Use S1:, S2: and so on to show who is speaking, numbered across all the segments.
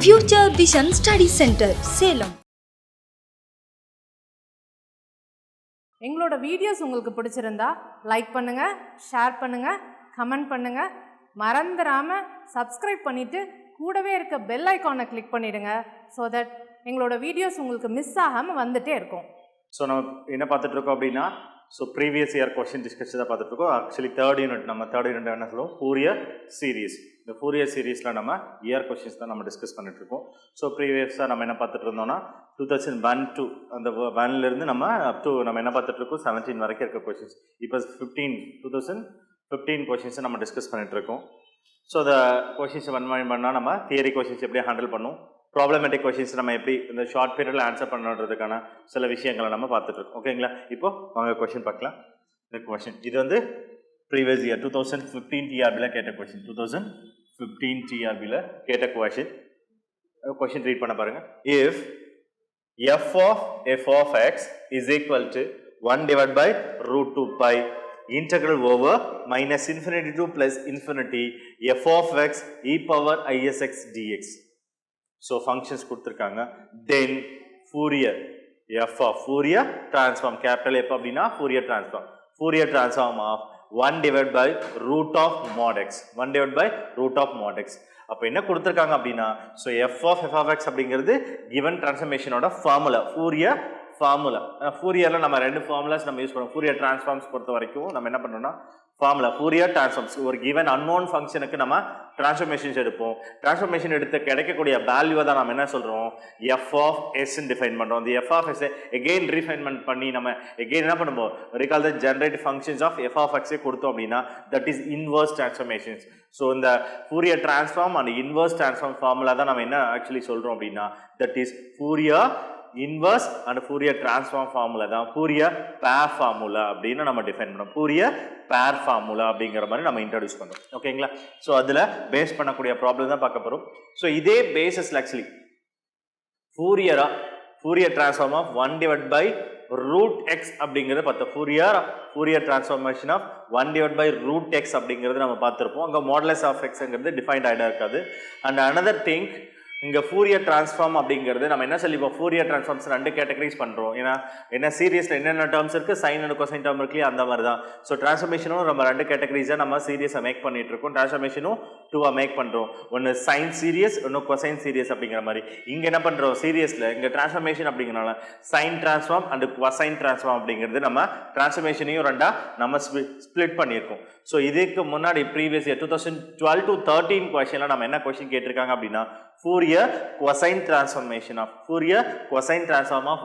S1: Future Vision Study Center, Salem.
S2: எங்களோட videos உங்களுக்கு பிடிச்சிருந்தா லைக் பண்ணுங்க, ஷேர் பண்ணுங்க, கமெண்ட் பண்ணுங்க. மறந்துடாம சப்ஸ்கிரைப் பண்ணிட்டு கூடவே இருக்க பெல் ஐகானை கிளிக் பண்ணிடுங்க. ஸோ தட் எங்களோட வீடியோஸ் உங்களுக்கு மிஸ் ஆகாமல் வந்துட்டே இருக்கும்.
S3: ஸோ நம்ம என்ன பார்த்துட்டு இருக்கோம் அப்படின்னா, so previous year question discuss தான் பார்த்துட்டு இருக்கோம். ஆக்சுவலி தேர்ட் யூனிட் என்ன சொல்லுவோம், ஃபோரியர் சீரீஸ். இந்த ஃபோரியர் சீரீஸில் நம்ம இயர் கொஸ்டின்ஸ் தான் நம்ம டிஸ்கஸ் பண்ணிட்டு இருக்கோம். ஸோ ப்ரீவியஸாக நம்ம என்ன பார்த்துட்டு இருந்தோம்னா 2001 to அந்த 1லேருந்து நம்ம அப் டு நம்ம என்ன பார்த்துட்டு இருக்கோம் 17 வரைக்கும் இருக்க கொஸ்டின்ஸ். இப்போ 2015 கொஸ்டின்ஸை நம்ம டிஸ்கஸ் பண்ணிட்டு இருக்கோம். ஸோ அந்த கொஸ்டின்ஸை பண்ணால் நம்ம தியரி கொஸ்டின்ஸ் எப்படி ஹேண்டில் பண்ணும், ப்ராப்ளமேட்டிக் கொஸ்டின்ஸ் நம்ம எப்படி இந்த ஷார்ட் பீரியடில் ஆன்சர் பண்ணுறதுக்கான சில விஷயங்களை நம்ம பார்த்துட்டு இருக்கோம். ஓகேங்களா? இப்போ வாங்க கொஸ்டின் பார்க்கலாம். இந்த கொஸ்டின் இது வந்து ப்ரீவியஸ் இயர் 2015 டிஆர்பியில் கேட்ட கொஸ்டின். 2015 டிஆர்பியில் கேட்ட கொஸ்டின் ரீட் பண்ண பாருங்க. If f of x is equal to 1 divided by root 2 pi integral over minus infinity to plus infinity f of x e power isx dx. So functions கொடுத்திருக்காங்க. Then Fourier Fourier transform, capital F அப்படின்னா Fourier transform of 1 divided by root of mod x. 1 divided by root of mod x. அப்போ என்ன கொடுத்திருக்காங்க அப்படின்னா, so f of x அப்படிங்கிறது given transformationோட formula, ஃபூரியரில் நம்ம ரெண்டு formulas நம்ம யூஸ் பண்ணுவோம். ஃபூரியர் டிரான்ஸ்ஃபார்ம்ஸ் பொறுத்த வரைக்கும் நம்ம என்ன பண்ணோம்னா ஃபார்முலா ஃபூரியர் டிரான்ஸ்ஃபார்ம்ஸ், ஒரு கிவன் அன்னோன் ஃபங்க்ஷனுக்கு நம்ம டிரான்ஸ்ஃபர்மேஷன்ஸ் எடுப்போம். டிரான்ஸ்ஃபர்மேஷன் எடுத்து கிடைக்கக்கூடிய வேல்யூவை தான் நம்ம என்ன சொல்கிறோம், எஃப் ஆஃப் எஸ்ன்னு டிஃபைன் பண்ணுறோம். அந்த F of S again refinement பண்ணி நம்ம எகெயின் என்ன பண்ணுவோம், recall the generate functions of F of எக்ஸே கொடுத்தோம் அப்படின்னா that is inverse transformations. So இந்த Fourier transform and inverse transform formula தான் நம்ம என்ன ஆக்சுவலி சொல்கிறோம் அப்படின்னா that is Fourier inverse and Fourier transform formula தான் ஃபூரியர் பேர் ஃபார்முலா அப்படின்னு நம்ம டிஃபைன் பண்ணோம். ஃபூரியர் பேர் ஃபார்முலா அப்படிங்கிற மாதிரி நம்ம இன்ட்ரடியூஸ் பண்ணோம். ஓகேங்களா? ஸோ அதில் பேஸ் பண்ணக்கூடிய ப்ராப்ளம் தான் பார்க்க போகிறோம். ஸோ இதே பேசிஸில் actually Fourier transform of 1 divided by root x அப்படிங்கிறது பார்த்தோம். Fourier transformation of 1 divided by root x அப்படிங்கிறது நம்ம பார்த்துருப்போம். அங்கே மாடுலஸ் ஆஃப் எக்ஸ்ங்கிறது டிஃபைன்ட் ஆகிட்டா இருக்காது. அண்ட் அனதர் திங், இங்கே ஃபூரியர் டிரான்ஸ்ஃபார்ம் அப்படிங்கிறது நம்ம என்ன சொல்லிப்போம், ஃபூரியர் டிரான்ஸ்ஃபார்ம்ஸ் ரெண்டு கேட்டகரிஸ் பண்ணுறோம். ஏன்னா என்ன சீரியஸில் என்னென்ன டேர்ம்ஸ் இருக்குது, சைன் அண்ட் கொசைன் டேர்ம் இருக்குல்லையே, அந்த மாதிரி தான். ஸோ டிரான்ஸ்ஃபர்மேஷனும் நம்ம ரெண்டு கேட்டகரிஸாக நம்ம சீரியஸை மேக் பண்ணிட்டு இருக்கோம். டிரான்ஸ்ஃபர்மேஷனும் 2 மேக் பண்ணுறோம். ஒன்று சைன் சீரியஸ், ஒன்று கொசைன் சீரியஸ் அப்படிங்கிற மாதிரி. இங்கே என்ன பண்ணுறோம், சீரியஸில் இங்கே டிரான்ஸ்ஃபர்மேஷன் அப்படிங்கிறனால sine transform and cosine transform அப்படிங்கிறது நம்ம டிரான்ஸ்ஃபர்மேஷனையும் ரெண்டாக நம்ம ஸ்பிளிட் பண்ணியிருக்கோம். ஸோ இதுக்கு முன்னாடி ப்ரீவியஸ் இயர் 2012 to 13 கொஸ்டினில் நம்ம என்ன கொஸ்டின் கேட்டிருக்காங்க அப்படின்னா Fourier cosine transformation of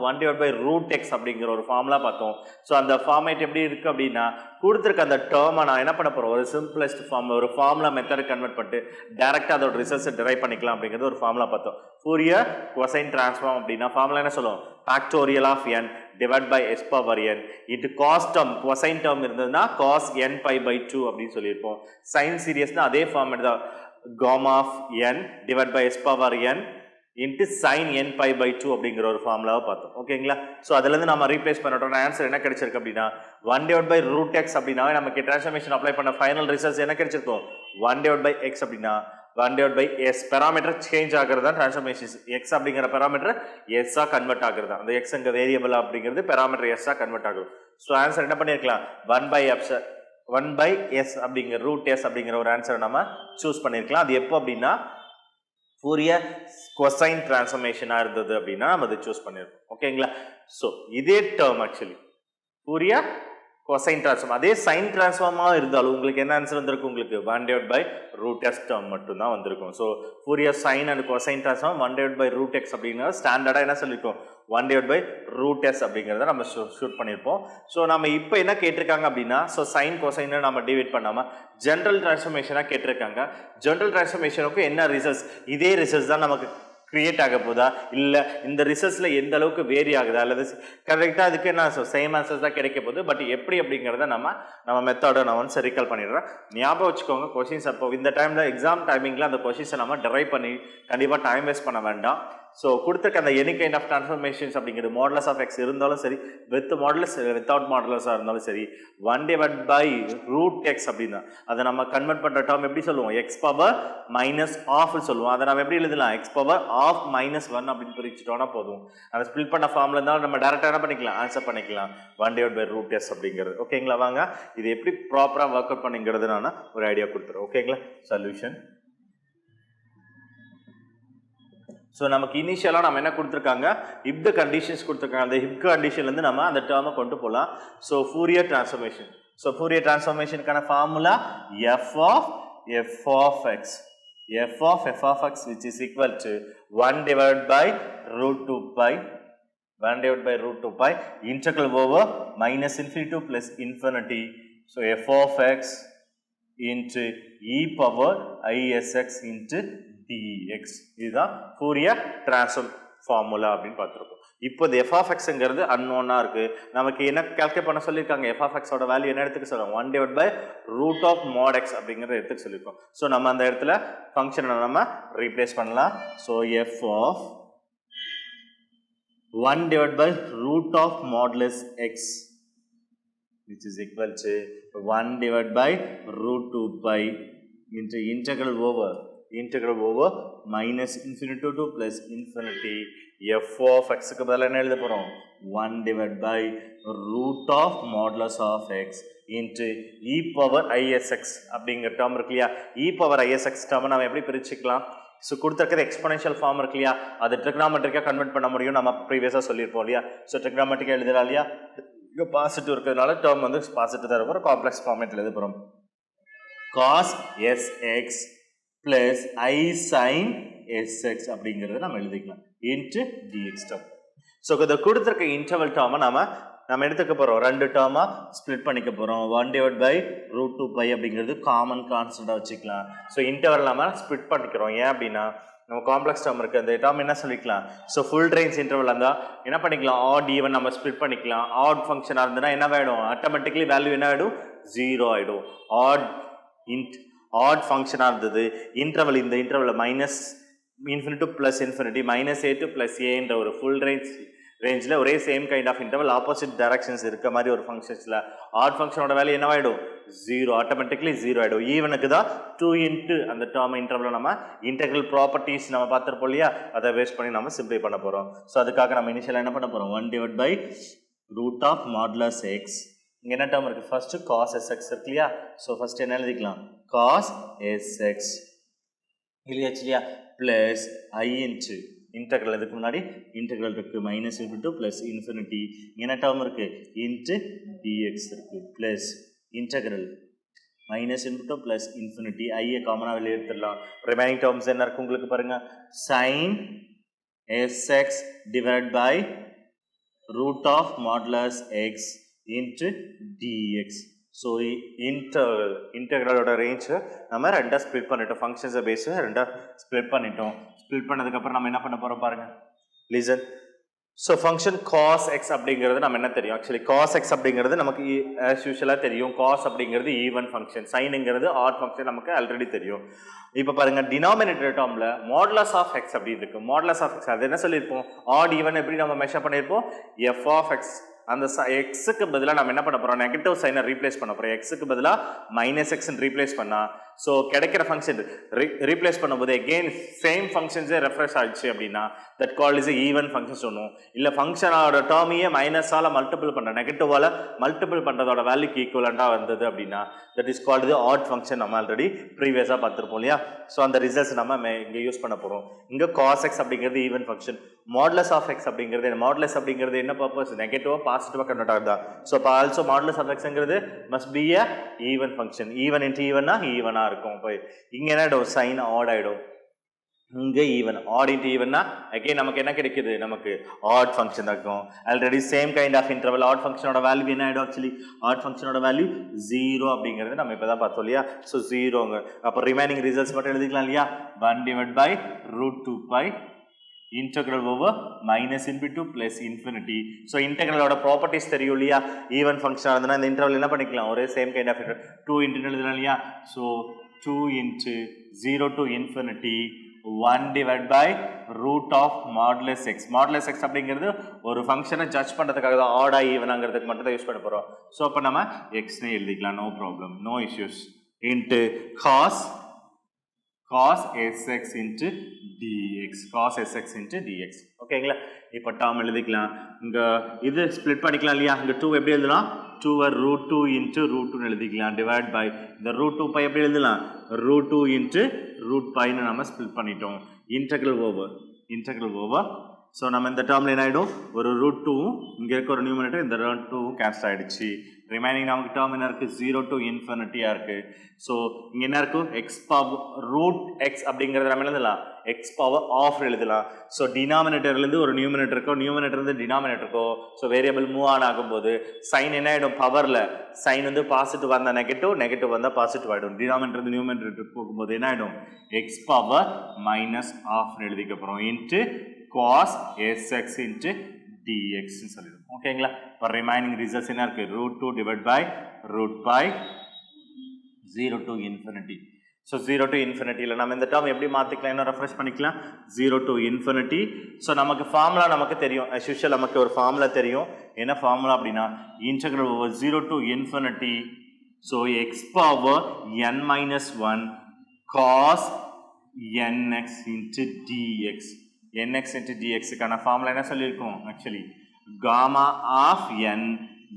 S3: 1 divided by root x அப்படிங்கிற ஒரு ஃபார்முலா பார்த்தோம். ஸோ அந்த ஃபார்மேட் எப்படி இருக்குது அப்படின்னா, கொடுத்துருக்க அந்த டேர்மை நான் என்ன பண்ண போகிறோம், ஒரு சிம்பிளஸ்ட் ஃபார்ம், ஒரு ஃபார்முலா மெத்தட் கன்வெர்ட் பண்ணிட்டு டேரெக்டாக அதோட ரிசல்ட்ஸை டிரைவ் பண்ணிக்கலாம் அப்படிங்கிறது ஒரு ஃபார்முலா பார்த்தோம். ஃபூரியர் கொசைன் டிரான்ஸ்ஃபார்ம் அப்படின்னா ஃபார்முலா என்ன சொல்லுவோம், factorial of n divided by s power n into cos term, cosine term இருந்ததுன்னா cos n pi by 2 அப்படின்னு சொல்லியிருப்போம். சைன் சீரியஸ்னா அதே ஃபார்மேட் தான், gamma of n divided by s power n into sin n pi by 2 அப்படிங்கிற ஒரு ஃபார்முலாவை பார்த்தோம். ஓகேங்களா? ஸோ அதுலேருந்து நம்ம ரீப்ளேஸ் பண்ணிட்டோம். ஆன்சர் என்ன கிடைச்சிருக்கு அப்படின்னா 1 divided by root x அப்படின்னா நமக்கு டிரான்ஸ்ஃபர்மேஷன் அப்ளை பண்ண ஃபைனல் ரிசல்ட்ஸ் என்ன கிடைச்சிருக்கும், 1 divided by x அப்படின்னா 1 divided by s. Parameter change ஆகிறது தான் டிரான்ஸ்ஃபர்மேஷன். x அப்படிங்கிற பெராமீட்டர் s ஆ கன்வெர்ட் ஆகுறது தான். அந்த x அங்க வேரியபிள் அப்படிங்கிறது பெராமீட்டர் s ஆ கன்வெர்ட் ஆகுது. ஸோ ஆன்சர் என்ன பண்ணியிருக்கலாம், 1 by s அப்படிங்கிற ரூட் s அப்படிங்கிற ஒரு ஆன்சரை நம்ம சூஸ் பண்ணியிருக்கலாம். அது எப்போ அப்படின்னா ஃபூரியர் கொசைன் டிரான்ஸ்ஃபர்மேஷனாக இருந்தது அப்படின்னா நம்ம அதை சூஸ் பண்ணியிருக்கோம். ஓகேங்களா? ஸோ இதே term actually Fourier cosine transform, அதே சைன் டிரான்ஸ்ஃபார்மாக இருந்தாலும் உங்களுக்கு என்ன ஆன்சர் வந்திருக்கும், உங்களுக்கு 1 divided by root s term மட்டும்தான் வந்திருக்கும். So Fourier sine and cosine transform 1 divided by root x அப்படிங்கிற ஸ்டாண்டர்டாக என்ன சொல்லியிருக்கோம், 1 divided by root s அப்படிங்கிறத நம்ம ஷூட் பண்ணியிருப்போம். ஸோ நம்ம இப்போ என்ன கேட்டிருக்காங்க அப்படின்னா, ஸோ சைன் கொசைனை நம்ம டிவைட் பண்ணாமல் ஜென்ரல் டிரான்ஸ்ஃபர்மேஷனாக கேட்டிருக்காங்க. ஜென்ரல் டிரான்ஸ்ஃபர்மேஷனுக்கு என்ன ரிசல்ட்ஸ், இதே ரிசல்ட்ஸ் தான் நமக்கு கிரியேட் ஆக போதா இல்லை இந்த ரிசல்ட்ஸில் எந்த அளவுக்கு வேரி ஆகுதா அல்லது கரெக்டாக அதுக்கு என்ன சேம் ஆன்சர்ஸ் தான் கிடைக்க போகுது. பட் எப்படி அப்படிங்கிறத நம்ம மெத்தடை நான் வந்து ரீகால் பண்ணிடுறேன். ஞாபகம் வச்சுக்கோங்க, கொஷின்ஸ் அப்போ இந்த டைமில் எக்ஸாம் டைமிங்கில் அந்த கொஷின்ஸை நம்ம டெரைவ் பண்ணி கண்டிப்பாக டைம் வேஸ்ட் பண்ண வேண்டாம். ஸோ கொடுத்துருக்க அந்த எனி கைண்ட் ஆஃப் ட்ரான்ஸ்ஃபர்மேஷன்ஸ் அப்படிங்கிறது மாடலஸ் ஆஃப் எக்ஸ் இருந்தாலும் சரி, வித் மாடலஸ் வித்தவுட் மாடலஸாக இருந்தாலும் சரி, 1/√x அப்படின்னா அதை நம்ம கன்வெர்ட் பண்ணுற டேர்ம் எப்படி சொல்லுவோம், x பவர் மைனஸ் ஆஃப் சொல்லுவோம். அதை நம்ம எப்படி எழுதலாம், x பவர் ஆஃப் -1 அப்படின்னு பிரிச்சுட்டோம்னா போதும். அதை ஸ்பிளிட் பண்ண ஃபார்ம்ல இருந்தாலும் நம்ம டேரெக்டாக என்ன பண்ணிக்கலாம், ஆன்சர் பண்ணிக்கலாம் 1/√s அப்படிங்கிறது. ஓகேங்களா, வாங்க இது எப்படி ப்ராப்பராக ஒர்க் அவுட் பண்ணிங்கிறது நான் ஒரு ஐடியா கொடுத்துறேன். ஓகேங்களா, சொல்யூஷன். ஸோ நமக்கு இனிஷியலாக நம்ம என்ன கொடுத்துருக்காங்க, if the conditions கொடுத்துருக்காங்க. அந்த if கண்டிஷன்லேருந்து நம்ம அந்த டேர்மை கொண்டு போகலாம். So Fourier transformation. So Fourier டிரான்ஸ்ஃபர்மேஷனுக்கான formula f of x which is equal to 1/√2pi integral over -infinity to plus infinity. So f of x into e power isx into dx. இதுதான் Fourier transform formula அப்படின்னு பார்த்துருக்கோம். இப்போ இந்த f of xங்கிறது அன்னோனாக இருக்குது. நமக்கு என்ன calculate பண்ண சொல்லியிருக்காங்க, f of xோட வேல்யூ என்ன எடுத்துக்க சொல்லுவாங்க, 1/√of mod x அப்படிங்கிறத எடுத்துக்க சொல்லியிருக்கோம். ஸோ நம்ம அந்த இடத்துல ஃபங்க்ஷனை நம்ம ரீப்ளேஸ் பண்ணலாம். So f of 1/√of modulus x which is equal to 1/√2pi into integral over -infinity to plus infinity f of x க்கு பதிலா என்ன எழுத போறோம், 1/√of modulus of x into e power isx அப்படிங்கிற டேர்ம் இருக்கு இல்லையா. e power isx டேர்மை நம்ம எப்படி பிரிச்சுக்கலாம், ஸோ கொடுத்துருக்கிறது எக்ஸ்பொனென்ஷியல் ஃபார்ம் இருக்கு இல்லையா, அது ட்ரிக்னாமெட்ரிக்காக கன்வெர்ட் பண்ண முடியும். நம்ம ப்ரீவியஸாக சொல்லியிருப்போம் இல்லையா. ஸோ ட்ரிக்னாமெட்ரிக்காக எழுதலாம் இல்லையா, இங்கே பாசிட்டிவ் இருக்கிறதுனால டேர்ம் வந்து பாசிட்டிவ் தர போகிறோம். காம்ப்ளெக்ஸ் ஃபார்மேட்டில் எழுத போகிறோம். cos sx plus I sin sx அப்படிங்கிறத நம்ம எழுதிக்கலாம் into dx டேர்ம். ஸோ இதை கொடுத்துருக்க இன்டர்வல் டேர்மை நம்ம எடுத்துக்க போகிறோம், ரெண்டு டேர்மாக ஸ்ப்ளிட் பண்ணிக்க போகிறோம். 1/√2pi அப்படிங்கிறது காமன் கான்ஸ்டண்ட்டாக வச்சுக்கலாம். ஸோ இன்டர்வல் நம்ம ஸ்ப்ளிட் பண்ணிக்கிறோம். ஏன் அப்படின்னா நம்ம காம்ப்ளெக்ஸ் டேர்ம் இருக்குது, அந்த டேர்ம் என்ன சொல்லிக்கலாம், ஸோ ஃபுல் ரேஞ்ச் இன்டர்வல் இருந்தால் என்ன பண்ணிக்கலாம், ஆட் ஈவன் நம்ம ஸ்ப்ளிட் பண்ணிக்கலாம். ஆட் ஃபங்க்ஷனாக இருந்ததுன்னா என்ன ஆகிடும், ஆட்டோமேட்டிக்லி வேல்யூ என்ன ஆகிடும், 0 ஆகிடும். ஆட் ஃபங்க்ஷனாக இருந்தது இன்டர்வல், இந்த இன்டர்வலில் -infinity to plus infinity -a to plus a என்ற ஒரு ஃபுல் ரேஞ்சில் ஒரே same kind of interval opposite directions இருக்க மாதிரி ஒரு ஃபங்க்ஷன்ஸில் ஆட் ஃபங்க்ஷனோட வேல்யூ என்னவாயிடும், 0, ஆட்டோமேட்டிக்லி 0 ஆகிடும். ஈவனுக்கு தான் 2 into அந்த டேர்ம் இன்டர்வலில் நம்ம இன்டெக்ரல் ப்ராப்பர்ட்டிஸ் நம்ம பார்த்துருப்போம் இல்லையா, அதை வேஸ்ட் பண்ணி நம்ம சிம்ப்ளை பண்ண போகிறோம். ஸோ அதுக்காக நம்ம இனிஷியலாக என்ன பண்ண போகிறோம், 1/√of modulus x. இங்கே என்ன டேர்ம் இருக்குது, ஃபர்ஸ்ட் cos sx இருக்கு இல்லையா. ஸோ ஃபர்ஸ்ட் என்ன எழுதிக்கலாம், cos sx இல்லையா, பிளஸ் i into இன்டெக்ரல், இதுக்கு முன்னாடி இன்டெக்ரல் இருக்குது, -infinity to plus infinity. என்ன டேர்ம் இருக்குது, into dx இருக்குது, plus integral -infinity to plus infinity. ஐயை காமனாக வெளியே எடுத்துடலாம். ரிமைனிங் டேர்ம்ஸ் என்ன இருக்குது உங்களுக்கு பாருங்க, sin sx divided by √of modulus x into dx. So இன்டெக்ரலோட ரேஞ்சை நம்ம ரெண்டாக ஸ்ப்ளிட் பண்ணிட்டோம், ஃபங்க்ஷன்ஸை பேஸை ரெண்டாக ஸ்ப்ளிட் பண்ணிட்டோம். ஸ்ப்ளிட் பண்ணதுக்கப்புறம் நம்ம என்ன பண்ண போகிறோம் பாருங்கள், listen. So function cos x அப்படிங்கிறது நம்ம என்ன தெரியும், ஆக்சுவலி cos x அப்படிங்கிறது நமக்கு ஆஸ் யூஷுவலாக தெரியும். cos அப்படிங்கிறது ஈவன் ஃபங்க்ஷன், சைனுங்கிறது ஆட் ஃபங்க்ஷன் நமக்கு ஆல்ரெடி தெரியும். இப்போ பாருங்கள், டினாமினேட்டர் டேர்மில் மாடுலஸ் ஆஃப் எக்ஸ் அப்படி இருக்கு. மாடுலஸ் ஆஃப் எக்ஸ் அது என்ன சொல்லியிருப்போம், ஆட் ஈவன் எப்படி நம்ம மெஷர் பண்ணியிருப்போம், f of x. அந்த எக்ஸுக்கு பதிலாக நம்ம என்ன பண்ண போகிறோம், நெகட்டிவ் சைனை ரீப்ளேஸ் பண்ண போகிறோம். எக்ஸுக்கு பதிலாக -x ரீப்ளேஸ் பண்ணால் ஸோ கிடைக்கிற ஃபங்க்ஷன் ரீப்ளேஸ் பண்ணும்போது எகெயின் சேம் ஃபங்க்ஷன்ஸே ரெஃப்ரெஷ் ஆகிடுச்சு அப்படின்னா that call is even function சொன்னோம். இல்லை ஃபங்க்ஷனோட டேர்மையே மைனஸால் மல்டிபிள் பண்ணுற, நெகட்டிவால் மல்டிபிள் பண்ணுறதோட வேல்யூக்கு ஈக்குவலண்ட்டாக வந்தது அப்படின்னா தட் இஸ் கால்டு இது ஆட் ஃபங்க்ஷன். நம்ம ஆல்ரெடி ப்ரீவியஸாக பார்த்துருப்போம் இல்லையா. ஸோ அந்த ரிசல்ட்ஸ் நம்ம இங்கே யூஸ் பண்ண போகிறோம். இங்கே cos x அப்படிங்கிறது even function, modulus of X அப்படிங்கிறது மாடுலஸ் அப்படிங்கிறது என்ன பர்பஸ், நெகட்டிவாக பாசிட்டிவாக கன்வெர்ட் ஆகுதா. ஸோ இப்போ ஆல்சோ மாடுலஸ் ஆஃப் எக்ஸ்ங்கிறது must be a even function. Even into ஈவன்னா ஈவனாக இருக்கும். இப்போ இங்கே என்ன ஆகிடும், சைன் ஆட் ஆகிடும். இங்கே ஈவன், ஆட் இன்ட்டு ஈவன்னா அகைன் நமக்கு என்ன கிடைக்குது, நமக்கு ஆட் ஃபங்க்ஷன் இருக்கும். Already same kind of interval odd ஃபங்க்ஷனோட வேல்யூ என்ன ஆகிடும், ஆக்சுவலி ஆட் ஃபங்க்ஷனோட வேல்யூ 0 அப்படிங்கிறது நம்ம இப்போ தான் பார்த்தோம் இல்லையா. ஸோ 0ங்க. அப்போ ரிமைனிங் ரிசல்ட்ஸ் மட்டும் எழுதிக்கலாம் இல்லையா, 1/√2pi integral over minus infinity plus infinity. So இன்டெக்ரலோட ப்ராப்பர்ட்டிஸ் தெரியும் இல்லையா, ஈவன் ஃபங்க்ஷனாக இருந்ததுன்னா இந்த இன்டர்வல் என்ன பண்ணிக்கலாம், ஒரே சேம் கைண்ட் ஆஃப் 2 இன்ட்டு எழுதலாம் இல்லையா. So 2 into 0 to infinity 1 divided by root of modulus x. Modulus x அப்படிங்கிறது ஒரு ஃபங்க்ஷனை ஜட்ஜ் பண்ணுறதுக்காக தான், ஆடா ஈவனாங்கிறதுக்கு மட்டும் தான் யூஸ் பண்ண போகிறோம். ஸோ அப்போ நம்ம எக்ஸ்னே எழுதிக்கலாம், no problem, no issues. Into cos sx into dx, cos sx into dx. ஓகேங்களா, இப்போ டேர்ம் எழுதிக்கலாம். இங்கே இது ஸ்ப்ளிட் பண்ணிக்கலாம் இல்லையா, இங்கே 2 எப்படி எழுதலாம், 2 √2 into √2 எழுதிக்கலாம், டிவைட் பை இந்த √2 பை எப்படி எழுதலாம், √2 into √π நம்ம ஸ்ப்ளிட் பண்ணிட்டோம். Integral over. ஸோ நம்ம இந்த டேர்மில் என்ன ஆகிடும், ஒரு √2 இங்கே இருக்க ஒரு நியூமரேட்டர், இந்த √2 கேன்சல் ஆகிடுச்சு. ரிமைனிங் நமக்கு டேர்ம் என்ன இருக்குது, 0 to infinity இருக்குது. ஸோ இங்கே என்ன இருக்கும், எக்ஸ் பவர் ரூட் எக்ஸ் அப்படிங்கிறது நம்ம எழுதலாம், எக்ஸ் பவர் ஆஃப் எழுதலாம். ஸோ டினாமினேட்டர்லேருந்து ஒரு நியூமினேட்டர் இருக்கோ, நியூமினேட்டர்லேருந்து டினாமினேட்டர் இருக்கோ. ஸோ வேரியபிள் மூவ் ஆன் ஆகும்போது சைன் என்ன ஆகிடும், பவரில் சைன் வந்து பாசிட்டிவ் வந்தால் நெகட்டிவ் வந்தால் பாசிட்டிவ் ஆகிடும். டினாமினேட்டர் நியூமினேட்டர் போகும்போது என்ன ஆகிடும், எக்ஸ் பவர் மைனஸ் ஆஃப் எழுதிக்க போகிறோம். Into cos sx into dx சொல்லிடும். ஓகேங்களா, இப்போ ரிமைனிங் ரிசல்ட்ஸ் என்ன இருக்குது, √2 divide by √π 0 to infinity. So 0 to infinity நம்ம இந்த டேர்ம் எப்படி மாற்றிக்கலாம், என்ன ரெஃப்ரெஷ் பண்ணிக்கலாம், 0 to infinity. ஸோ நமக்கு ஃபார்முலா நமக்கு தெரியும், as usual நமக்கு ஒரு ஃபார்முலா தெரியும். என்ன ஃபார்முலா அப்படின்னா, integral over 0 to infinity. So X power n minus 1 cos nx into dx. nx into dx க்கான ஃபார்முலா என்ன சொல்லியிருக்கோம், actually gamma of n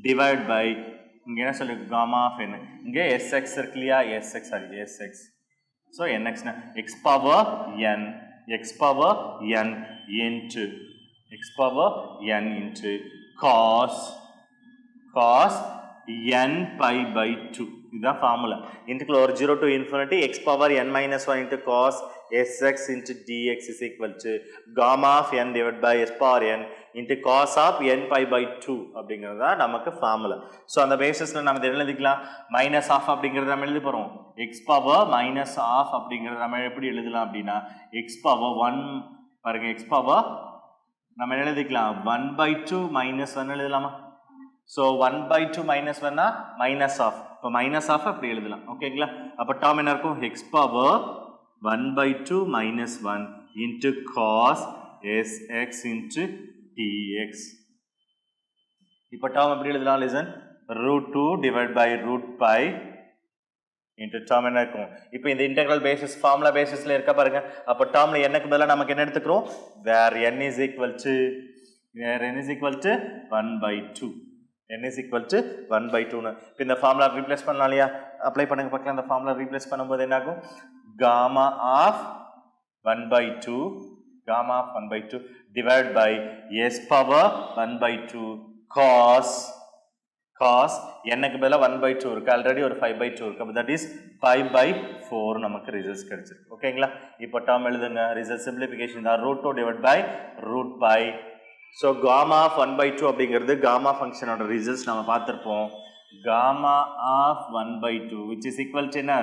S3: divide by இங்கே என்ன சொல்லியிருக்கோம், காமா ஆஃப் n, இங்கே sx இருக்கு இல்லையா, sx. ஸோ nxனா X power n into cos n pi by 2. இதுதான் formula. Integral over 0 to infinity x power n minus 1 into cos sx into dx is equal to gamma of n divided by s power n into cos of n pi by 2 அப்படிங்கிறது தான் நமக்கு formula. So அந்த பேசிஸில் நம்ம இதை எழுதிக்கலாம், minus of அப்படிங்கிறத நம்ம எழுதி போகிறோம், எக்ஸ் பவர் மைனஸ் ஆஃப் அப்படிங்கிறத நம்ம எப்படி எழுதலாம் அப்படின்னா, எக்ஸ் பவர் 1 பாருங்க, எக்ஸ் பவர் நம்ம எழுதிக்கலாம் 1/2 மைனஸ் 1 எழுதலாமா. ஸோ 1/2 மைனஸ் 1னா மைனஸ் ஆஃப், இப்போ மைனஸ் ஆஃப் அப்படி எழுதலாம். ஓகேங்களா, அப்போ டேர்ம் என்ன இருக்கும், X power 1/2 minus 1 into cos sx into dx. இப்போ டேர்ம் எப்படி எழுதலாம், listen, √2 divide by √π into term என்ன இருக்கும். இப்போ இந்த இன்டெக்ரல் பேசிஸ் ஃபார்முலா பேசிஸில் இருக்க பாருங்க. அப்போ டேர்மில் என்னக்கு பதிலாக நமக்கு என்ன எடுத்துக்கிறோம், வேர் n is equal to 1/2. n is equal to 1/2. இப்போ இந்த ஃபார்முலா ரீப்ளேஸ் பண்ணலாம் இல்லையா, அப்ளை பண்ணுங்க பார்க்கலாம். இந்த ஃபார்முலா ரீப்ளேஸ் பண்ணும்போது என்ன ஆகும், gamma of 1/2 divided by s power 1/2 cos n-க்கு பதிலா 1/2 இருக்கு, ஆல்ரெடி ஒரு 5/2 இருக்கு, அப்போ தட் இஸ் 5/4 நமக்கு ரிசல்ட்ஸ் கிடைச்சிருக்கு. ஓகேங்களா, இப்போ டேர்ம் எழுதுங்க, ரிசல்ட் சிம்பிளிஃபிகேஷன் தான் √2 divide by √π. So gamma of 1/2 அப்படிங்கிறது காமா ஃபங்க்ஷனோட ரிசல்ட்ஸ் நம்ம பார்த்துருப்போம். Gamma of 1/2 which is equal to என்ன,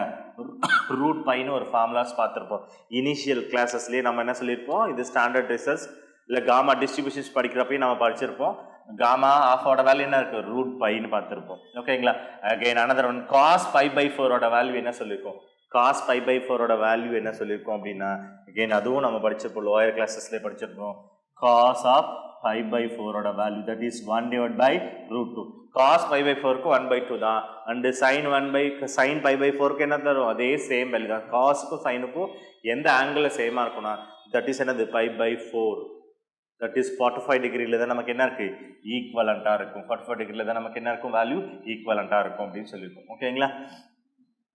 S3: √πன்னு ஒரு ஃபார்முலாஸ் பார்த்துருப்போம். இனிஷியல் கிளாஸஸ்லேயே நம்ம என்ன சொல்லியிருப்போம், இது ஸ்டாண்டர்ட் ரிசல்ட்ஸ் இல்லை காமா டிஸ்ட்ரிபியூஷன்ஸ் படிக்கிறப்பையும் நம்ம படிச்சிருப்போம். காமா ஆஃபோட வேல்யூ என்ன இருக்குது, √πன்னு பார்த்துருப்போம். ஓகேங்களா, அகைன் அனதர் ஒன் cos π/4ஓட வேல்யூ என்ன சொல்லியிருக்கோம், cos π/4ஓட வேல்யூ என்ன சொல்லியிருக்கோம் அப்படின்னா, அகைன் அதுவும் நம்ம படிச்சிருப்போம், லோயர் கிளாஸஸ்லேயே படிச்சிருப்போம். cos ஆஃப் π/4ஓட value that is 1 divide by √2. cos π/4க்கு 1/2 தான், அண்டு sin π/4க்கு என்ன தரும், அதே சேம் வேல்யூ தான். காஸுக்கும் சைனுக்கும் எந்த ஆங்கிளில் சேமாக இருக்கும்னா தட் இஸ் என்னது π/4, தட் இஸ் 45 டிகிரியில் தான் நமக்கு என்ன இருக்குது, ஈக்குவலண்ட்டாக இருக்கும். 45 டிகிரியில் தான் நமக்கு என்ன இருக்கும், வேல்யூ ஈக்குவலண்ட்டாக இருக்கும் அப்படின்னு சொல்லியிருக்கோம். ஓகேங்களா,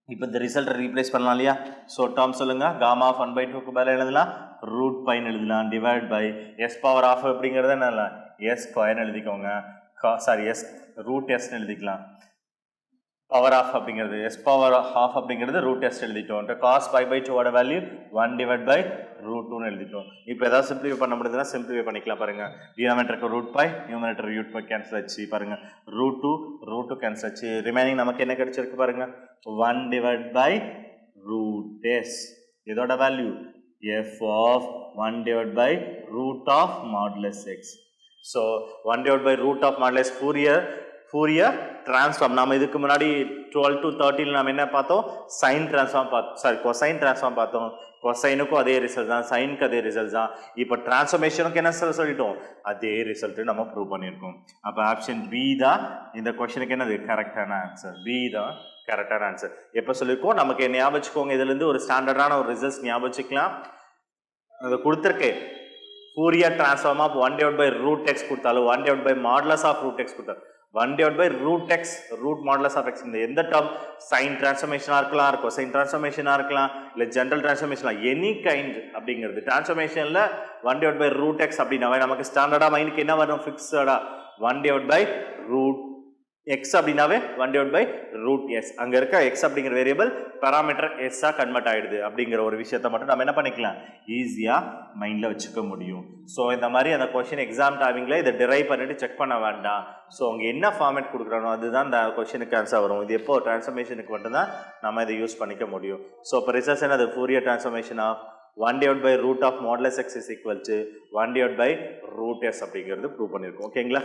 S3: இப்போ இந்த ரிசல்ட்டை ரீப்ளேஸ் பண்ணலாம் இல்லையா. ஸோ டேர்ம் சொல்லுங்கள், காமா ஆஃப் 1/2க்கு பதிலாக எழுதலாம் √πன்னு எழுதலாம், divide by S power of அப்படிங்கிறத என்ன எஸ் ஸ்கொயர்னு எழுதிக்கோங்க, எஸ் √s எழுதிக்கலாம். பவர் ஆஃப் அப்படிங்கிறது எஸ் பவர் ஆஃப் அப்படிங்கிறது √s எழுதிட்டோம். cos π/2ஓட வேல்யூ 1 டிவைட் பை √2ன்னு எழுதிட்டோம். இப்போ ஏதாவது சிம்பிளிஃபை பண்ண முடியுதுன்னா சிம்பிளிஃபை பண்ணிக்கலாம். பாருங்கள், டினாமினேட்டருக்கு √π, நியூமினேட்டர் √π கேன்சல் ஆச்சு. பாருங்கள், √2 கேன்சல் ஆச்சு. ரிமைனிங் நமக்கு என்ன கிடைச்சிருக்கு பாருங்கள், 1 டிவைட் பை √s. இதோட value f of 1 divided by root of modulus x. So 1 divided by root of modulus Fourier transform. நாம இதுக்கு முன்னாடி 12 to 13 நாம என்ன பார்த்தோம்? sin transform பார்த்தோம். cosine transform பார்த்தோம். கொசைனுக்கும் அதே ரிசல்ட் தான், சைனுக்கு அதே ரிசல்ட் தான். இப்போ டிரான்ஸ்ஃபர்மேஷனுக்கு என்ன சொல்லிட்டோம்? அதே ரிசல்ட் நம்ம ப்ரூவ் பண்ணியிருக்கோம். அப்போ ஆப்ஷன் பி தான் இந்த கொஸ்டினுக்கு என்னது கரெக்டான ஆன்சர். பி தான் கரெக்டான ஆன்சர். எப்போ சொல்லியிருக்கோம்? நமக்கு ஞாபகம் வச்சுக்கோங்க, இதுலேருந்து ஒரு ஸ்டாண்டர்டான ஒரு ரிசல்ட்ஸ் ஞாபகம் வச்சுக்கலாம். அதை கொடுத்துருக்கேன். Fourier transform of 1 divided by root x கொடுத்தாலும் 1 divided by modulus of root x கொடுத்தாலும் 1 divided by root x root modulus of x இந்த எந்த டேர்ம் சைன் டிரான்ஸ்ஃபர்மேஷனாக இருக்கலாம், கொசைன் டிரான்ஸ்ஃபர்மேஷனாக இருக்கலாம், இல்லை ஜென்ரல் டிரான்ஸ்ஃபர்மேஷனாக எனி கைண்ட் அப்படிங்கிறது டிரான்ஸ்ஃபர்மேஷனில் 1 divided by root x அப்படின்னாவே நமக்கு ஸ்டாண்டர்டாக மைண்டுக்கு என்ன வரும்? ஃபிக்ஸடாக 1 divided by root x அப்படின்னாவே 1 divided by root s. அங்கே இருக்க x அப்படிங்கிற வேரியபிள் பேராமீட்டர் s-ஆ கன்வெர்ட் ஆகிடுது அப்படிங்கிற ஒரு விஷயத்தை மட்டும் நம்ம என்ன பண்ணிக்கலாம்? ஈஸியாக மைண்டில் வச்சுக்க முடியும். ஸோ இந்த மாதிரி அந்த கொஷின் எக்ஸாம் டைமிங்கில் இதை டிரைவ் பண்ணிட்டு செக் பண்ண வேண்டாம். ஸோ அவங்க என்ன ஃபார்மேட் கொடுக்குறானோ அதுதான் இந்த கொஷினுக்கு ஆன்சர் வரும். இது எப்போ டிரான்ஸ்ஃபர்மேஷனுக்கு மட்டும்தான் நம்ம இதை யூஸ் பண்ணிக்க முடியும். ஸோ இப்போ ரிசல்ட்ஸ் என்னது? Fourier transformation of 1 divided by root of modulus x is equal to 1 divided by root s அப்படிங்கிறது ப்ரூவ் பண்ணியிருக்கோம். ஓகேங்களா?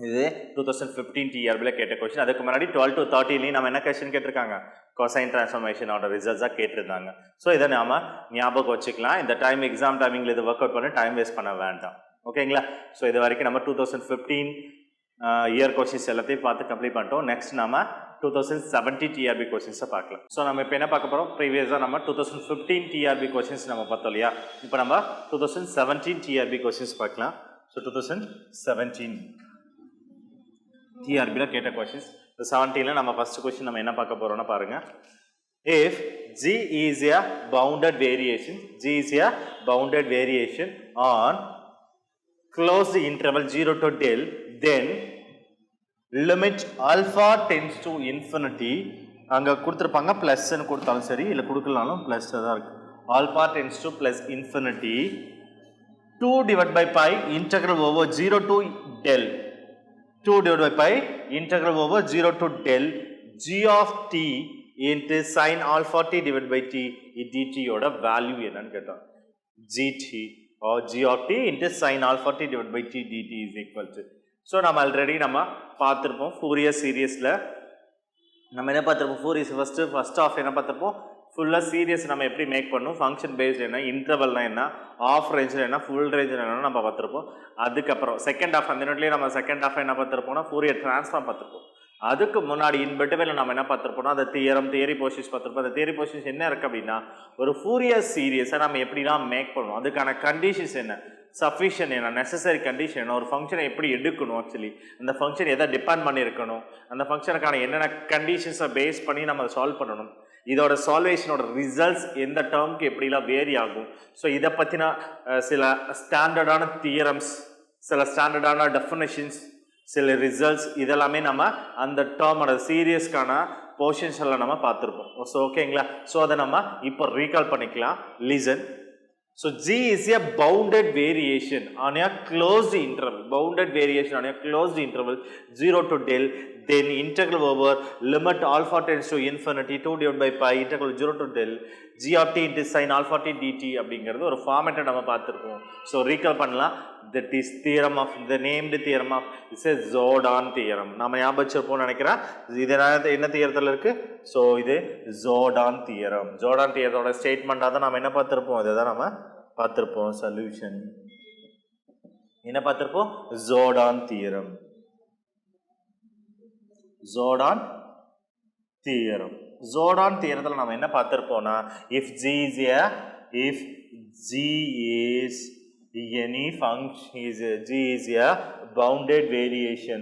S3: இது 2015 டிஆர்பியில் கேட்ட கொஸ்டின். அதுக்கு முன்னாடி 12 to 13 நம்ம என்ன கொஸ்டின் கேட்டிருக்காங்க? கொசைன் டிரான்ஸ்ஃபர்மேஷனோட ரிசல்ட்ஸாக கேட்டிருந்தாங்க. ஸோ இதை நாம ஞாபகம் வச்சுக்கலாம். இந்த டைம் எக்ஸாம் டைமிங்கில் இது ஒர்க் அவுட் பண்ணி டைம் வேஸ்ட் பண்ண வேண்டாம். ஓகேங்களா? ஸோ இது வரைக்கும் நம்ம 2015 இயர் கொஸ்டின்ஸ் எல்லாத்தையும் பார்த்து கம்ப்ளீட் பண்ணிட்டோம். நெக்ஸ்ட் நம்ம 2017 டிஆர்பி கொஸ்டின்ஸை பார்க்கலாம். ஸோ நம்ம இப்போ என்ன பார்க்க போகிறோம்? ப்ரீவியஸாக நம்ம 2015 டிஆர்பி கொஸ்டின்ஸ் நம்ம பார்த்தோம் இல்லையா? இப்போ நம்ம 2017 டிஆர்பி கொஸ்டின்ஸ் பார்க்கலாம். ஸோ 2017 டிஆர்பியில் கேட்ட கொஸ்டின்ஸ். இந்த 17ல் நம்ம ஃபர்ஸ்ட் கொஸ்டின் நம்ம என்ன பார்க்க போகிறோம்னா பாருங்க. If G is a bounded variation on closed interval 0 to del, then limit alpha tends to infinity. அங்கே கொடுத்துருப்பாங்க ப்ளஸ்ன்னு கொடுத்தாலும் சரி, இல்லை கொடுக்கலனாலும் ப்ளஸ் தான் இருக்கு. Alpha tends to plus infinity 2 divided by pi integral over 0 to del 2 divided by pi integral over 0 to del g of t into sin alpha t divided by t dt ஓட value என்னன்னு கேட்டோம். gt or g of t into sin alpha t divided by t dt is equal to. So நம்ம already நம்ம பார்த்துருப்போம் Fourier சீரியஸில் நம்ம என்ன பார்த்துருப்போம்? Fourier first of என்ன பார்த்துருப்போம்? ஃபுல்லாக சீரியஸ் நம்ம எப்படி மேக் பண்ணணும், ஃபங்க்ஷன் பேஸ்ட் என்ன, இன்டர்வல்னா என்ன, ஆஃப் ரேஞ்சில் என்ன, ஃபுல் ரேஞ்சில் என்னன்னு நம்ம பார்த்துருப்போம். அதுக்கப்புறம் செகண்ட் ஆஃப் அந்த நோட்லேயே நம்ம செகண்ட் ஆஃப் என்ன பார்த்துருப்போம்னா ஃபூரியர் ட்ரான்ஸ்ஃபார்ம் பார்த்துருப்போம். அதுக்கு முன்னாடி இன்பிட்வீல்ல நம்ம என்ன பார்த்துருப்போம்னா அந்த தியரி பொசிஷன்ஸ் பார்த்துருப்போம். அந்த தியரி பொசிஷன்ஸ் என்ன இருக்குது அப்படின்னா ஒரு ஃபூரியர் சீரியஸை நம்ம எப்படிலாம் மேக் பண்ணணும், அதுக்கான கண்டிஷன்ஸ் என்ன, சஃபிஷியன்ட் என்ன, நெசசரி கண்டிஷன் என்ன, ஒரு ஃபங்க்ஷனை எப்படி எடுக்கணும், ஆக்சுவலி அந்த ஃபங்க்ஷன் எதை டிபெண்ட் பண்ணியிருக்கணும், அந்த ஃபங்க்ஷனுக்கான என்னென்ன கண்டிஷன்ஸை பேஸ் பண்ணி நம்ம அதை சால்வ் பண்ணணும், இதோட சால்வேஷனோட ரிசல்ட்ஸ் எந்த டேர்முக்கு எப்படிலாம் வேரி ஆகும். ஸோ இதை பற்றின சில ஸ்டாண்டர்டான தியரம்ஸ், சில ஸ்டாண்டர்டான டெஃபினேஷன்ஸ், சில ரிசல்ட்ஸ் இதெல்லாமே நம்ம அந்த டேர்மோட சீரியஸ்க்கான போர்ஷன்ஸ் எல்லாம் நம்ம பார்த்துருப்போம். ஸோ ஓகேங்களா? ஸோ அதை நம்ம இப்போ ரீகால் பண்ணிக்கலாம். Listen. So G is a bounded variation on a closed interval. Bounded variation on a closed interval 0 to del. Then integral over limit alpha tends to infinity 2 divided by pi integral 0 to del g of t into sin alpha t dt அப்படிங்கிறது ஒரு ஃபார்மேட்டை நம்ம பார்த்துருக்கோம். So recall பண்ணலாம். That is theorem of the named theorem of it's a Jordan theorem. நம்ம ஞாபகம் வச்சிருப்போம்னு நினைக்கிறேன். இது என்ன தியரத்தில் இருக்கு? ஸோ இது Jordan theorem. Jordan theorத்தோட ஸ்டேட்மெண்ட்டாக தான் நம்ம என்ன பார்த்துருப்போம்? இதை தான் நம்ம பார்த்துருப்போம். சொல்யூஷன் என்ன பார்த்துருப்போம்? Jordan theorem. Jordan theoremத்தில் நம்ம என்ன பார்த்துருப்போம்னா if G is any function G is a bounded variation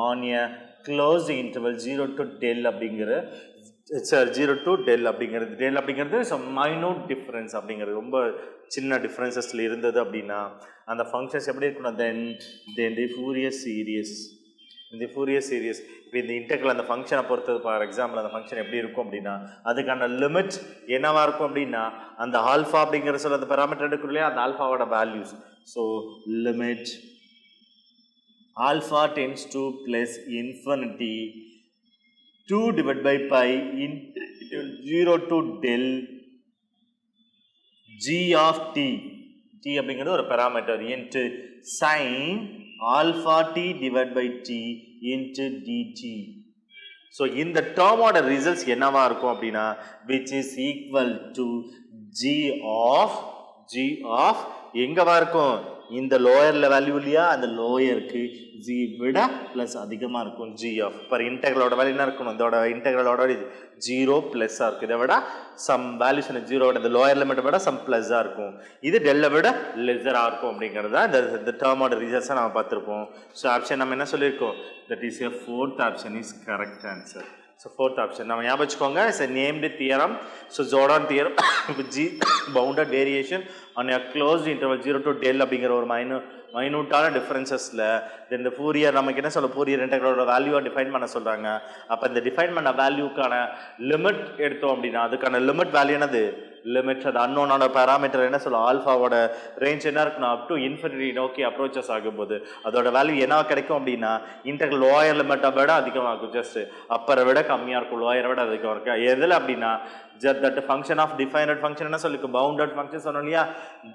S3: on a closed interval 0 to del அப்படிங்கிற 0 to del அப்படிங்கிறது மைனூட் டிஃபரன்ஸ் அப்படிங்கிறது ரொம்ப சின்ன டிஃபரன்சஸ்ல இருந்தது அப்படின்னா அந்த ஃபங்க்ஷன்ஸ் எப்படி இருக்கணும்? தென் தி ஃபூரியர் சீரியஸ். இந்த ஃபூரியர் சீரியஸ் இப்போ இந்த இன்டெக்ரல் அந்த ஃபங்க்ஷனை பொறுத்தது ஃபார் எக்ஸாம்பிள் அந்த ஃபங்க்ஷன் எப்படி இருக்கும் அப்படின்னா அதுக்கான லிமிட் என்னவா இருக்கும் அப்படின்னா அந்த ஆல்ஃபா அப்படிங்கிற சொல்ல அந்த பேராமீட்டர் எடுக்கணும் இல்லையா, அந்த ஆல்ஃபாவோட values. So limit alpha tends to plus infinity 2 divided by pi into 0 to del g of t. t அப்படிங்கிறது ஒரு parameter into sin alpha t divided by t into dt. So இந்த termோட results என்னவா இருக்கும் அப்படின்னா which is equal to g of எங்கவா இருக்கும் இந்த லோயர்ல value இல்லையா அந்த லோயருக்கு g விட பிளஸ் அதிகமா இருக்கும் g of பர் இன்டெக்ரலோட வேல்யூ என்ன இருக்கணும் இதோட இன்டெக்ரலோட 0 பிளஸ் ஆ இருக்கு இதை விட சம் வேல்யூஸ் ஜீரோ விட இந்த லோயர் லிமிட் விட சம் பிளஸ் ஆ இருக்கும் இது டெல்ல விட லெஸ்ஸரா இருக்கும் அப்படிங்கிறது தான் இந்த டேர்மோட ரிசல்ட்ஸை நம்ம பார்த்துருப்போம் ஸோ ஆப்ஷன் நம்ம என்ன சொல்லியிருக்கோம் that is a fourth option is correct answer. So fourth option நம்ம ஞாபகம் வச்சுக்கோங்க it's a named theorem. So Jordan theorem with G bounded variation on a closed interval 0 to del அப்படிங்கிற ஒரு மைனூட்டான டிஃபரன்சஸில் இந்த ஃபூரியர் நமக்கு என்ன சொல்ல ஃபூரியர் இன்டெக்ரலோட வேல்யூவை டிஃபைன் பண்ண சொல்கிறாங்க அப்போ இந்த டிஃபைன் பண்ண வேல்யூக்கான லிமிட் எடுத்தோம் அப்படின்னா அதுக்கான லிமிட் வேல்யூ என்னது லிமிட் அது அன்னோனோட பேராமீட்டர் என்ன சொல்லும் ஆல்ஃபாவோட ரேஞ்ச் என்ன இருக்கணும் அப் டு இன்ஃபினிட்டி நோக்கி அப்ரோச்சஸ் ஆகும்போது அதோட வேல்யூ என்ன கிடைக்கும் அப்படின்னா இன்டெக்ரல் லோயர் லிமிட்டை விட அதிகமாகும் ஜஸ்ட் அப்பரை விட கம்மியாக இருக்கும் லோயரை விட அதிகமாக இருக்கும் எதில் அப்படின்னா that function of defined function என்ன சொல்லிருக்கு bounded function சொன்னோம் இல்லையா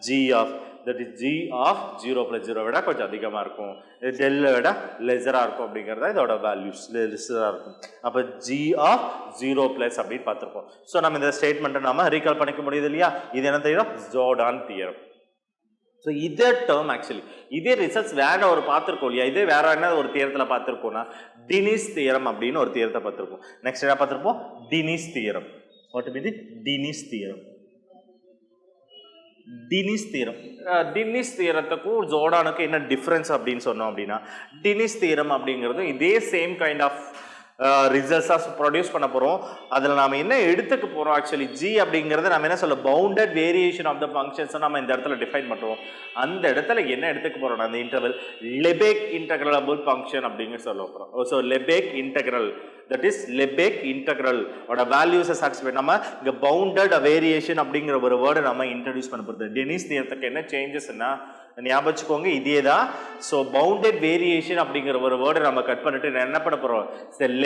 S3: g of that is g of 0 plus 0 விட கொஞ்சம் அதிகமாக இருக்கும் del விட லெஸராக இருக்கும் அப்படிங்கிறத இதோட வேல்யூஸ் லெஸராக இருக்கும் அப்போ g of 0 plus அப்படின்னு பார்த்துருப்போம் ஸோ நம்ம இந்த ஸ்டேட்மெண்ட்டை நம்ம ரீகால் பண்ணிக்க முடியுது இல்லையா இது என்ன தெரியும் ஜோர்டான் தியரம் ஸோ இதே டேர்ம் ஆக்சுவலி இதே ரிசல்ட்ஸ் வேற ஒரு பார்த்துருக்கோம் இல்லையா இதே வேற என்ன ஒரு தியரத்தில் பார்த்துருக்கோம்னா டினிஸ் தியரம் அப்படின்னு ஒரு தியரத்தை பார்த்துருப்போம் நெக்ஸ்ட் என்ன பார்த்துருப்போம் Dini's theorem. What will be the Dini's theorem? Dini's theorem. Dini's theorத்துக்கும் ஜோர்டானுக்கு என்ன டிஃபரன்ஸ் அப்படின்னு சொன்னோம் அப்படின்னா டினிஸ் தியரம் அப்படிங்கிறது இதே சேம் கைண்ட் ஆஃப் ரிசல்ட்ஸாக ப்ரொடியூஸ் பண்ண போகிறோம் அதில் நாம் என்ன எடுத்துக்க போகிறோம் ஆக்சுவலி ஜி அப்படிங்கிறத நம்ம என்ன சொல்ல பவுண்டட் வேரியேஷன் ஆஃப் த ஃபங்க்ஷன்ஸை நம்ம இந்த இடத்துல டிஃபைன் பண்ணுறோம் அந்த இடத்துல என்ன எடுத்துக்க போகிறோம் அந்த இன்டர்வல் லெபேக் இன்டெக்ரலபிள் ஃபங்க்ஷன் அப்படின்னு சொல்ல போகிறோம் so லெபேக் integral that is Lebesgue integral ஓட வேல்யூஸை சாட்டிஸ்ஃபை நம்ம இங்கே பவுண்டட் வேரியேஷன் அப்படிங்கிற ஒரு வேர்டை நம்ம இன்ட்ரடியூஸ் பண்ண போகிறது டெனிஸ் தியரத்துக்கு என்ன சேஞ்சஸ்னா ஞாபகம் வச்சுக்கோங்க இதே தான் ஸோ பவுண்டட் வேரியேஷன் அப்படிங்கிற ஒரு வேர்டை நம்ம கட் பண்ணிட்டு என்ன பண்ண போகிறோம்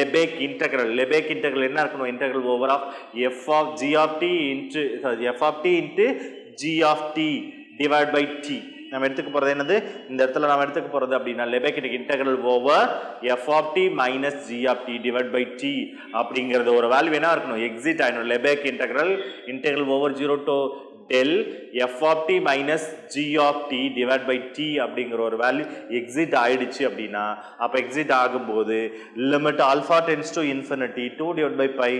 S3: லெபேக் இன்டெக்ரல் என்ன இருக்கணும் integral over of F of g of t into f of t into g of t divide by t நம்ம எடுத்துக்க போகிறது என்னது இந்த இடத்துல நம்ம எடுத்துக்க போகிறது அப்படின்னா Lebesgue integral over f of t minus g of t divide by t அப்படிங்கிறது ஒரு வேல்யூ என்ன இருக்கணும் எக்ஸிட் ஆகிடும் Lebesgue integral over 0 to del f of t minus g of t divide by t அப்படிங்கிற ஒரு வேல்யூ எக்ஸிட் ஆயிடுச்சு அப்படின்னா அப்போ எக்ஸிட் ஆகும்போது limit alpha tends to infinity 2 divide by pi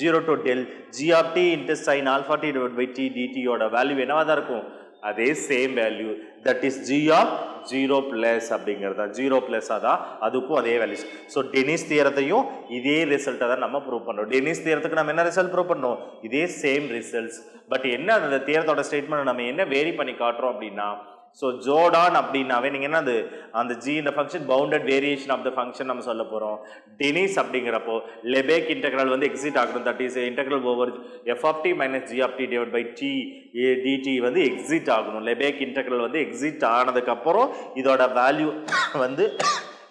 S3: 0 to del g of t into sine alpha t divide by D டிடியோட value என்னவா தான் இருக்கும் அதே same value that is g of 0 plus அப்படிங்கிறதா 0 பிளஸ் அதான் அதுக்கும் அதே வேல்யூஸ் ஸோ டெனிஸ் தியரத்தையும் இதே ரிசல்ட்டை தான் நம்ம ப்ரூவ் பண்ணுறோம் டெனிஸ் தியரத்துக்கு நம்ம என்ன ரிசல்ட் ப்ரூவ் பண்ணோம் இதே சேம் ரிசல்ட்ஸ் பட் என்ன அந்த தியரத்தோட ஸ்டேட்மெண்ட் நம்ம என்ன வேரி பண்ணி காட்டுறோம் அப்படின்னா ஸோ ஜோர்டான் அப்படின்னாவே நீங்கள் என்னது அந்த ஜி இந்த function bounded variation of the function நம்ம சொல்ல போகிறோம் டெனிஸ் அப்படிங்கிறப்போ லெபேக் இன்டெக்ரல் வந்து எக்ஸிட் ஆகணும் that is integral over f of t minus g of t divide by t dt வந்து எக்ஸிட் ஆகணும் லெபேக் இன்டெக்ரல் வந்து எக்ஸிட் ஆனதுக்கப்புறம் இதோட வேல்யூ வந்து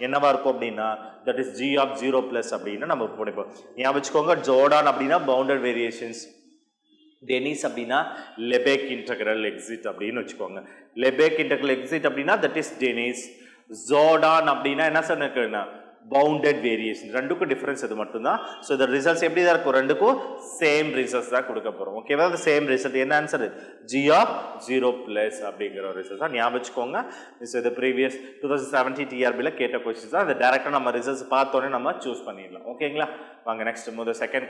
S3: என்னவா இருக்கும் அப்படின்னா that is g of 0 plus அப்படின்னு நம்ம படிப்போம் ஞாபகம் வச்சுக்கோங்க ஜோர்டான் அப்படின்னா பவுண்டட் வேரியேஷன்ஸ் டெனிஸ் அப்படின்னா லெபேக் இன்டெக்ரல் எக்ஸிட் அப்படின்னு வச்சுக்கோங்க லெபேக் இன்டெக்ரல் எக்ஸிட் அப்படின்னா தட் இஸ் டெனிஸ் ஜோர்டான் அப்படின்னா என்ன சொன்னா பவுண்டட் வேரியேஷன் ரெண்டுக்கும் டிஃபரன்ஸ் இது மட்டும்தான் ஸோ இந்த ரிசல்ட்ஸ் எப்படி தான் இருக்கும் ரெண்டுக்கும் சேம் ரிசல்ட்ஸ் தான் கொடுக்க போகிறோம் ஓகேவா சேம் ரிசல்ட் என்ன ஆன்சர் ஜி ஆஃப் 0 பிளஸ் அப்படிங்கிற ஒரு ரிசல்ட் தான் ஞாபகம் வச்சுக்கோங்க இஸ் இது ப்ரீவியஸ் 2017 டிஆர்பியில் கேட்ட கொஸ்டின்ஸ் தான் அந்த டேரெக்டாக நம்ம ரிசல்ட்ஸ் பார்த்தோன்னே நம்ம சூஸ் பண்ணிடலாம் ஓகேங்களா வாங்க நெக்ஸ்ட் முதல் செகண்ட்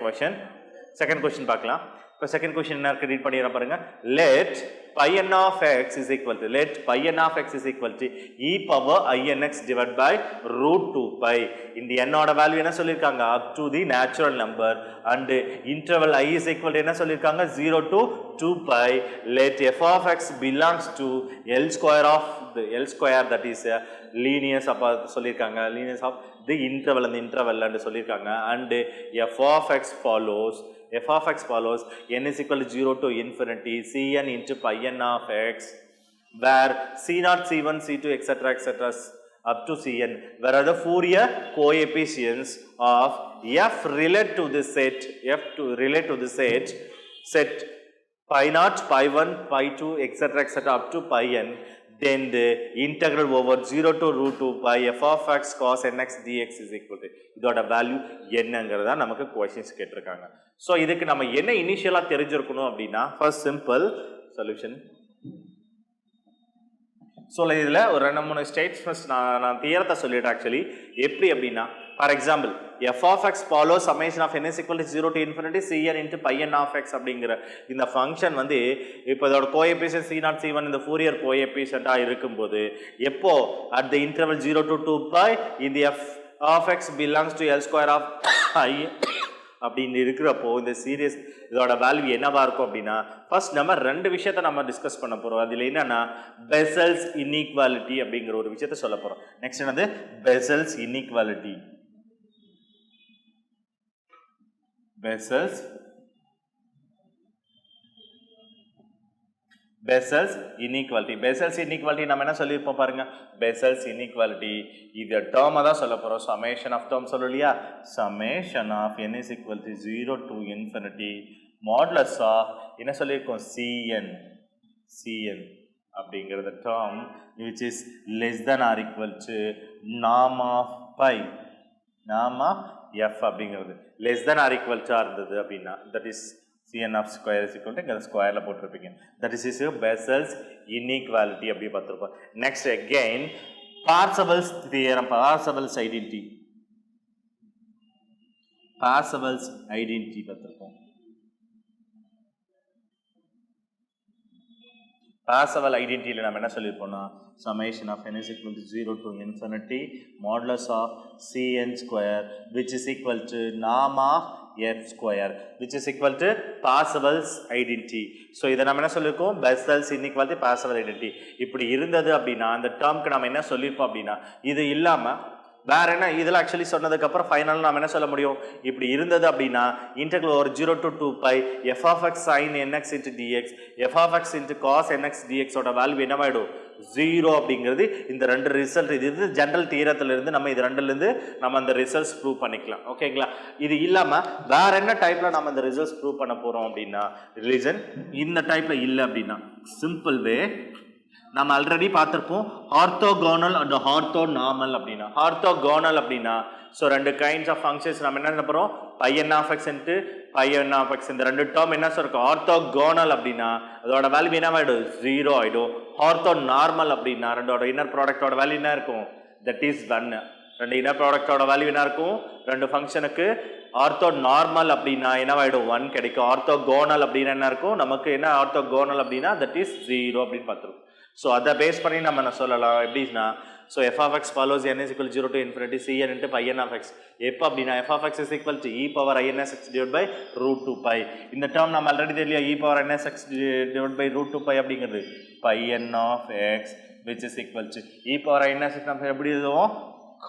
S3: கொஸ்டின் பார்க்கலாம் இப்போ செகண்ட் கொஸ்டின் என்ன இருக்கு ரீட் பண்ணிடுறேன் பாருங்க let pi n of x is equal to e power inx divided by root 2 pi இந்த n ஓட வேல்யூ என்ன சொல்லிருக்காங்க up to the natural number and interval i is equal to என்ன சொல்லிருக்காங்க 0 to 2 pi let f of x belongs to L square that is linear அப்ப சொல்லிருக்காங்க linear of the interval and interval and சொல்லிருக்காங்க and f of x follows n is equal to 0 to infinity cn into pi n of x where c0 c1 c2 etc up to Cn, where are the Fourier coefficients of f relate to the set, set pi naught, pi 1, pi 2, etc. up to pi n, then the integral over 0 to root 2 pi f of x cos nx dx is equal to இதோட value என்னங்கிறதா நமக்கு questions கேட்டிருக்காங்க. So இதுக்கு நம்ம என்ன இனிஷியலாக தெரிஞ்சிருக்கணும் அப்படின்னா first simple solution. So இதில் ஒரு 2-3 ஸ்டேட்மெண்ட்ஸ் நான் தியரத்தை சொல்லிட்டேன். ஆக்சுவலி எப்படி அப்படின்னா, for example f of x follows summation of n is equal to 0 to infinity cn into pi n of x அப்படிங்கிற இந்த ஃபங்க்ஷன் வந்து இப்போ இதோட கோஎஃபிஷியன்ட் c0 c1 இந்த ஃபோரியர் கோஎஃபிஷியண்டாக இருக்கும்போது எப்போ at the interval 0 to 2 pi இந்த f of x belongs to L square of I அப்படின்னு இருக்கிறப்போ இந்த சீரியஸ் இதோட வேல்யூ என்னவா இருக்கும் அப்படின்னா, ஃபர்ஸ்ட் நம்ம 2 விஷயத்தை நம்ம டிஸ்கஸ் பண்ண போறோம். அதில் என்னன்னா பெசல்ஸ் இன்இக்வாலிட்டி அப்படிங்கிற ஒரு விஷயத்தை சொல்ல போறோம். நெக்ஸ்ட் என்னது பெசல்ஸ் இன்இக்வாலிட்டி. Bessel's inequality நம்ம என்ன சொல்லியிருப்போம் பாருங்க. Bessel's inequality இது டேர்மை தான் சொல்ல போகிறோம். summation of term சொல்லலையா, summation of n is equal to 0 to infinity modulus of என்ன சொல்லியிருக்கோம் cn அப்படிங்கிறது term which is less than or equal to norm of pi, norm of f அப்படிங்கிறது less than or equal to இருந்தது அப்படின்னா that is cn of square is equal to இங்கே ஸ்கொயரில் போட்டிருப்பீங்க. that is Bessel's inequality அப்படி பார்த்துருப்போம். next again Parseval's theorem, Parseval's identity பார்த்துருப்போம். Parseval ஐடென்டிட்டியில் நம்ம என்ன சொல்லியிருப்போம்னா summation of n is equal to 0 to infinity modulus of cn square which is equal to norm of f square which is equal to Parseval's identity. So இதை நம்ம என்ன சொல்லியிருக்கோம், Bessel's inequality, Parseval identity. இப்படி இருந்தது அப்படின்னா அந்த டேர்முக்கு நம்ம என்ன சொல்லியிருப்போம் அப்படின்னா, இது இல்லாமல் வேற என்ன இதில் ஆக்சுவலி சொன்னதுக்கப்புறம் ஃபைனல் நம்ம என்ன சொல்ல முடியும், இப்படி இருந்தது அப்படின்னா integral over 0 to 2 pi f of x sin nx into dx f of x into cos nx dx ஓட வேல்யூ என்னவாயிடும் 0 அப்படிங்கிறது இந்த 2 ரிசல்ட். இது ஜெனரல் தியரத்திலிருந்து நம்ம இது 2லேருந்து நம்ம அந்த ரிசல்ட்ஸ் ப்ரூவ் பண்ணிக்கலாம். ஓகேங்களா. இது இல்லாமல் வேற என்ன டைப்பில் நம்ம அந்த ரிசல்ட்ஸ் ப்ரூவ் பண்ண போகிறோம் அப்படின்னா, ரிலீஜன் இந்த டைப்பில் இல்லை அப்படின்னா சிம்பிள் வே நம்ம ஆல்ரெடி பார்த்துருப்போம் ஆர்த்தோகோனல் அண்ட் ஆர்த்தோனார்மல் அப்படின்னா. ஆர்த்தோகோனல் அப்படின்னா ஸோ 2 கைண்ட்ஸ் ஆஃப் ஃபங்க்ஷன்ஸ் நம்ம என்ன போகிறோம், pi n of x into pi n of x இந்த 2 டேர்ம் என்ன சொல்லிருக்கோம் ஆர்த்தோகோனல் அப்படின்னா அதோட வேல்யூ என்னவாயிடும் 0 ஆகிடும். ஆர்த்தோனார்மல் அப்படின்னா ரெண்டோட இன்னர் ப்ராடக்டோட வேல்யூ என்ன இருக்கும், தட் இஸ் 1. 2 இன்னர் ப்ராடக்டோட வேல்யூ என்ன இருக்கும், 2 ஃபங்க்ஷனுக்கு ஆர்த்தோனார்மல் அப்படின்னா என்னவாயிடும் 1 கிடைக்கும். ஆர்த்தோகோனல் அப்படின்னா என்ன இருக்கும், நமக்கு என்ன ஆர்த்தோகோனல் அப்படின்னா தட் இஸ் 0 அப்படின்னு பார்த்துருக்கோம். ஸோ அதை பேஸ் பண்ணி நம்ம என்ன சொல்லலாம் எப்படின்னா, so f of x follows n is equal to 0 to infinity cn into pi n of x. எப்போ அப்படின்னா f of x is equal to e power insx divided by root 2 pi. இந்த term நம்ம already தெரியல, e power insx divided by root 2 pi அப்படிங்கிறது pi n of x which is equal to e power insx நம்ம எப்படி எழுதுவோம்,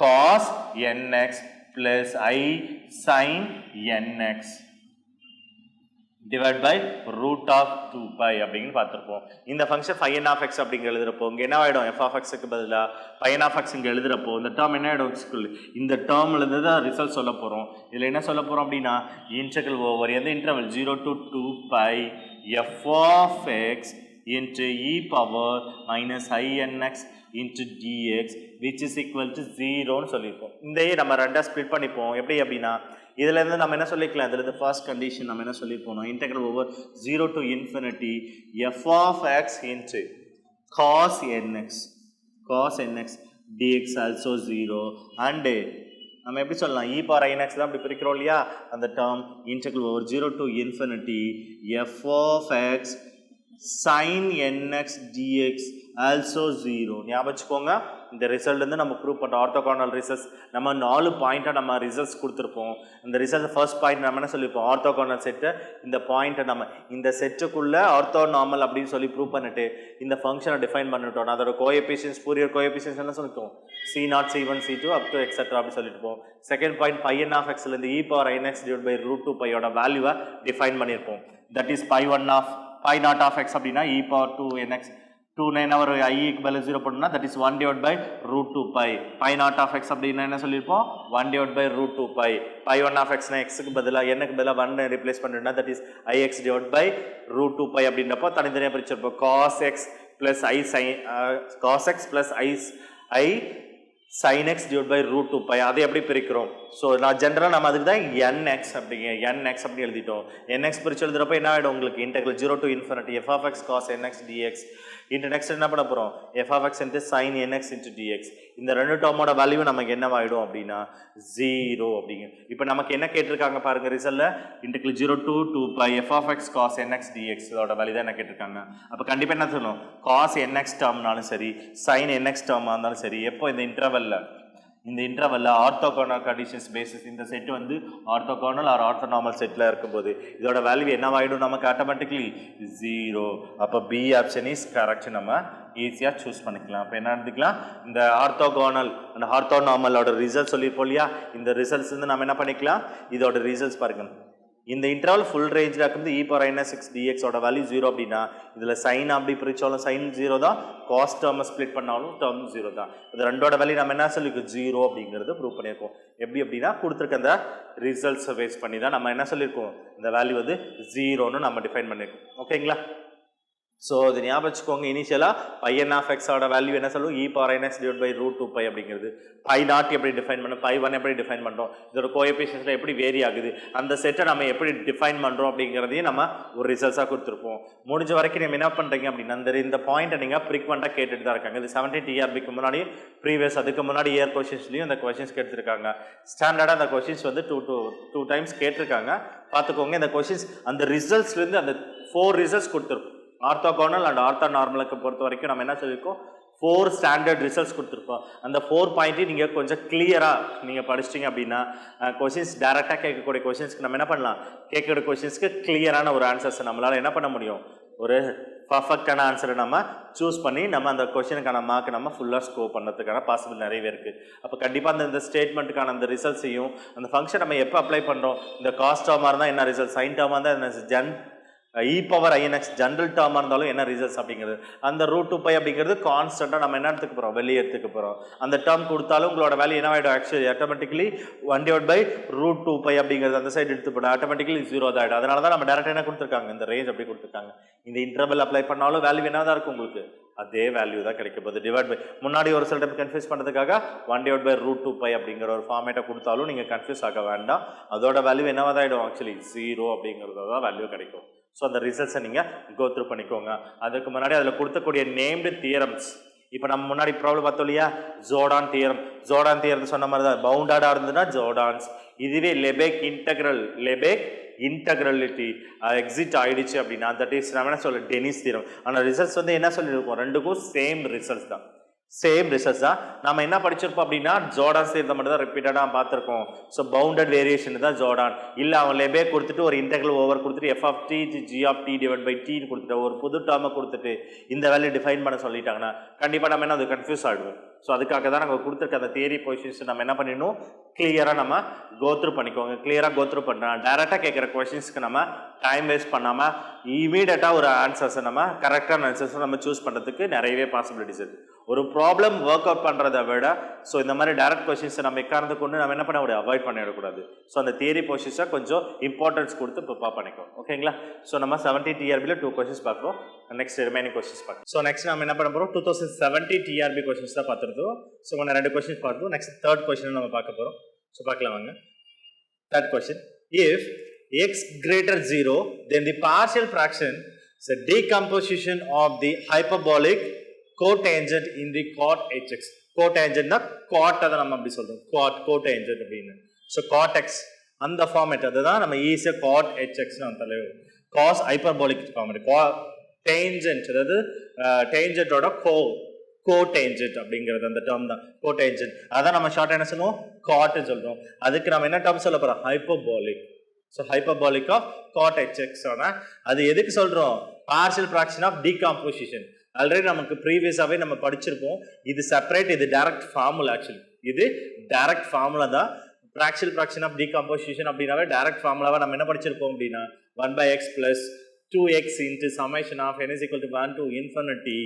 S3: cos nx plus I sin nx divided by root of 2 pi அப்படிங்கிற பார்த்துருப்போம். இந்த function phi n of x அப்படிங்கிற எழுதுறப்போ இங்கே என்ன ஆகிடும், f of xக்கு பதிலாக phi n of x இங்கே எழுதுறப்போ இந்த டேர்ம் என்ன ஆகிடும், இந்த டேர்மில் இருந்து தான் ரிசல்ட் சொல்ல போகிறோம். இதில் என்ன சொல்ல போகிறோம் அப்படின்னா இன்டெக்ரல் ஓவர் எந்த interval 0 to 2 pi f of x into e power minus I nx into dx which is equal to 0ன்னு சொல்லியிருப்போம். இதையே நம்ம ரெண்டாக ஸ்ப்ளிட் பண்ணிப்போம். எப்படி அப்படின்னா இதிலேருந்து நம்ம என்ன சொல்லிக்கலாம், இதில் ஃபர்ஸ்ட் கண்டிஷன் நம்ம என்ன சொல்லியிருப்போம், integral over 0 to infinity f of x into cos nx dx also 0 and நம்ம எப்படி சொல்லலாம் e power inx தான் இப்படி பிரிக்கிறோம் இல்லையா, அந்த term integral over 0 to infinity f of x sin nx dx also 0. ஞாபகம் வச்சுக்கோங்க, இந்த ரிசல்ட் வந்து நம்ம ப்ரூவ் பண்ணுறோம் ஆர்த்தோகோனல் ரிசல்ட்ஸ். நம்ம 4 பாயிண்ட்டாக நம்ம ரிசல்ட்ஸ் கொடுத்துருப்போம். இந்த ரிசல்ட் ஃபர்ஸ்ட் பாயிண்ட் நம்ம என்ன சொல்லியிருப்போம், ஆர்த்தோகோனல் செட்டு. இந்த பாயிண்ட்டை நம்ம இந்த செட்டுக்குள்ளே ஆர்த்தோனார்மல் அப்படின்னு சொல்லி ப்ரூவ் பண்ணிட்டு இந்த ஃபங்க்ஷனை டிஃபைன் பண்ணிட்டோம். அதோட கோஎஃபிஷியன்ஸ் ஃபோரியர் கோஎஃபிஷியன்ஸ் என்ன சொல்லிட்டோம், c0 c1 c2 up to etc அப்படி சொல்லிட்டு போவோம். Second point pi n of x இருந்து e power nx divided by root 2 pi ஓட வேல்யூவை டிஃபைன் பண்ணியிருப்போம். That is pi 0 of x அப்படின்னா e power 2 nx 2 ஒரு ஐக்கு பதில் 0 போட்டோம்னா that is 1 divide by root 2 pi by naught of X அப்படின்னா என்ன சொல்லியிருப்போம் 1 divide by root 2 pi by 1 of எக்ஸ்னா எக்ஸுக்கு பதிலாக என்னக்கு பதிலாக 1 ரிப்ளேஸ் பண்ணுறோம்னா that is IX divide by root 2 pi அப்படின்றப்போ தனித்தனியாக பிரிச்சிருப்போம் cos X plus I sine cos X plus I sin x divided by root 2 pi அதை எப்படி பிரிக்கிறோம் ஸோ நான் ஜென்ரலாக நம்ம அதுக்கு தான் nx அப்படி எழுதிட்டோம் nx பிரிச்சு எழுதுறப்ப என்ன ஆகிடும் உங்களுக்கு integral 0 to infinity f of x cos nx dx into next என்ன பண்ண போகிறோம் f of x into sin nx into dx இந்த ரெண்டு டேர்மோட வேல்யூ நமக்கு என்ன ஆகிடும் அப்படின்னா 0 அப்படிங்க இப்போ நமக்கு என்ன கேட்டிருக்காங்க பாருங்க ரிசல்ட்ல integral 0 to 2 pi f of x cos nx dx இதோட வேல்யூ தான் என்ன கேட்டிருக்காங்க அப்போ கண்டிப்பாக என்ன சொல்லணும் cos nx டேர்ம்னாலும் சரி sin nx டேர்மாக இருந்தாலும் சரி எப்போ இந்த இன்டர்வல்ல ஆர்த்தோகோனல் கண்டிஷன்ஸ் பேசிஸ் இந்த செட் வந்து ஆர்த்தோகோனல் ஆர் ஆர்த்தோனார்மல் செட்டில் இருக்கும்போது இதோட வேல்யூ என்னவாயிடும் நமக்கு ஆட்டோமேட்டிக்லி 0 அப்போ பி ஆப்ஷன் இஸ் கரெக்ட் நம்ம ஈஸியாக சூஸ் பண்ணிக்கலாம் அப்போ என்ன எடுத்துக்கலாம் இந்த ஆர்த்தோகோனல் அண்ட் ஆர்த்தோனார்மலோட ரிசல்ட் சொல்லியிருப்போம் இல்லையா இந்த ரிசல்ட்ஸ் வந்து நம்ம என்ன பண்ணிக்கலாம் இதோட ரிசல்ட்ஸ் பாருங்க இந்த இன்டர்வல் ஃபுல் ரேஞ்சில் இருக்குது e power minus 6 dx ஓட வேல்யூ 0 அப்படின்னா இதில் சைன் அப்படி பிரிச்சாலும் சைன் 0 தான் காஸ் டேர்மை ஸ்ப்ளிட் பண்ணாலும் டேர்ம் 0 தான் இது ரெண்டோட வேல்யூ நம்ம என்ன சொல்லியிருக்கோம் 0 அப்படிங்கிறது ப்ரூவ் பண்ணியிருக்கோம் எப்படி அப்படின்னா கொடுத்துருக்க அந்த ரிசல்ட்ஸை பேஸ் பண்ணி தான் நம்ம என்ன சொல்லியிருக்கோம் இந்த வேல்யூ வந்து 0ன்னு நம்ம டிஃபைன் பண்ணியிருக்கோம் ஓகேங்களா ஸோ இது ஞாபகம் வச்சுக்கோங்க இனிஷியலாக பையன் ஆஃப் எக்ஸோட வேல்யூ என்ன சொல்லுவோம் e power minus divided by root 2 pi அப்படிங்கிறது பை நாட் எப்படி டிஃபைன் பண்ணோம் பை 1 எப்படி டிஃபைன் பண்ணுறோம் இதோட கோஎஃபிஷியன்ட்ல எப்படி வேரி ஆகுது அந்த செட்டை நம்ம எப்படி டிஃபைன் பண்ணுறோம் அப்படிங்கிறதையும் நம்ம ஒரு ரிசல்ட்ஸாக கொடுத்துருப்போம் முடிஞ்ச வரைக்கும் நம்ம என்ன பண்ணுறீங்க அப்படின்னா இந்த பாயிண்ட்டை நீங்கள் ஃப்ரீக்வெண்ட்டாக கேட்டுட்டு தான் இருக்காங்க இது 17 TRBக்கு முன்னாடி ப்ரீவியஸ் அதுக்கு முன்னாடி இயர் கொஷின்ஸ்லையும் இந்த கொஷின்ஸ் கேட்டிருக்காங்க ஸ்டாண்டர்டாக அந்த கொஷின்ஸ் வந்து டூ டைம்ஸ் கேட்டிருக்காங்க பார்த்துக்கோங்க இந்த கொஷின்ஸ் அந்த ரிசல்ட்ஸ்லேருந்து அந்த 4 ரிசல்ட்ஸ் கொடுத்துருப்போம் ஆர்த்தோகோனல் அண்ட் ஆர்த்தோ நார்மலுக்கு பொறுத்த வரைக்கும் நம்ம என்ன சொல்லியிருக்கோம் 4 ஸ்டாண்டர்ட் ரிசல்ட்ஸ் கொடுத்துருக்கோம் அந்த 4 பாயிண்ட்டையும் நீங்கள் கொஞ்சம் கிளியராக நீங்கள் படிச்சிட்டிங்க அப்படின்னா கொஷின்ஸ் டேரெக்டாக கேட்கக்கூடிய கொஷின்ஸ்க்கு நம்ம என்ன பண்ணலாம் கேட்கக்கூடிய கொஷின்ஸ்க்கு கிளியரான ஒரு ஆன்சர்ஸ் நம்மளால் என்ன பண்ண முடியும் ஒரு பர்ஃபெக்டான ஆன்சரை நம்ம சூஸ் பண்ணி நம்ம அந்த கொஷனுக்கான மார்க் நம்ம ஃபுல்லாக ஸ்கோர் பண்ணுறதுக்கான பாசிபிள் நிறையவே இருக்குது அப்போ கண்டிப்பாக அந்த ஸ்டேட்மெண்ட்டுக்கான அந்த ரிசல்ட்ஸையும் அந்த ஃபங்க்ஷன் நம்ம எப்போ அப்ளை பண்ணுறோம் இந்த காஸ்ட் டேர்மாக இருந்தால் என்ன ரிசல்ட் சைன் டேர்மாக இருந்தால் என்ன e power inx ஜென்ரல் டேர்மாக இருந்தாலும் என்ன ரிசல்ட்ஸ் அப்படிங்கிறது அந்த ரூட் 2 பை அப்படிங்கிறது கான்ஸ்டண்ட்டாக நம்ம என்ன எடுத்துக்க போகிறோம் வெளியே எடுத்துக்க போகிறோம் அந்த டேர்ம் கொடுத்தாலும் உங்களோட வேல்யூ என்ன ஆகிடும் actually automatically 1 divide by root 2 pi அப்படிங்கிறது அந்த சைடு எடுத்து போய்டும் ஆட்டோமேட்டிக்கலி 0 தான் ஆகிடும் அதனால தான் நம்ம டேரெக்டாக என்ன கொடுத்துருக்காங்க இந்த ரேஞ்ச் அப்படி கொடுத்துருக்காங்க இந்த இன்டர்வல் அப்ளை பண்ணாலும் வேல்யூ என்ன தான் இருக்கும் உங்களுக்கு அதே வேல்யூ தான் கிடைக்க போகுது டிவைட் பை முன்னாடி ஒரு சில டைம் கன்ஃபியூஸ் பண்ணுறதுக்காக 1 டிவைட் பை ரூட் 2 பை அப்படிங்கிற ஒரு ஃபார்மேட்டை கொடுத்தாலும் நீங்கள் கன்ஃபியூஸ் ஆக வேண்டாம் அதோட வேல்யூ என்னவா தான் ஆகிடும் ஆக்சுவலி 0 அப்படிங்கிறது தான் வேல்யூ கிடைக்கும் ஸோ அந்த ரிசல்ட்ஸை நீங்கள் கோ த்ரூ பண்ணிக்கோங்க அதுக்கு முன்னாடி அதில் கொடுத்தக்கூடிய நேம்டு தியரம்ஸ் இப்போ நம்ம முன்னாடி ப்ராப்ளம் பார்த்தோம் இல்லையா ஜோர்டான் தியரம் சொன்ன மாதிரி தான் பவுண்டடாக இருந்ததுன்னா ஜோர்டான்ஸ் இதுவே லெபேக் இன்டெக்ரலிட்டி எக்ஸிட் ஆயிடுச்சு அப்படின்னா தட் இஸ் நம்ம என்ன சொல்ல டெனிஸ் தியரம் ஆனால் ரிசல்ட்ஸ் வந்து என்ன சொல்லியிருக்கோம் ரெண்டுக்கும் சேம் ரிசல்ட்ஸ் தான் நம்ம என்ன படிச்சிருப்போம் அப்படின்னா ஜோர்டான்ஸ் இருந்த மட்டும் தான் ரிப்பீட்டடாக பார்த்துருக்கோம் ஸோ பவுண்டட் வேரியேஷன் தான் ஜோர்டான் இல்லை அவன் லெபே கொடுத்துட்டு ஒரு இன்டெக்ரல் ஓவர் கொடுத்துட்டு f of t g of t divide by t கொடுத்துட்டு ஒரு புது டேர்மை கொடுத்துட்டு இந்த வேல்யூ டிஃபைன் பண்ண சொல்லிட்டாங்கன்னா கண்டிப்பாக நம்ம என்ன அது கன்ஃபியூஸ் ஆகிடுவோம் ஸோ அதுக்காக தான் நாங்கள் கொடுத்துருக்க அந்த தியரி பொசிஷன்ஸ் நம்ம என்ன பண்ணிடணும் கிளியராக நம்ம கோத்ரூ பண்ணிக்கோங்க கிளியராக கோத்ரூ பண்ணலாம் டேரெக்டாக கேட்குற கொஷின்ஸ்க்கு நம்ம டைம் வேஸ்ட் பண்ணாமல் இமீடியட்டாக ஒரு ஆன்சர்ஸை நம்ம கரெக்டான ஆன்சர்ஸை நம்ம சூஸ் பண்ணுறதுக்கு நிறையவே பாசிபிலிட்டிஸ் இருக்குது ஒரு ப்ராப்ளம் ஒர்க் அவுட் பண்ணுறதை விட ஸோ இந்த மாதிரி டேரக்ட் கொஷின்ஸை நம்ம எக்காரணத்தை கொண்டு நம்ம என்ன பண்ண முடியாது அவாய்ட் பண்ணிடக்கூடாது ஸோ அந்த தியரி பொசிஷனை கொஞ்சம் இம்பார்ட்டன்ஸ் கொடுத்து ப்ரிப்பேர் பண்ணிக்கோ ஓகேங்களா ஸோ நம்ம 17 TRBயில் 2 கொஷின்ஸ் பார்க்குறோம் நெக்ஸ்ட் ரிமைனிங் கொஷின்ஸ் பார்க்கலாம் ஸோ நெக்ஸ்ட் நம்ம என்ன பண்ண போகிறோம் 2070 TRB கொஷின்ஸ் தான் பார்த்துருந்தோம் ஸோ நம்ம 2 கொஷின்ஸ் பார்த்தோம் நெக்ஸ்ட் தேர்ட் கொஷின் நம்ம பார்க்க போகிறோம் ஸோ பார்க்கலாம் வாங்க third question if x greater 0 then the partial fraction is a decomposition of the hyperbolic cotangent in the cot hx cotangent na cot அத நம்ம அப்படி சொல்றோம் cotangent அப்படினு so cot x அந்த ஃபார்மேட் அதுதான் நம்ம ஈஸியா cot hx னு அந்தல cos hyperbolic ஃபார்மேட் tangent அதாவது tangent ஓட cotangent அப்படிங்கிறது அந்த டேர்ம் தான் cotangent அத நம்ம ஷார்ட்டா என்ன சொல்லுவோம் cot னு சொல்றோம் அதுக்கு நம்ம என்ன டேர்ம் சொல்ல போறோம் hyperbolic so hyperbolic of cot hx ஆனா அது எதுக்கு சொல்றோம் partial fraction of decomposition already நமக்கு ப்ரீவியஸாவே நம்ம படிச்சிருப்போம் இது செப்பரேட் இது டைரக்ட் ஃபார்முலா ஆக்சுவலி இது டைரக்ட் ஃபார்முலா தான் partial fraction of decomposition அப்படினாவே டைரக்ட் ஃபார்முலாவை நம்ம என்ன படிச்சிருப்போம் அப்படினா 1/x plus 2x into summation of n is equal to 1 to infinity.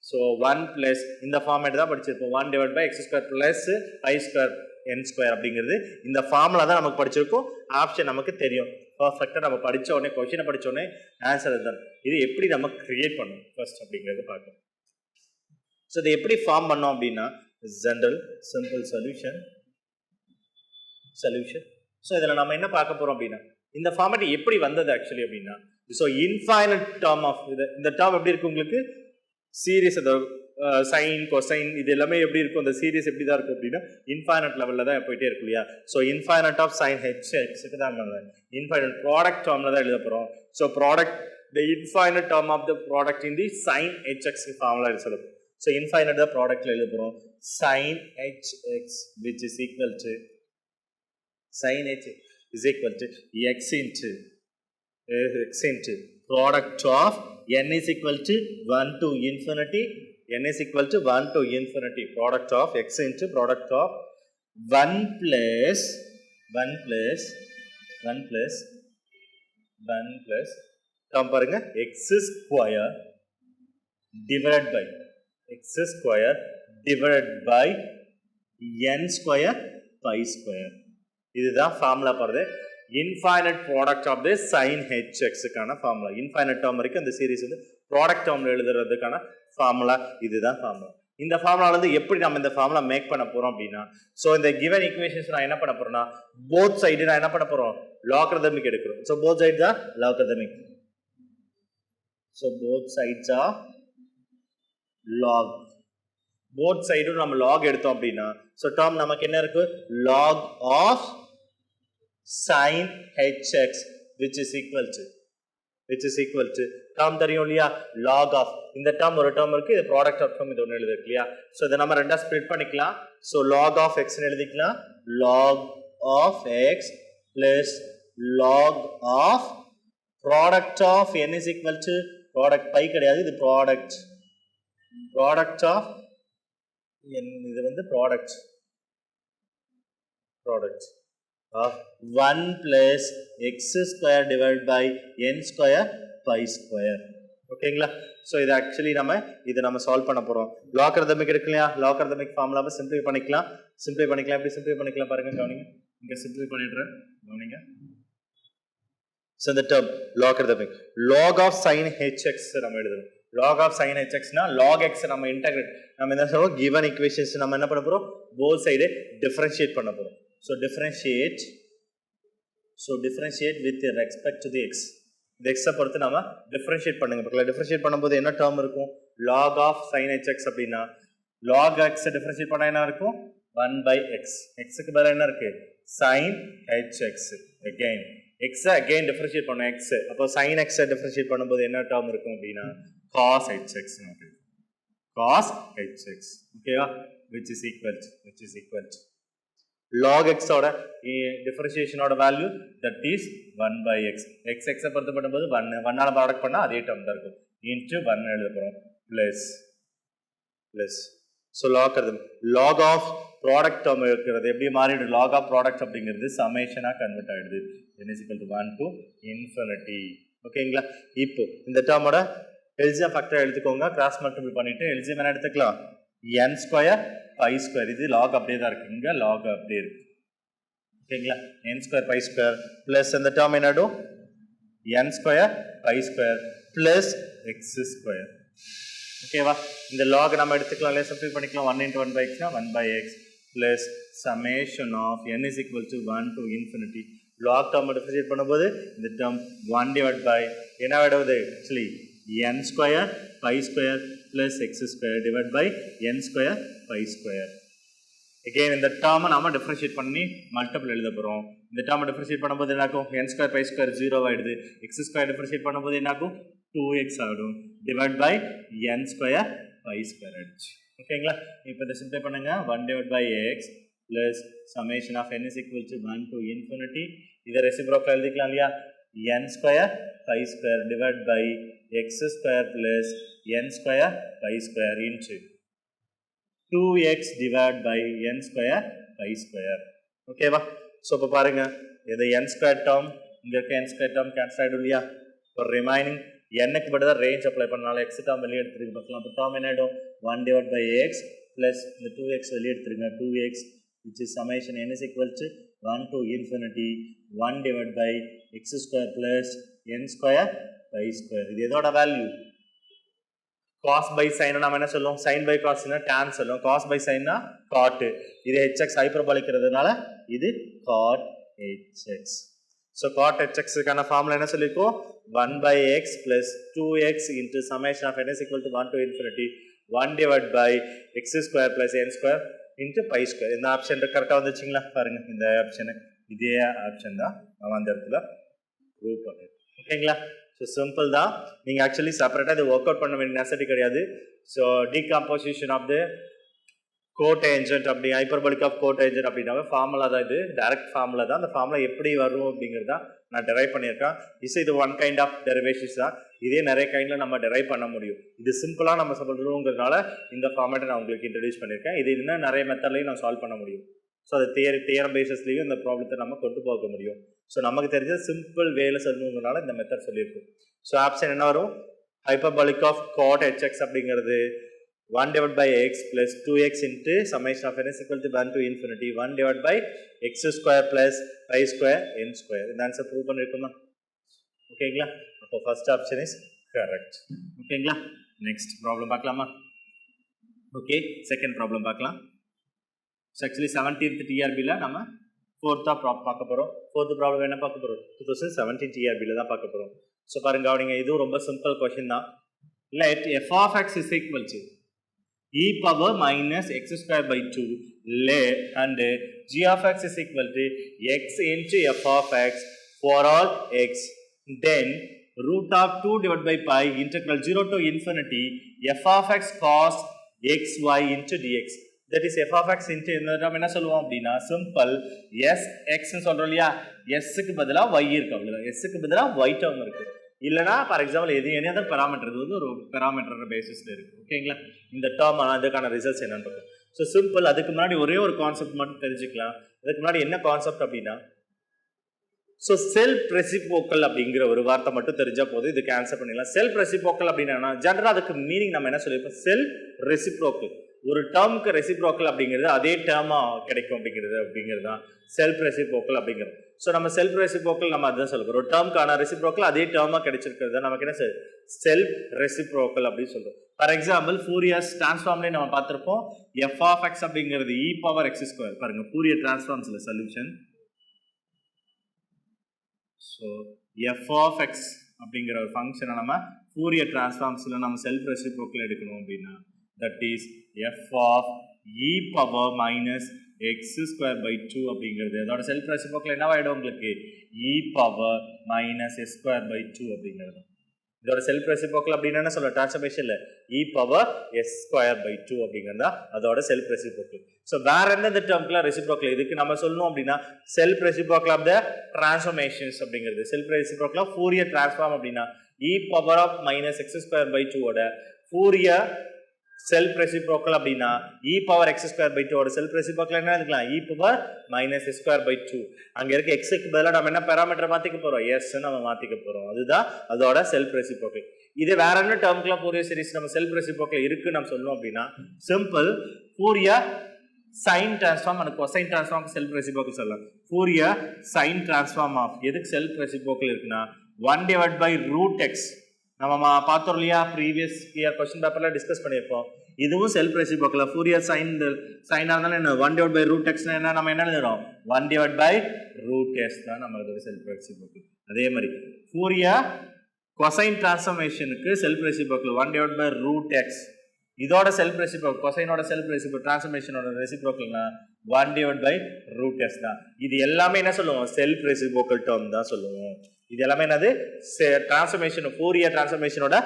S3: So 1 plus இந்த ஃபார்மேட் தான் படிச்சிருப்போம் 1 divided by x square plus pi square n square அப்படிங்கிறது இந்த ஃபார்முலா தான் நமக்கு படிச்சிருக்கோம் ஆப்ஷன் நமக்கு தெரியும் பர்ஃபெக்டாக நம்ம படித்த உடனே கொஸ்டினை படித்த உடனே ஆன்சர் தான் இது எப்படி நம்ம கிரியேட் பண்ணணும் ஃபர்ஸ்ட் அப்படிங்கிறது பார்க்கணும் ஸோ இதை எப்படி ஃபார்ம் பண்ணோம் அப்படின்னா ஜென்ரல் சிம்பிள் சொல்யூஷன் ஸோ இதில் நம்ம என்ன பார்க்க போகிறோம் அப்படின்னா இந்த ஃபார்மேட் எப்படி வந்தது ஆக்சுவலி அப்படின்னா ஸோ இன்ஃபைனட் டேர்ம் ஆஃப் இந்த டேர்ம் எப்படி இருக்கு உங்களுக்கு சீரியஸ் அந்த சைன் கொசைன் இது எல்லாமே எப்படி இருக்கும் அந்த சீரியஸ் எப்படி தான் இருக்கும் அப்படின்னா இன்ஃபைனட் லெவலில் தான் போயிட்டே இருக்கும் இல்லையா ஸோ இன்ஃபைனட் ஆஃப் சைன் ஹெச்எக்ஸுக்கு தான் இன்ஃபைனட் ப்ராடக்ட் டேர்மில் தான் எழுத போகிறோம் so product the infinite term of the product in the sine h x formula சொல்லுவோம் ஸோ இன்ஃபைனட் தான் ப்ராடக்ட்ல எழுத போகிறோம் sine h x which is equal to sin h is equal to x into product of n is equal to 1 to infinity product of x into product of 1 plus come பாருங்க x square divided by n square pi square இதுதான் formula பாருது infinite product of the sine ஹெச்எக்ஸுக்கான formula infinite term வரைக்கும் அந்த series வந்து product டேர்மில் எழுதுறதுக்கான formula இதுதான் ஃபார்முலா இந்த ஃபார்முலா வந்து எப்படி நம்ம இந்த ஃபார்முலா மேக் பண்ண போகிறோம் அப்படின்னா ஸோ இந்த கிவன் ஈக்குவேஷன்ஸ் நான் என்ன பண்ண போகிறேன்னா போத் சைடு நான் என்ன பண்ண போகிறோம் லாகரிதமிக் எடுக்கிறோம் ஸோ போத் சைடு தான் logarithmic so both sides are log both சைடும் நம்ம லாக் எடுத்தோம் அப்படின்னா ஸோ டேர்ம் நமக்கு என்ன இருக்கு log of sin hx which is equal to term தெரியும் இல்லையா log of இந்த டேர்ம் ஒரு டேர்ம் இருக்கு இது ப்ராடக்ட் ஆஃப் டேர்ம் இது ஒன்று எழுதி இல்லையா ஸோ இதை நம்ம ரெண்டா ஸ்ப்ளிட் பண்ணிக்கலாம் ஸோ log of x எழுதிக்கலாம் log of x plus log of product of n is equal to product pi கிடையாது இது product of இது வந்து product of 1 plus x square divided by n square pi square ஓகேங்களா so இது actually இதை நம்ம solve பண்ண போகிறோம் லாகரிதமிக் இருக்கு இல்லையா லாகரிதமிக் ஃபார்முலாவை சிம்பிளை பண்ணிக்கலாம் எப்படி சிம்பிளை பண்ணிக்கலாம் பாருங்க கவனிங்க இங்கே சிம்பிளை பண்ணிடுறேன் கவனிங்க ஸோ இந்த term logarithmic log of sin hx நம்ம எழுதணும் log of sin hx னா log x நம்ம இன்டகிரேட் நம்ம என்ன சொல்றோம் given equations நம்ம என்ன பண்ண போறோம் both side differentiate பண்ண போறோம் so differentiate with respect to the x இந்த x பொறுத்து நாம differentiate பண்ணுங்க பக்கத்துல differentiate பண்ணும்போது என்ன term இருக்கும் log of sin hx அப்படினா log x differentiate பண்ணா என்ன இருக்கும் 1 by x க்கு பதிலா என்ன இருக்கு sin hx again x again differentiate பண்ணா x அப்போ sin x differentiate பண்ணும்போது என்ன term இருக்கும் அப்படினா cos hx ஓகேவா which is equal to log x ஓட differentiation ஓட value that is 1 by x x பொறுத்து பண்ணும்போது 1 ஆல ப்ராடக்ட் பண்ணா அதே term தான் இருக்கும் into 1 எழுத போறோம் plus so log of product term இருக்கிறது எப்படி மாறிடும் log of product அப்படிங்கிறது summation ஆ கன்வர்ட் ஆயிடுது n is equal to 1 to infinity ஓகேங்களா இப்போ இந்த டேர்மோட LCM ஃபேக்டர் எடுத்துக்கோங்க கிராஸ் மல்டிபிள் பண்ணிட்டு LCM என்ன எடுத்துக்கலாம் n ஸ்கொயர் pi ஸ்கொயர் இது log அப்படியே தான் இருக்கு இங்க log அப்படியே இருக்கு ஓகேங்களா n square pi square plus இந்த டேர்ம் என்னடும் n square pi square plus x square ஓகேவா இந்த log நம்ம எடுத்துக்கலாம் இல்ல சிம்பிள் பண்ணிக்கலாம் 1 into 1 by x னா 1 by x plus summation of n is equal to 1 to infinity log term differentiate பண்ணும்போது இந்த term 1 divided by என்ன ஆயிடுது actually n square pi square plus x square divided by n square pi square again இந்த term நாம differentiate பண்ணி multiple எழுத போறோம் இந்த term differentiate பண்ணும்போது என்ன ஆகும் n square pi square 0 ஆயிடுது x square differentiate பண்ணும்போது என்ன ஆகும் 2x ஆகும் divided by n square pi square ஆயிடுச்சு ஓகேங்களா இப்போ இத சிம்பிளை பண்ணுங்க 1 divided by x plus summation of n is equal to 1 to infinity இத ரெசிப்ரோக்கல் எழுதிக்கலாம் இல்லையா n square pi square divided by x square plus n square pi square into 2x divided by n square pi square ஓகேவா so இப்ப பாருங்க இது n square term இங்க இருக்க n square term cancel ஆயிடும் இல்லையா இப்போ ரிமைனிங் என்னக்கு மட்டும் தான் ரேஞ்ச் அப்ளை பண்ணாலும் எக்ஸ் டேர்ம் வெளியே எடுத்துருக்கு பார்க்கலாம். அப்போ டேர்ம் என்ன ஆகிடும் 1 divided by x ப்ளஸ் இந்த 2x வெளியே எடுத்துருங்க 2x which is summation n is equal to 1 to infinity 1 divided by x square plus n square by square. இது எதோட வேல்யூ? cos by sin நாம என்ன சொல்லுவோம்? sin by cos னா tan சொல்லுவோம். cos by sin னா cot. இது hx ஹைப்பர்பாலிக்றதுனால இது cot hx. So cot hx கான ஃபார்முலா என்ன சொல்லிருக்கோம்? 1 by x plus 2x into summation of n is equal to 1 to infinity 1 divided by x square plus n square into pi square. இந்த option கரெக்டாக வந்துச்சுங்களா? பாருங்க இந்த option இதே option தான் நம்ம அந்த இடத்துல ப்ரூவ் பண்ணிருக்கோம். ஓகேங்களா? ஸோ சிம்பிள் தான். நீங்கள் ஆக்சுவலி செப்பரேட்டாக இது ஒர்க் அவுட் பண்ண வேண்டிய நெசசிட்டி கிடையாது. ஸோ டீகாம்போசிஷன் ஆஃப் த கோடேஞ்சன்ட் அப்படி ஹைப்பர்பாலிக் ஆஃப் கோடேஞ்சன்ட் அப்படின்னாவே ஃபார்முலா தான். இது டைரக்ட் ஃபார்முலா தான். அந்த ஃபார்முலா எப்படி வரும் அப்படிங்கிறதா நான் டெரைவ் பண்ணியிருக்கேன். இது ஒன் கைண்ட் ஆஃப் டெரிவேஷன்ஸ் தான். இதே நிறைய கைண்டில் நம்ம டெரைவ் பண்ண முடியும். இது சிம்பிளாக நம்ம சொல்கிறோங்கிறதுனால இந்த ஃபார்மேட்டை நான் உங்களுக்கு இன்ட்ரடியூஸ் பண்ணியிருக்கேன். இது இன்னும் நிறைய மெத்தட்லையும் நான் சால்வ் பண்ண முடியும். ஸோ அது தியரம் பேசிஸ்லையும் இந்த ப்ராப்ளத்தை நம்ம கொண்டு போக முடியும். ஸோ நமக்கு தெரிஞ்சது சிம்பிள் வேலை சொல்லணுங்கிறதுனால இந்த மெத்தட் சொல்லியிருக்கோம். ஸோ ஆப்ஷன் என்ன வரும்? ஹைப்பர்பாலிக் ஆஃப் cot hx அப்படிங்கிறது 1 divided by x plus 2x into summation of n is equal to 1 to infinity 1 divided by x square plus pi square n square. இந்த answer prove பண்ணிருக்கோமா? ஓகேங்களா? அப்போ first option is correct. ஓகேங்களா? Next problem பார்க்கலாமா? Okay, second problem பார்க்கலாம். Actually 17th TRBல நம்ம ஃபோர்த்தா பார்க்க போகிறோம். Fourth problem என்ன பார்க்க போகிறோம்? 2017 TRBல தான் பார்க்க போகிறோம். ஸோ பாருங்க, அவனிங்க இதுவும் ரொம்ப சிம்பிள் கொஷின் தான். let f of x is equal to e power minus x square by 2 let and g of x is equal to x into f of x for all x, then root of 2 divided by pi integral 0 to infinity f of x cos x y into dx. that is f of x into இந்த நம்ம என்ன சொல்லுவோம் அப்படின்னா simple s x ன்னு சொல்றோம் இல்லையா? s க்கு பதிலா y இருக்கு, அவ்வளவுதான். s க்கு பதிலா y டேர்ம் இருக்கு. இல்லைனா for example any other parameter, இது வந்து ஒரு பேராமீட்டர் பேசிஸ்ல இருக்கு. ஓகேங்களா? இந்த டேர்ம் அதுக்கான ரிசல்ட்ஸ் என்னன்னு பார்க்கலாம். So simple. அதுக்கு முன்னாடி ஒரே ஒரு கான்செப்ட் மட்டும் தெரிஞ்சுக்கலாம். அதுக்கு முன்னாடி என்ன கான்செப்ட் அப்படின்னா, ஸோ செல்ஃப் ரெசிப்ரோக்கல் அப்படிங்கிற ஒரு வார்த்தை மட்டும் தெரிஞ்சா போதும், இதுக்கு ஆன்சர் பண்ணிடலாம். செல்ஃப் ரெசிப்ரோக்கல் அப்படின்னா ஜெனரலா அதுக்கு மீனிங் நம்ம என்ன சொல்லியிருப்போம்? Self reciprocal. ஒரு டேர்முக்கு ரெசிப்ரோக்கல் அப்படிங்கிறது அதே டேர்மா கிடைக்கும் அப்படிங்கிறது தான் செல்ஃப் ரெசிப்ரோக்கல் அப்படிங்கிறது. ஸோ நம்ம செல்ஃப் ரெசிப்ரோக்கல் நம்ம அதுதான் சொல்ல போகிறோம். ஒரு டேர்முக்கான ரெசிப்ரோக்கல் அதே டேர்மா கிடைச்சிருக்கிறது நமக்கு என்ன செல்ஃப் ரெசிப்ரோக்கல் அப்படின்னு சொல்றோம். ஃபார் எக்ஸாம்பிள் ஃபூரியர் டிரான்ஸ்ஃபார்ம்லேயே நம்ம பார்த்துருப்போம் எஃப் ஆஃப் எக்ஸ் அப்படிங்கிறது இ பவர் எக்ஸ் ஸ்கொயர். பாருங்க, ஃபூரியர் டிரான்ஸ்ஃபார்ம்ஸ்ல solution. So F of X அப்படிங்கிற ஒரு ஃபங்க்ஷனை நம்ம ஃபூரியர் டிரான்ஸ்ஃபார்ம்ஸ்ல நம்ம செல்ஃப் ரெசிப்ரோக்கல் எடுக்கணும் அப்படின்னா that is f of e power minus x square by 2 அப்படிங்கிறது அதோட செல்ஃப் ரெசிப்ரோக்கல் என்னவாயிடும் உங்களுக்கு? e power minus s square by 2 அப்படிங்கிறது. இதோட செல்ஃப் ரெசிப்ரோக்கல் அப்படின்னு என்ன சொல்ல? டிரான்ஸ்ஃபார்மேஷன்ல e power s square by 2 அப்படிங்கிறதா அதோட செல்ஃப் ரெசிப்ரோக்கல். ஸோ வேற எந்த டேர்ம்க்குலாம் ரெசிப்ரோக்கல் இதுக்கு நம்ம சொல்லணும் அப்படின்னா self reciprocal of the transformations அப்படிங்கிறது. Self reciprocal of Fourier transform அப்படின்னா e power of minus x square by 2 ஓட ஃபூரியர் செல்ஃப் ரெசிப்ரோக்கல் அப்படின்னா e power x square by 2 ஓட செல்ஃப் ரெசிப்ரோக்கல் என்ன எடுக்கலாம்? e power minus s square by 2. அங்க இருக்க x க்கு பதிலா நம்ம என்ன பாராமீட்டர் மாத்திக்க போறோம்? s நம்ம மாத்திக்க போறோம். அதுதான் அதோட செல்ஃப் ரெசிப்ரோக்கல். இது வேற என்ன டேர்ம்க்குலாம் ஃபோரியர் சீரிஸ் நம்ம செல்ஃப் ரெசிப்ரோக்கல் இருக்கு நம்ம சொல்லணும் அப்படின்னா simple Fourier sine transform and cosine transform self reciprocal சொல்லலாம். ஃபோரியர் சைன் டிரான்ஸ்ஃபார்ம் ஆஃப் எதுக்கு செல்ஃப் ரெசிப்ரோக்கல் இருக்குன்னா 1 divided by root x நம்ம பார்த்தோம் இல்லையா? ப்ரீவியஸ் இயர் கொஸ்டின் பேப்பர்ல டிஸ்கஸ் பண்ணியிருப்போம். இதுவும் செல்ஃப் ரெசிப்ரோக்கல். ஃபூரியர் சைனா இருந்தாலும் என்ன 1 divided by root x என்ன நம்ம என்ன எழுதுறோம்? 1 divided by root x தான் நம்ம இதோட செல்ஃப் ரெசிப்ரோக்கல். அதே மாதிரி ஃபூரியர் கொசைன் டிரான்ஸ்ஃபார்மேஷனுக்கு self reciprocal 1 divided by root x. இதோட செல்ஃப் ரெசிப்ரோக்கல் கொசைனோட செல்ஃப் ரெசிப்ரோக்கல் டிரான்ஸ்ஃபார்மேஷனோட ரெசிப்ரோக்கல்னா 1 divided by root x தான். இது எல்லாமே என்ன சொல்லுவோம்? செல்ஃப் ரெசிப்ரோக்கல் டேர்ம் தான் சொல்லுவோம். இது எல்லாமே என்னது? டிரான்ஸ்ஃபார்மேஷன் ஃபோரியர் டிரான்ஸ்ஃபார்மேஷனோட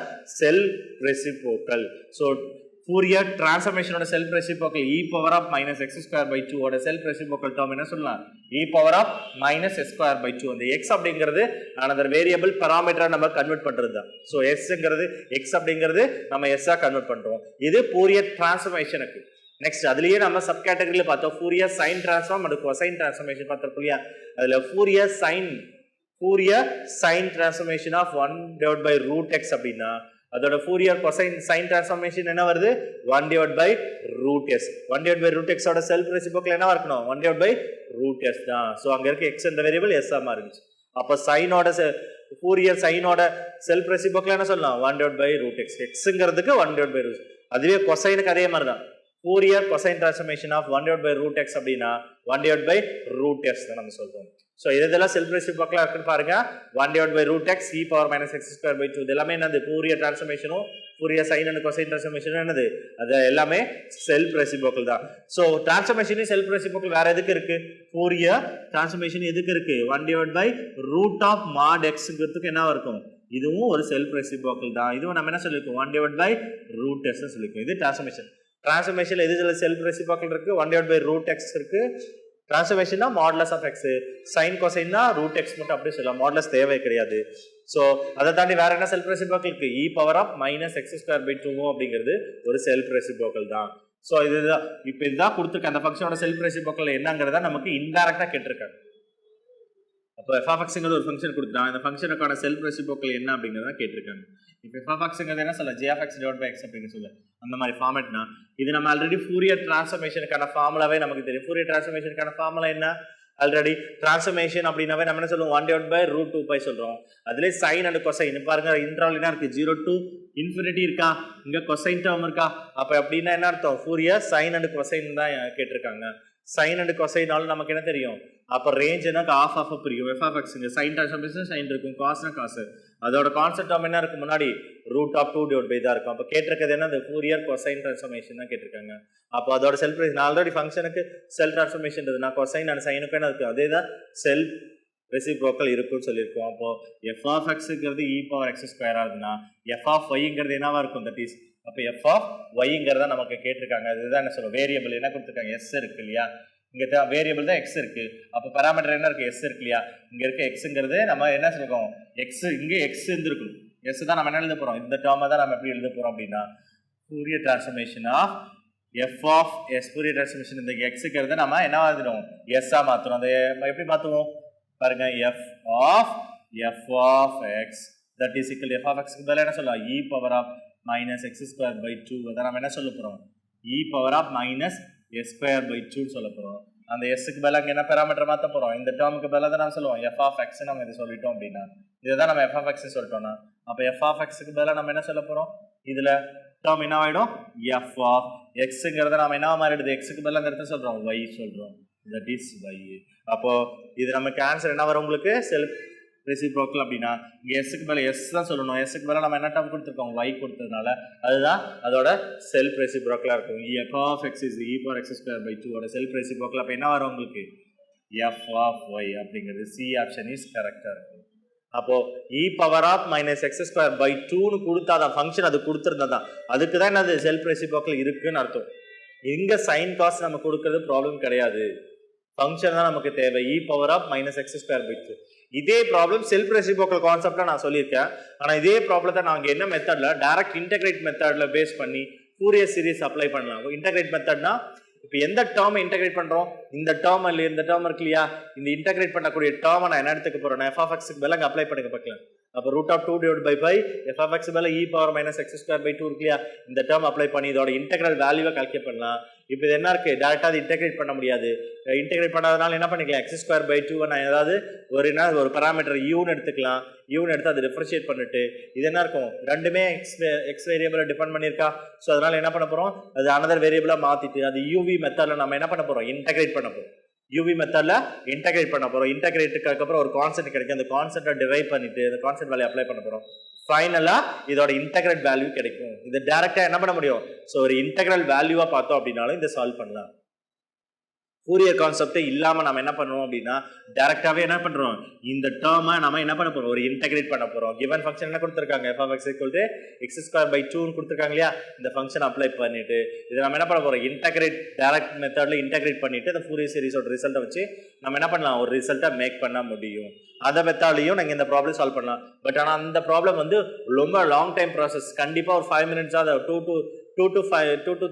S3: செல்ஃப் ரெசிப்ரோக்கல். ஸோ ஃபோரியர் டிரான்ஸ்ஃபார்மேஷனோட self reciprocal e power of minus X square by 2 ஓட செல்ஃப் ரெசிப்ரோக்கல் டேர்ம் என்ன சொல்லலாம்? e power of minus S square by 2. அந்த எக்ஸ் அப்படிங்கிறது அனதர் வேரியபிள் பாராமீட்டரா நம்ம கன்வெர்ட் பண்றது தான். ஸோ எஸ்ங்கிறது எக்ஸ் அப்படிங்கிறது நம்ம எஸ்ஸா கன்வெர்ட் பண்றோம். இது ஃபோரியர் டிரான்ஸ்ஃபார்மேஷனுக்கு. நெக்ஸ்ட் அதுலயே நம்ம சப் கேட்டகரியில பார்த்தோம் Fourier sine transform and cosine transformation பார்த்தோம் இல்லையா? அதுல Fourier sine Fourier sine transformation of 1 divide by root X அப்படின்னா அதோட ஃபூரியர் கொசைன் சைன் டிரான்ஸ்ஃபர்மேஷன் என்ன வருது 1 divide by root s 1 divide by root எக்ஸோட செல்ஃப் ரெசிப்ரோக்கல் என்ன இருக்கணும் 1 டிவைட் பை ரூட் எஸ் தான். ஸோ அங்க இருக்க எக்ஸ் என்ற வேரியபிள் எஸ் ஆ மாறிடுச்சு. அப்போ சைனோட ஃபூரியர் சைனோட செல்ஃப் ரெசிப்ரோக்கல் என்ன சொல்லலாம் 1 டிவைட் பை ரூட் எக்ஸ் எக்ஸுங்கிறதுக்கு 1 டிவைட் பை ரூட். அதுவே கொசைனுக்கு அதே மாதிரி தான் Fourier cosine transformation of 1 divide by root X அப்படின்னா 1 டிவைட் பை ரூட் எக்ஸ் தான் நம்ம சொல்றோம். ஸோ இதெல்லாம் செல்ஃப் ரெசிப்ரோக்கலா இருக்குன்னு பாருங்க 1 divide by root X e power minus X square by 2 இது எல்லாமே என்னது ஃபூரியர் டிரான்ஸ்ஃபர்மேஷனும் ஃபூரியர் சைன் அண்ட் கொசைன் டிரான்ஸ்ஃபர்மேஷனும் என்னது அது எல்லாமே செல்ஃப் ரெசிப்ரோக்கல் தான். ஸோ டிரான்ஸ்ஃபர்மேஷனும் செல்ஃப் ரெசிப்ரோக்கல் வேற எதுக்கு இருக்கு ஃபூரியர் டிரான்ஸ்ஃபர்மேஷன் எதுக்கு இருக்கு 1 divide by root of mod எக்ஸ்ங்கிறதுக்கு என்ன இருக்கும் இதுவும் ஒரு செல்ஃப் ரெசிப்ரோக்கல் தான். இதுவும் நம்ம என்ன சொல்லிருக்கோம் 1 டிவைட் பை ரூட் எக்ஸ் சொல்லிருக்கோம். இது டிரான்ஸ்ஃபர்மேஷன் எது செல்ஃப் ரெசிப்ரோக்கல் இருக்கு 1 டிவைட் பை ரூட் எக்ஸ் இருக்கு. டிரான்ஸ்ஃபர்மேஷன்னா மாடுலஸ் ஆஃப் எக்ஸ் சைன் கொசைன்னா ரூட் எக்ஸ் மட்டும் அப்படி சொல்லலாம் மாடுலஸ் தேவை கிடையாது. ஸோ அதை தாண்டி வேற என்ன செல்ஃப் ரெசிப்ரோக்கல் இருக்கு e power of minus X square by 2 அப்படிங்கிறது ஒரு செல்ஃப் ரெசிப்ரோக்கல் தான். ஸோ இதுதான் இப்போ இதுதான் கொடுத்துருக்க அந்த ஃபங்க்ஷனோட செல்ஃப் ரெசிப்ரோக்கல் என்னங்கிறத நமக்கு இன்டைரக்டா கேட்டிருக்காங்க. அப்போ f(x)ங்கிறது ஒரு ஃபங்க்ஷன் கொடுத்துட்டான் இந்த ஃபங்க்ஷனுக்கான செல்ஃப் ரெசிப்ரோக்கல் என்ன அப்படிங்கிறத கேட்டிருக்காங்க. இப்போ f(x)ங்கிறது என்ன சொல்ல g(x) டிவைட் பை x அப்படின்னு சொல்ல அந்த மாதிரி ஃபார்மேட்னா இது நம்ம ஆல்ரெடி ஃபூரியர் டிரான்ஸ்ஃபர்மேஷனுக்கான ஃபார்முலாவே நமக்கு தெரியும். ஃபூரியர் டிரான்ஸ்ஃபர்மேஷனுக்கான ஃபார்முலா என்ன ஆல்ரெடி டிரான்ஸ்ஃபர்மேஷன் அப்படின்னாவே நம்ம என்ன சொல்லுவோம் 1 டிவைட் பை ரூட் 2 பை சொல்றோம். அதுலேயே சைன் அண்ட் கொசைன் பாருங்க இன்டர்வல் என்ன இருக்கு 0 to இன்ஃபினிட்டி இருக்கா இங்க கொசைன் டேர்ம் இருக்கா அப்போ அப்படின்னா என்ன அர்த்தம் ஃபூரியர் சைன் அண்ட் கொசைன் தான் கேட்டிருக்காங்க. சைன் அண்ட் கொசைனாலும் நமக்கு என்ன தெரியும் அப்போ ரேஞ்ச் என்ன ஆஃப் ஆஃப் புரியும் f(x) சைன் டிரான்ஸ்ஃபர்மேஷன் சைன் இருக்கும் காஸ்னா காசு அதோட கான்செப்ட் டேர்ம் என்ன இருக்கு முன்னாடி ரூட் ஆஃப் 2 டிவைட் பை தான் இருக்கும். அப்போ கேட்டிருக்கிறது என்ன இந்த ஃபூரியர் கொசைன் டிரான்ஸ்ஃபர்மேஷன் தான் கேட்டிருக்காங்க. அப்போ அதோட செல்ஃப் நான் ஆல்ரெடி ஃபங்க்ஷனுக்கு செல்ஃப் டிரான்ஸ்ஃபர்மேஷன் நான் கொசைன் அண்ட் சைனுக்கு என்ன இருக்கு அதே தான் செல்ஃப் ரெசிப்ரோக்கல் இருக்குன்னு சொல்லியிருக்கோம். அப்போ f(x)ங்கிறது e பவர் எக்ஸ் ஸ்கொயர் ஆகுதுன்னா f(y)ங்கிறது என்னவா இருக்கும் தட் இஸ் அப்போ f(y)ங்கிறத நமக்கு கேட்டிருக்காங்க. அதுதான் என்ன சொல்லுவோம் வேரியபிள் என்ன கொடுத்துருக்காங்க s இருக்கு இல்லையா இங்க வேரியபிள் தான் x இருக்கு. அப்போ பாராமீட்டர் என்ன இருக்கு s இருக்கு இல்லையா இங்க இருக்க xங்கிறது நம்ம என்ன சொல்லுவோம் x இங்க x இருந்திருக்கும் s தான் நம்ம என்ன எழுத போறோம் இந்த டேர்மை தான் நம்ம எப்படி எழுத போறோம் அப்படின்னா Fourier transformation of f(s) Fourier transformation இந்த xங்கிறத நம்ம என்ன மாத்திடுவோம் s ஆ மாத்துறோம். அதை எப்படி மாத்துவோம் பாருங்க f(x) that is equal to f(x)க்கு பதிலா என்ன சொல்லலாம் e power of minus X square by 2 அதை நம்ம என்ன சொல்ல போறோம் e power of minus S square by 2 சொல்ல போறோம். அந்த எஸ்க்கு பதிலா அங்க என்ன பாராமீட்டர் மாத்த போறோம் இந்த டேர்முக்கு பதிலா தான் நம்ம சொல்லுவோம் f(x) நம்ம இதை சொல்லிட்டோம் அப்படின்னா இதுதான் நம்ம f(x) சொல்லிட்டோம்னா அப்போ f(x)க்கு பதிலா நம்ம என்ன சொல்ல போறோம் இதுல டேர்ம் என்ன ஆயிடும் f(x)ங்கிறத நம்ம என்ன மாறிடுது xக்கு பதிலா அந்த இடத்துல சொல்றோம் y சொல்றோம் தட் இஸ் y. அப்போ இது நமக்கு ஆன்சர் என்ன வரும் உங்களுக்கு செல்ஃப் ரெசிப்ரோக்கல் அப்படின்னா இங்க எஸ்க்கு மேல எஸ் தான் சொல்லணும் எஸ்க்கு மேல நம்ம என்ன டேர்ம் கொடுத்துருக்கோம் y கொடுத்ததுனால அதுதான் அதோட செல்ஃப் ரெசிப்ரோக்கலா இருக்கும். f(x) is e power x square by 2 ஓட செல்ஃப் ரெசிப்ரோக்கல் அப்ப என்ன வரும் உங்களுக்கு f(y) அப்படிங்கிறது சி ஆப்ஷன் இஸ் கரெக்டா இருக்கும். அப்போ e power of minus X square by 2னு கொடுத்தாதான் ஃபங்க்ஷன் அது கொடுத்துருந்தா அதுக்கு தான் என்னது செல்ஃப் ரெசிப்ரோக்கல் இருக்குன்னு அர்த்தம். இங்க சைன் காஸ் நம்ம கொடுக்கறது ப்ராப்ளம் கிடையாது ஃபங்க்ஷன் தான் நமக்கு தேவை e power of minus X square by 2. இதே ப்ராப்ளம் செல்ஃப் ரெசிப்ரோக்கல் கான்செப்ட்ல நான் சொல்லியிருக்கேன். ஆனால் இதே ப்ராப்ளத்தை நாங்க என்ன மெத்தட்ல டைரக்ட் இன்டகிரேட் மெத்தட்ல பேஸ் பண்ணி ஃபூரியர் சீரிஸ் அப்ளை பண்ணலாம். இன்டகிரேட் மெத்தட்னா இப்போ எந்த டேர்மை இன்டகிரேட் பண்றோம் இந்த டேர்ம் இல்லையா இந்த டேர்ம் இருக்கு இல்லையா இந்த இன்டகிரேட் பண்ணக்கூடிய டேர்மை நான் என்ன எடுத்துக்க போறேன் f(x)க்கு பதிலா அப்ளை பண்ணுங்க பார்க்கலாம். அப்போ root of 2 divide by pi f(x) பதிலா e power minus X square by 2 இருக்கு இல்லையா இந்த டேர்ம் அப்ளை பண்ணி இதோட இன்டெகிரல் வேல்யூவை கால்குலேட் பண்ணலாம். இப்போ இது என்ன இருக்கு டைரக்டா அது இன்டகிரேட் பண்ண முடியாது. இன்டகிரேட் பண்ணாதனால என்ன பண்ணிக்கலாம் எக்ஸ் ஸ்கொயர் பை 2 நான் ஏதாவது ஒரு பாராமீட்டர் யூன்னு எடுத்துக்கலாம் யூன்னு எடுத்து அதை டிஃபரன்ஷியேட் பண்ணிட்டு இது என்ன இருக்கும் ரெண்டுமே எக்ஸ் வேரியபிளை டிபெண்ட் பண்ணியிருக்கா. ஸோ அதனால என்ன பண்ண போறோம் அது அனதர் வேரியபிளா மாத்திட்டு அது யூவி மெத்தட்ல நம்ம என்ன பண்ண போறோம் இன்டகிரேட் பண்ண போறோம் யூவி மெத்தட்ல இன்டகிரேட் பண்ண போறோம். இன்டகிரேட்டுக்கு அப்புறம் ஒரு கான்செப்ட் கிடைக்கும் அந்த கான்செப்டை டிரைவ் பண்ணிட்டு அந்த கான்செப்ட் வேல்யூ அப்ளை பண்ண போறோம். ஃபைனலா இதோட இன்டகிரேட் வேல்யூ கிடைக்கும். இது டைரக்டா என்ன பண்ண முடியும் ஸோ ஒரு இன்டகிரல் வேல்யூவா பார்த்தோம் அப்படின்னாலும் இதை சால்வ் பண்ணலாம். ஃபூரியர் கான்செப்ட் இல்லாம நம்ம என்ன பண்ணுவோம் அப்படின்னா டைரக்டாவே என்ன பண்றோம் இந்த டேர்மை நம்ம என்ன பண்ண போறோம் ஒரு இன்டகிரேட் பண்ண போறோம். கிவன் ஃபங்க்ஷன் என்ன கொடுத்துருக்காங்க f(x) x ஸ்கொயர் பை 2 கொடுத்துருக்காங்க இல்லையா இந்த ஃபங்க்ஷன் அப்ளை பண்ணிட்டு இது நம்ம என்ன பண்ண போறோம் இன்டகிரேட் டைரக்ட் மெத்தட்ல இன்டகிரேட் பண்ணிட்டு அந்த ஃபூரியர் சீரிஸோட ரிசல்ட்டை வச்சு நம்ம என்ன பண்ணலாம் ஒரு ரிசல்ட்டை மேக் பண்ண முடியும். அதை மெத்தாலையும் நாங்கள் இந்த ப்ராப்ளம் சால்வ் பண்ணலாம். பட் ஆனால் அந்த ப்ராப்ளம் வந்து ரொம்ப லாங் டைம் ப்ராசஸ் கண்டிப்பாக ஒரு 5 minutes 2 to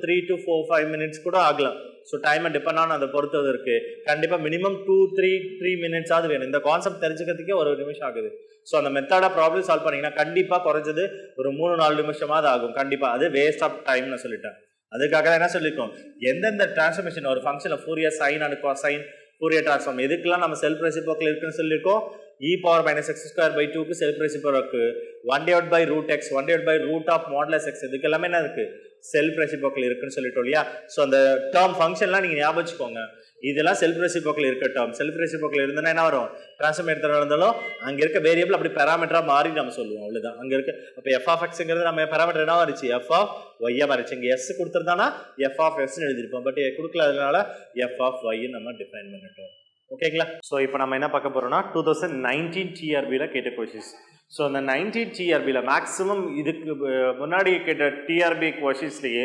S3: 3 to 4 5 minutes கூட ஆகலாம். ஸோ டைமை டிபெண்ட் ஆன் அதை பொறுத்தது இருக்குது. கண்டிப்பாக மினிமம் 2-3 மினிட்ஸாவது வேணும். இந்த கான்செப்ட் தெரிஞ்சுக்கிறதுக்கே ஒரு நிமிஷம் ஆகுது. ஸோ அந்த மெத்தடாக ப்ராப்ளம் சால்வ் பண்ணிங்கன்னா கண்டிப்பாக குறைஞ்சது ஒரு 3-4 நிமிஷமாவது ஆகும். கண்டிப்பாக அது வேஸ்ட் ஆஃப் டைம்னு சொல்லிட்டேன். அதுக்காக தான் என்ன சொல்லியிருக்கோம், எந்தெந்த டிரான்ஸ்ஃபர்மேஷன் ஒரு ஃபங்க்ஷனில் Fourier sine and cosine Fourier transform எதுக்கெல்லாம் நம்ம செல்ஃப் ரெசிப்ரோக்கல் இருக்குன்னு சொல்லியிருக்கோம். e power minus x square by 2 க்கு self reciprocal, 1 divided by root x, 1 divided by root of modulus x இதுக்கு எல்லாமே என்ன இருக்கு, செல்ஃப் ரெசிப்ரோக்கல் இருக்குன்னு சொல்லிட்டோம் இல்லையா. ஸோ அந்த டேர்ம் ஃபங்க்ஷன்லாம் நீங்கள் ஞாபகம் வச்சுக்கோங்க. இதெல்லாம் செல்ஃப் ரெசிப்ரோக்கல் இருக்க டேர்ம். செல்ஃப் ரெசிப்ரோக்கல் இருந்தால் என்ன வரும், டிரான்ஸ்ஃபார்ம் எடுத்துகிட்டு இருந்தாலும் அங்கே இருக்க வேரியபிள் அப்படி பேராமீட்டராக மாறி நம்ம சொல்லுவோம், அவ்வளோதான். அங்கே இருக்க அப்போ எஃப் ஆஃப் எக்ஸுங்கிறது நம்ம பேராமீட்டர் என்ன மாறிச்சு, எஃப் ஆஃப் ஒய்யாக மாறிச்சு. இங்கே எஸ் கொடுத்துருந்தானா எஃப் ஆஃப் எஸ்ன்னு எழுதிருப்போம். பட் கொடுக்கல, அதனால எஃப் ஆஃப் ஒய்ன்னு நம்ம டிஃபைன் பண்ணிட்டோம். ஓகேங்களா. ஸோ இப்போ நம்ம என்ன பார்க்க போகிறோம்னா 2019 டிஆர்பியில் கேட்ட கொஷின்ஸ். ஸோ அந்த 19 டிஆர்பியில் மேக்ஸிமம் இதுக்கு முன்னாடி கேட்ட டிஆர்பி கொஷின்ஸ்லேயே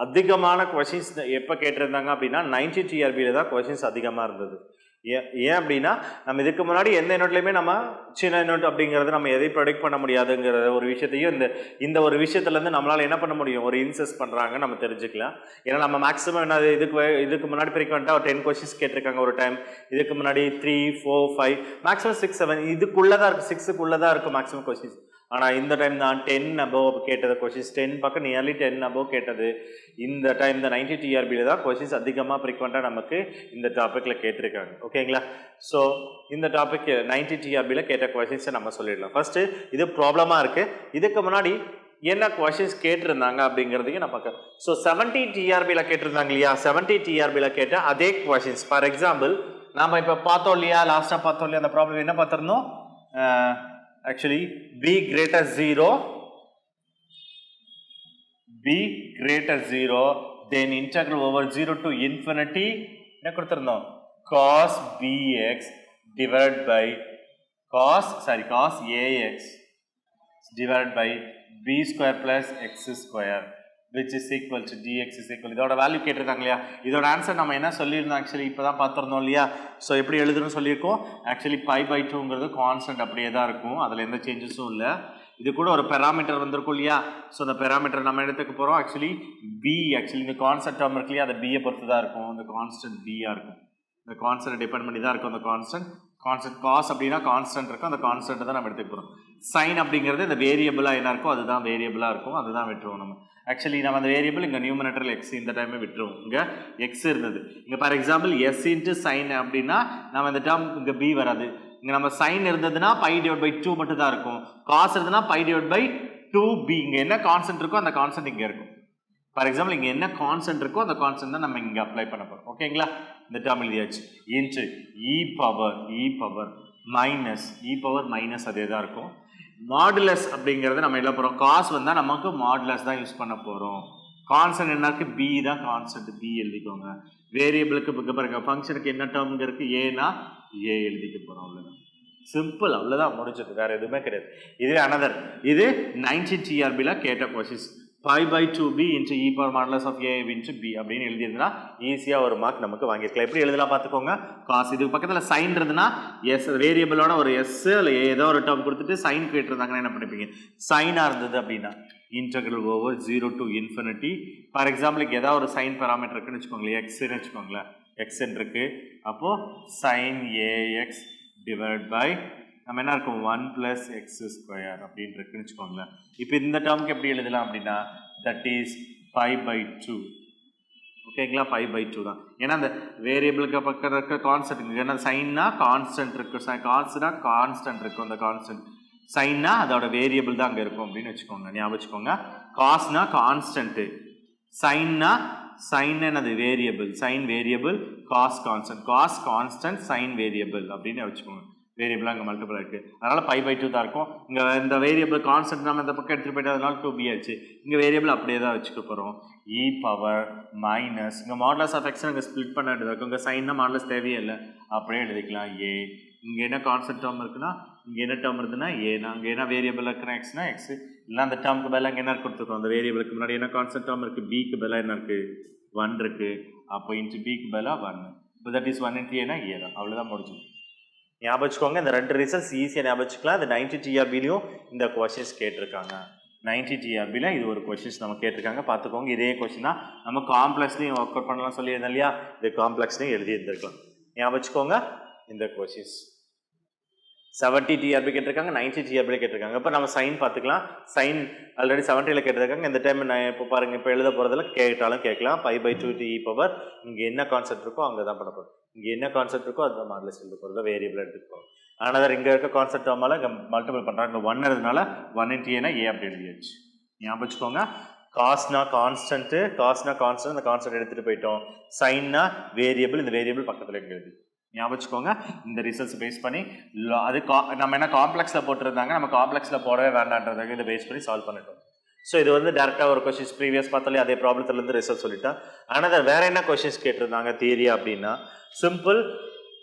S3: அதிகமான கொஷின்ஸ் எப்போ கேட்டிருந்தாங்க அப்படின்னா 90 டிஆர்பியில் தான் கொஷின்ஸ் அதிகமாக இருந்தது. ஏன் அப்படின்னா நம்ம இதுக்கு முன்னாடி எந்த நோட்லையுமே நம்ம சின்ன நோட் அப்படிங்கிறது நம்ம எதை ப்ரொடிக்ட் பண்ண முடியாதுங்கிற ஒரு விஷயத்தையும் இந்த ஒரு விஷயத்துலேருந்து நம்மளால் என்ன பண்ண முடியும், ஒரு இன்சஸ் பண்ணுறாங்க நம்ம தெரிஞ்சுக்கலாம். ஏன்னா நம்ம மேக்ஸிமம் என்ன இதுக்கு முன்னாடி ஃப்ரீக்வெண்ட்டாக ஒரு 10 கொஷின்ஸ் கேட்டிருக்காங்க ஒரு டைம். இதுக்கு முன்னாடி 3, 4, 5 மேக்ஸிமம் 6, 7 இதுக்குள்ளே தான் இருக்குது, 6க்குள்ளே தான் இருக்கும் மேக்ஸிமம் கொஷின்ஸ். ஆனால் இந்த டைம் தான் 10 above கேட்டது கொஷின்ஸ், 10 பக்கம் நியர்லி 10 above கேட்டது. இந்த டைம் இந்த 90 டிஆர்பியில் தான் கொஷின்ஸ் அதிகமாக ஃப்ரீக்வெண்ட்டாக நமக்கு இந்த டாப்பிக்கில் கேட்டிருக்காங்க. ஓகேங்களா. ஸோ இந்த டாபிக் 90 டிஆர்பியில் கேட்ட கொஷின்ஸை நம்ம சொல்லிடலாம். ஃபஸ்ட்டு இது ப்ராப்ளமாக இருக்குது. இதுக்கு முன்னாடி என்ன கொஷின்ஸ் கேட்டிருந்தாங்க அப்படிங்கிறதையும் நான் பார்க்க. ஸோ 70 டிஆர்பியில் கேட்டிருந்தாங்க இல்லையா, 70 டிஆர்பியில் கேட்ட அதே கொஷின்ஸ். ஃபார் எக்ஸாம்பிள் நாம் இப்போ பார்த்தோம் இல்லையா, லாஸ்ட்டாக பார்த்தோம் இல்லையா, அந்த ப்ராப்ளம் என்ன பார்த்துருந்தோம், actually b greater 0, then integral over 0 to infinity என்ன கொடுத்திருந்தோம், cos bx divided by cos ax divided by b square plus x square which is equal to dx is equal. இதோட வேல்யூ கேட்டிருக்காங்க இல்லையா. இதோட ஆன்சர் நம்ம என்ன சொல்லியிருந்தோம், ஆக்சுவலி இப்போ தான் பார்த்துருந்தோம் இல்லையா. ஸோ எப்படி எழுதுன்னு சொல்லியிருக்கோம், ஆக்சுவலி π/2ங்கிறது கான்ஸ்டன்ட் அப்படியே தான் இருக்கும், அதில் எந்த சேஞ்சஸும் இல்லை. இது கூட ஒரு பெராமீட்டர் வந்திருக்கும் இல்லையா. ஸோ அந்த பெராமீட்டர் நம்ம எடுத்துக்க போகிறோம். ஆக்சுவலி இந்த கான்ஸ்டன்ட் டேர்ம் இருக்கு இல்லையா, அதை பியை பொறுத்து தான் இருக்கும். அந்த கான்ஸ்டன்ட் பியாக இருக்கும், இந்த கான்ஸ்டன்ட் டிபெண்ட் பண்ணி தான் இருக்கும். அந்த கான்ஸ்டன்ட் காஸ் அப்படின்னா கான்ஸ்டன்ட் இருக்கும், அந்த கான்ஸ்டன்ட் தான் நம்ம எடுத்துக்க போகிறோம். சைன் அப்படிங்கிறது இந்த வேரியபிளாக என்ன இருக்கோ அதுதான் வேரியபிளாக இருக்கும், அதுதான் விட்டுருவோம் நம்ம. ஆக்சுவலி நம்ம அந்த வேரியபிள் இங்கே நியூமரேட்டரில் எக்ஸ் இந்த டைமே விட்டுருவோம். இங்கே எக்ஸ் இருந்தது, இங்கே for example s into sine அப்படின்னா நம்ம இந்த டேர்ம் இங்கே பி வராது. இங்கே நம்ம சைன் இருந்ததுன்னா π/2 மட்டும் தான் இருக்கும். காஸ் இருந்ததுன்னா π/2b. இங்கே என்ன கான்ஸ்டன்ட் இருக்கோ அந்த கான்ஸ்டன்ட் இங்கே இருக்கும். ஃபார் எக்ஸாம்பிள் இங்கே என்ன கான்ஸ்டன்ட் இருக்கோ அந்த கான்ஸ்டன்ட் தான் நம்ம இங்கே அப்ளை பண்ண போகிறோம். ஓகேங்களா. இந்த டேர்ம் எழுதியாச்சு. இன்ட்டு e பவர் மைனஸ் அதே தான் இருக்கும். மாடுலஸ் அப்படிங்கிறது நம்ம என்ன போகிறோம், காஸ் வந்தால் நமக்கு மாடுலஸ் தான் யூஸ் பண்ண போகிறோம். கான்ஸ்டன்ட் என்ன இருக்குது, பி தான் கான்ஸ்டன்ட், பி எழுதிக்கோங்க. வேரியபிளுக்கு இப்போ பாருங்க ஃபங்க்ஷனுக்கு என்ன டேர்ம் இருக்குது, ஏனா ஏ எழுதிக்க போகிறோம். அவ்வளோதான், சிம்பிள், அவ்வளோதான், முடிஞ்சது, வேறு எதுவுமே கிடையாது. இது அனதர், இது 90 டிஆர்பியில் கேட்ட questions. π/2b into e power modulus of a into b அப்படின்னு எழுதியிருந்தா ஈஸியாக ஒரு மார்க் நமக்கு வாங்கியிருக்கலாம். எப்படி எழுதலாம் பார்த்துக்கோங்க. காசு இதுக்கு பக்கத்தில் சைன் இருந்ததுன்னா எஸ் வேரியபிளோட ஒரு எஸ் இல்லை ஏதோ ஒரு டேர்ம் கொடுத்துட்டு சைன் கேட்டிருந்தாங்கன்னா என்ன பண்ணிப்பீங்க, சைனாக இருந்தது அப்படின்னா integral over 0 to infinity. For எக்ஸாம்பிளுக்கு ஏதாவது ஒரு சைன் பேராமீட்டர் இருக்குன்னு வச்சுக்கோங்களேன், எக்ஸ்ன்னு வச்சுக்கோங்களேன், எக்ஸ்ன்னு இருக்கு. அப்போது சைன் ஏஎக்ஸ் டிவைட் பை நம்ம என்ன இருக்கும் 1 + x square அப்படின்னு இருக்குன்னு வச்சுக்கோங்களேன். இப்போ இந்த டேர்முக்கு எப்படி எழுதலாம் அப்படின்னா தட் இஸ் π/2. ஓகேங்களா, π/2 தான். ஏன்னா அந்த வேரியபிளுக்கு பக்கம் இருக்க கான்ஸ்டன்ட், ஏன்னா சைன்னா கான்ஸ்டன்ட் இருக்கும், காசுனா கான்ஸ்டன்ட் இருக்கும், அந்த கான்ஸ்டன்ட் சைன்னா அதோட வேரியபிள் தான் அங்கே இருக்கும் அப்படின்னு வச்சுக்கோங்க, ஞாபகம் வச்சுக்கோங்க. காஸ்னா கான்ஸ்டன்ட்டு, சைன்னா சைன் என்னது variable, sine variable, cos constant, cos constant, sine variable அப்படின்னு வச்சுக்கோங்க. வேரியபிளாக அங்கே மல்டிபிள் இருக்குது, அதனால் π/2 தான் இருக்கும். இங்கே இந்த வேரியபிள் கான்ஸ்டன்ட் நம்ம இந்த பக்கம் எடுத்துகிட்டு போய்ட்டு அதனால 2b ஆச்சு. இங்கே வேரியபிள் அப்படியே தான் வச்சுக்க போகிறோம். e பவர் மைனஸ் இங்கே மாடுலஸ் ஆஃப் எக்ஸ் இங்கே ஸ்ப்ளிட் பண்ண வேண்டியது இருக்கும். இங்கே சைன்னா மாடுலஸ் தேவையே இல்லை, அப்படியே எழுதிக்கலாம் ஏ. இங்கே என்ன கான்ஸ்டன்ட் டேர்ம் இருக்குன்னா இங்கே என்ன டேர்ம் இருக்குதுன்னா ஏன்னா, அங்கே என்ன வேரியபிள் இருக்குன்னா எக்ஸ்னா எக்ஸ், இல்லை அந்த டேர்முக்கு பதிலாக அங்கே என்ன கொடுத்துருக்கோம், அந்த வேரியபிளுக்கு முன்னாடி என்ன கான்ஸ்டன்ட் டேர்ம் இருக்குது, பிக்கு பதிலாக என்ன இருக்குது 1 இருக்குது. அப்போ இன்ட்டு பிக்கு பதிலாக 1, இப்போ தட் இஸ் 1 × ஏன்னா ஏ தான், அவ்வளோதான் முடிஞ்சது. ஞாபகம் வச்சுக்கோங்க, இந்த ரெண்டு ரிசல்ட்ஸ் ஈஸியாக ஞாபகம் வச்சுக்கலாம். இந்த 90 டிஆர்பிலையும் இந்த கொஷின்ஸ் கேட்டிருக்காங்க. 90 TRBல இது ஒரு கொஸ்டின்ஸ் நம்ம கேட்டிருக்காங்க பார்த்துக்கோங்க. இதே கொஸ்டின் தான் நம்ம காம்ப்ளெக்ஸ்லையும் ஒர்க் அவுட் பண்ணலாம் சொல்லியிருந்தோம் இல்லையா, இது காம்ப்ளெக்ஸ்லையும் எழுதி இருந்திருக்கலாம். ஞாபகம் வச்சுக்கோங்க இந்த கொஸ்டின்ஸ். 70 TRB கேட்டிருக்காங்க, 90 TRB கேட்டிருக்காங்க. இப்போ நம்ம சைன் பார்த்துக்கலாம். சைன் ஆல்ரெடி 70ல் கேட்டிருக்காங்க. இந்த டைம் நான் இப்போ பாருங்கள், இப்போ எழுத போகிறதுல கேட்டாலும் கேட்கலாம். π/2 t e பவர் இங்கே என்ன கான்செப்ட் இருக்கோ அங்கே தான் பண்ண போகிறோம். இங்கே என்ன கான்செப்ட் இருக்கோ அதுதான் மாடலில் எழுத போகிறத வேரியபிள் எடுத்துக்கோங்க. ஆனால் இங்கே இருக்க கான்செப்ட் ஆமால இங்கே மல்டிபிள் பண்ணுறாங்க. 1 இருந்தனால 1 × a ஏ அப்படி எழுதியாச்சு. ஞாபகம் வச்சுக்கோங்க. காஸ்னா கான்ஸ்டன்ட்டு, அந்த கான்ஸ்டன்ட் எடுத்துகிட்டு போயிட்டோம். சைன்னா வேரியபிள், இந்த வேரியபிள் பக்கத்தில் எங்கே எழுதி ஞாபகம் வச்சுக்கோங்க. இந்த ரிசல்ட்ஸ் பேஸ் பண்ணி அது நம்ம என்ன காம்ப்ளெக்ஸில் போட்டிருந்தாங்க, நம்ம காம்ப்ளெக்ஸில் போடவே வேண்டான்றதுக்கு இதை பேஸ் பண்ணி சால்வ் பண்ணிட்டோம். ஸோ இது வந்து டேரெக்டாக ஒரு கொஸ்டின்ஸ் ப்ரீவியஸ் பார்த்தாலே அதே ப்ராப்ளத்துலேருந்து ரிசல்ட் சொல்லிட்டேன். ஆனால் வேறு என்ன கொஸ்டின்ஸ் கேட்டிருந்தாங்க தியரியா அப்படின்னா, சிம்பிள்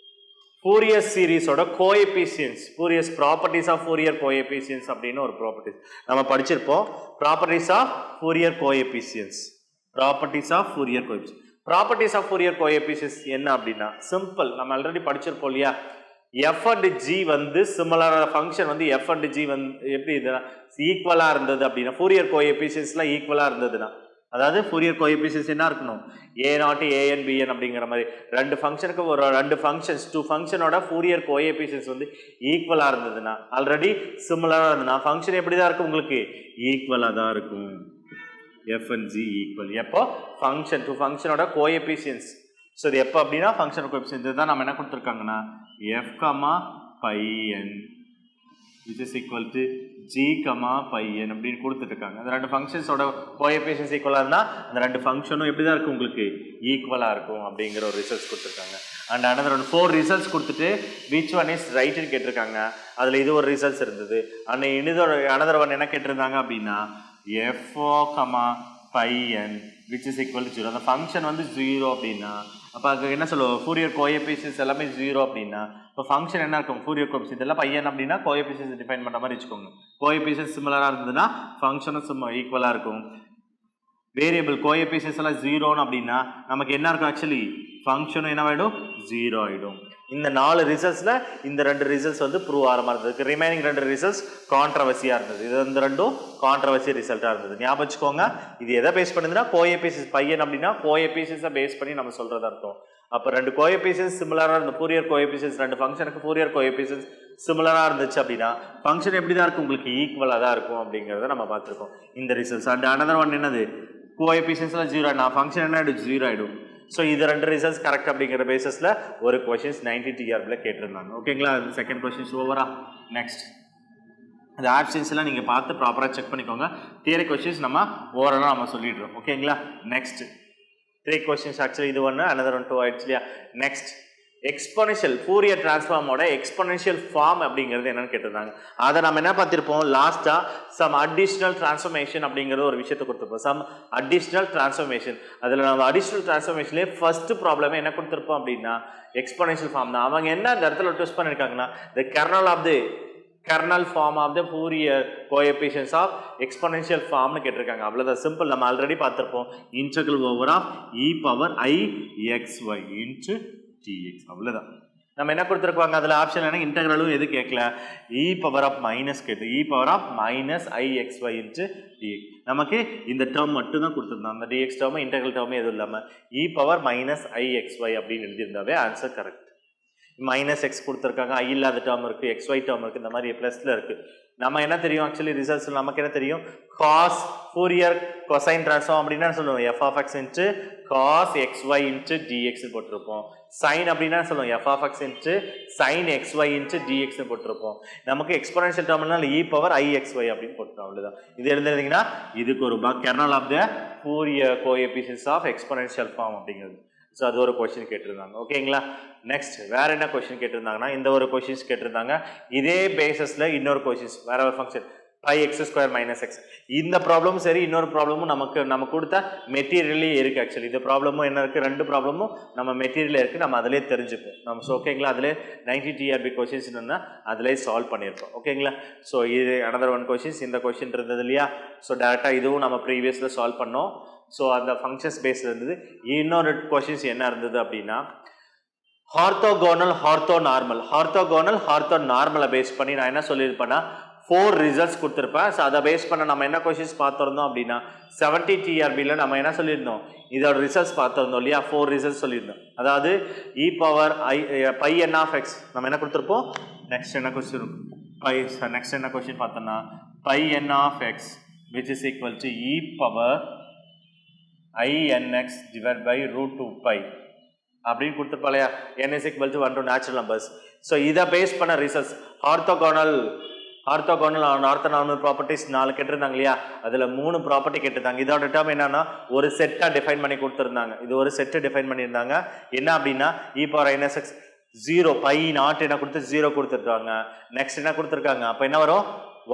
S3: ஃபோரியர் சீரீஸோட coefficients, Fourier's properties of Fourier coefficients அப்படின்னு ஒரு ப்ராப்பர்ட்டிஸ் நம்ம படிச்சிருப்போம். Properties of Fourier coefficients, properties of Fourier coefficients. Properties of Fourier coefficients என்ன அப்படின்னா சிம்பிள், நம்ம ஆல்ரெடி படிச்சிருப்போம் இல்லையா. எஃப் அண்ட் ஜி வந்து சிமிலரான ஃபங்க்ஷன் வந்து எஃப் அண்ட் ஜி வந்து எப்படி இதுனா ஈக்குவலாக இருந்தது அப்படின்னா, ஃபோரியர் கோஎஃபிஷியன்ஸ்லாம் ஈக்குவலாக இருந்ததுன்னா, அதாவது ஃபோரியர் கோஎஃபிஷியன்ஸ் என்ன இருக்கணும், a0 an bn அப்படிங்கிற மாதிரி ரெண்டு ஃபங்க்ஷனுக்கு ஒரு ரெண்டு ஃபங்க்ஷன்ஸ் 2 ஃபங்க்ஷனோட ஃபோரியர் கோஎஃபிஷியன்ஸ் வந்து ஈக்குவலாக இருந்ததுன்னா, ஆல்ரெடி சிமிலராக இருந்ததுன்னா ஃபங்க்ஷன் எப்படி தான் இருக்கும், உங்களுக்கு ஈக்குவலாக தான் இருக்கும். எஃப் அண்ட் ஜி ஈக்குவல் எப்போ ஃபங்க்ஷன் 2 ஃபங்க்ஷனோட கோஎஃபிஷியன்ஸ். ஸோ இது எப்போ அப்படின்னா ஃபங்க்ஷன் கோஎஃபிஷியன்ஸ் தான் நம்ம என்ன கொடுத்துருக்காங்கன்னா f, πn which is equal to g, πn அப்படின்னு கொடுத்துருக்காங்க. அந்த ரெண்டு ஃபங்க்ஷன்ஸோட கோஎஃபிஷியன்ஸ் ஈக்குவலாக இருந்தால் அந்த ரெண்டு ஃபங்க்ஷனும் எப்படி தான் இருக்கும், உங்களுக்கு ஈக்குவலாக இருக்கும் அப்படிங்கிற ஒரு ரிசல்ட்ஸ் கொடுத்துருக்காங்க. அண்ட் another one 4 ரிசல்ட்ஸ் கொடுத்துட்டு which one is ரைட்னு கேட்டிருக்காங்க. அதில் இது ஒரு ரிசல்ட்ஸ் இருந்தது. அண்ட் இன்னொரு another one என்ன கேட்டிருந்தாங்க அப்படின்னா f, πn which is equal to 0. அந்த ஃபங்க்ஷன் வந்து 0 அப்படின்னா அப்போ அங்கே என்ன சொல்லுவோம், ஃபோரியர் கோஎஃபிஷியன்ஸ் எல்லாமே 0 அப்படின்னா இப்போ ஃபங்க்ஷன் என்ன இருக்கும், ஃபோரியர் கோஎஃபிஷியன்ஸ் இதெல்லாம் பையன் அப்படின்னா கோஎஃபிஷியன்ஸ் டிஃபைன் பண்ணுற மாதிரி வச்சுக்கோங்க. கோஎஃபிஷியன்ஸ் சிமிலராக இருந்ததுன்னா ஃபங்க்ஷனும் ஈக்குவலாக இருக்கும். வேரியபிள் கோஎஃபிஷியன்ஸ் எல்லாம் 0 அப்படின்னா நமக்கு என்ன இருக்கும், ஆக்சுவலி ஃபங்க்ஷனும் என்ன ஆகிடும், 0 ஆகிடும். இந்த 4 ரிசல்ட்ஸில் இந்த 2 ரிசல்ட்ஸ் வந்து ப்ரூவ் ஆகிற மாதிரி இருந்தது. ரிமைனிங் 2 ரிசல்ட்ஸ் கான்ட்ரவர்சியாக இருந்தது. இது வந்து ரெண்டும் கான்ட்ரவர்சி ரிசல்ட்டாக இருந்தது. ஞாபகம் வச்சுக்கோங்க. இது எதை பேஸ் பண்ணுதுன்னா கோஎஃபிஷியன்ஸ் பையன் அப்படின்னா கோஎஃபிஷியன்ஸை பேஸ் பண்ணி நம்ம சொல்கிறது அர்த்தம். அப்போ 2 கோஎஃபிஷியன்ஸ் சிமிலராக இருந்த ஃபோரியர் கோஎஃபிஷியன்ஸ் 2 ஃபங்க்ஷனுக்கு ஃபோரியர் கோஎஃபிஷியன்ஸ் சிமிலராக இருந்துச்சு அப்படின்னா ஃபங்க்ஷன் எப்படி தான் இருக்கும், உங்களுக்கு ஈக்குவலாக தான் இருக்கும் அப்படிங்கிறத நம்ம பார்த்துருக்கோம் இந்த ரிசல்ட்ஸ். அண்ட் another one என்னது, கோஎஃபிஷியன்ஸ்லாம் 0 ஆகிடும், ஃபங்க்ஷன் என்ன ஆகிடும், 0 ஆகிடும். ஸோ இது 2 ரிசல்ட்ஸ் கரெக்ட் அப்படிங்கிற பேசிஸில் ஒரு கொஷின்ஸ் 90 TRBல கேட்டிருந்தாங்க. ஓகேங்களா, செகண்ட் கொஷின்ஸ் ஓவரா. நெக்ஸ்ட் இந்த ஆப்ஷன்ஸ்லாம் நீங்கள் பார்த்து ப்ராப்பராக செக் பண்ணிக்கோங்க. தியரி கொஷின்ஸ் நம்ம ஓவராலாக நம்ம சொல்லிடுறோம். ஓகேங்களா, நெக்ஸ்ட் 3 கொஷின்ஸ் ஆக்சுவலி இது ஒன்று, another one 2 ஆயிடுச்சு இல்லையா. நெக்ஸ்ட் எக்ஸ்பொனென்ஷியல் ஃபோரியர் டிரான்ஸ்ஃபார்மோட எக்ஸ்பொனென்ஷியல் ஃபார்ம் அப்படிங்கிறது என்னன்னு கேட்டிருந்தாங்க. அதை நம்ம என்ன பார்த்துருப்போம் லாஸ்ட்டாக, சம் அடிஷ்னல் டிரான்ஸ்ஃபர்மேஷன் அப்படிங்கிற ஒரு விஷயத்தை கொடுத்துருப்போம். Some additional transformation. அதில் நம்ம அடிஷ்னல் டிரான்ஸ்ஃபர்மேஷன்லேயே ஃபர்ஸ்ட் ப்ராப்ளமே என்ன கொடுத்துருப்போம் அப்படின்னா எக்ஸ்பொனென்ஷியல் ஃபார்ம் தான். அவங்க என்ன அந்த இடத்துல ட்விஸ்ட் பண்ணியிருக்காங்கன்னா the kernel form of the Fourier coefficients of exponential ஃபார்ம்னு கேட்டிருக்காங்க. அவ்வளோதான், சிம்பிள். நம்ம ஆல்ரெடி பார்த்துருப்போம். Integral over of e power i xy into dx. அவ்வளோதான். நம்ம என்ன கொடுத்துருக்காங்க அதில் ஆப்ஷன் என்ன, இன்டெக்ரலும் எது கேட்கல, e பவர் ஆஃப் மைனஸ் கேட்டு e power of minus i xy into dx. நமக்கு இந்த டேர்ம் மட்டும் தான் கொடுத்துருந்தோம். அந்த dx டேர்ம் இன்டெக்ரல் டேர்ம் எதுவும் இல்லாமல் e power minus i xy அப்படின்னு எழுதியிருந்தாவே ஆன்சர் கரெக்ட். மைனஸ் எக்ஸ் கொடுத்துருக்காங்க, ஐ இல்லாத டேர்ம் இருக்குது, xy டேர்ம் இருக்குது, இந்த மாதிரி ப்ளஸில் இருக்குது. நம்ம என்ன தெரியும், ஆக்சுவலி ரிசல்ட்ஸ் நமக்கு என்ன தெரியும், காஸ் ஃபோரியர் கொசைன் ட்ரான்ஸ்ஃபார்ம் அப்படின்னா சொல்லுவோம் f of x into cos xy into dx போட்டிருப்போம். சைன் அப்படின்னா சொல்லுவோம் f of x into sine xy into dx போட்டிருப்போம். நமக்கு எக்ஸ்பொனென்ஷியல் டேர்ம்னால e பவர் i xy அப்படின்னு போட்டுருவோம். அவ்வளோதான். இது எழுதுறீங்கன்னா இதுக்கு ஒரு kernel of the Fourier coefficients of exponential form அப்படிங்கிறது. ஸோ அது ஒரு கொஸ்டின் கேட்டிருந்தாங்க. ஓகேங்களா, நெக்ஸ்ட் வேற என்ன கொஸ்டின் கேட்டிருந்தாங்கன்னா இந்த ஒரு கொஸ்டின்ஸ் கேட்டிருந்தாங்க. இதே பேசஸில் இன்னொரு கொஸ்டின்ஸ் வேற ஒரு ஃபங்க்ஷன் πx² - x. இந்த ப்ராப்ளமும் சரி, இன்னொரு ப்ராப்ளமும் நம்ம கொடுத்த மெட்டீரியலே இருக்குது. ஆக்சுவலி இந்த ப்ராப்ளமும் என்ன இருக்குது, 2 ப்ராப்ளமும் நம்ம மெட்டீரியல் இருக்குது, நம்ம அதிலே தெரிஞ்சுப்போம். நம்ம ஸோ ஓகேங்களா, அதிலே 90 TRB கொஸ்டின்ஸ் என்னன்னா அதிலே சால்வ் பண்ணியிருப்போம். ஓகேங்களா, ஸோ இது another one கொஸ்டின்ஸ். இந்த கொஸ்டின் இருந்தது இல்லையா, ஸோ டேரெக்டாக இதுவும் நம்ம ப்ரீவியஸில் சால்வ் பண்ணோம். ஸோ அந்த ஃபங்க்ஷன்ஸ் பேஸில் இருந்தது. இன்னொரு கொஸ்டின்ஸ் என்ன இருந்தது அப்படின்னா ஆர்த்தோகோனல் ஆர்த்தோ நார்மலை பேஸ் பண்ணி நான் என்ன சொல்லியிருப்பேன்னா 4 ரிசல்ட்ஸ் கொடுத்துருப்பேன். ஸோ அதை பேஸ் பண்ண நம்ம என்ன கொஷின்ஸ் பார்த்துருந்தோம் அப்படின்னா 70 TRBல நம்ம என்ன சொல்லியிருந்தோம், இதோட ரிசல்ட்ஸ் பார்த்துருந்தோம் இல்லையா, 4 ரிசல்ட்ஸ் சொல்லியிருந்தோம். அதாவது pi n of x நம்ம என்ன கொடுத்துருப்போம். நெக்ஸ்ட் என்ன கொஸ்டின் பார்த்தோம்னா pi n of x which is equal to e power I nx divided by root 2 pi அப்படின்னு கொடுத்துருப்பாளையா. n is equal to 1 to natural numbers. So இதை base பண்ண results orthogonal orthonormal properties 4 கேட்டிருந்தாங்க இல்லையா, அதில் 3 property கேட்டிருந்தாங்க. இதோட term என்னன்னா ஒரு செட்டாக டிஃபைன் பண்ணி கொடுத்துருந்தாங்க. இது ஒரு செட்டை டிஃபைன் பண்ணியிருந்தாங்க. என்ன அப்படின்னா e power ns x 0 pi not என்ன கொடுத்து 0 கொடுத்துருக்காங்க. நெக்ஸ்ட் என்ன கொடுத்துருக்காங்க, அப்போ என்ன வரும்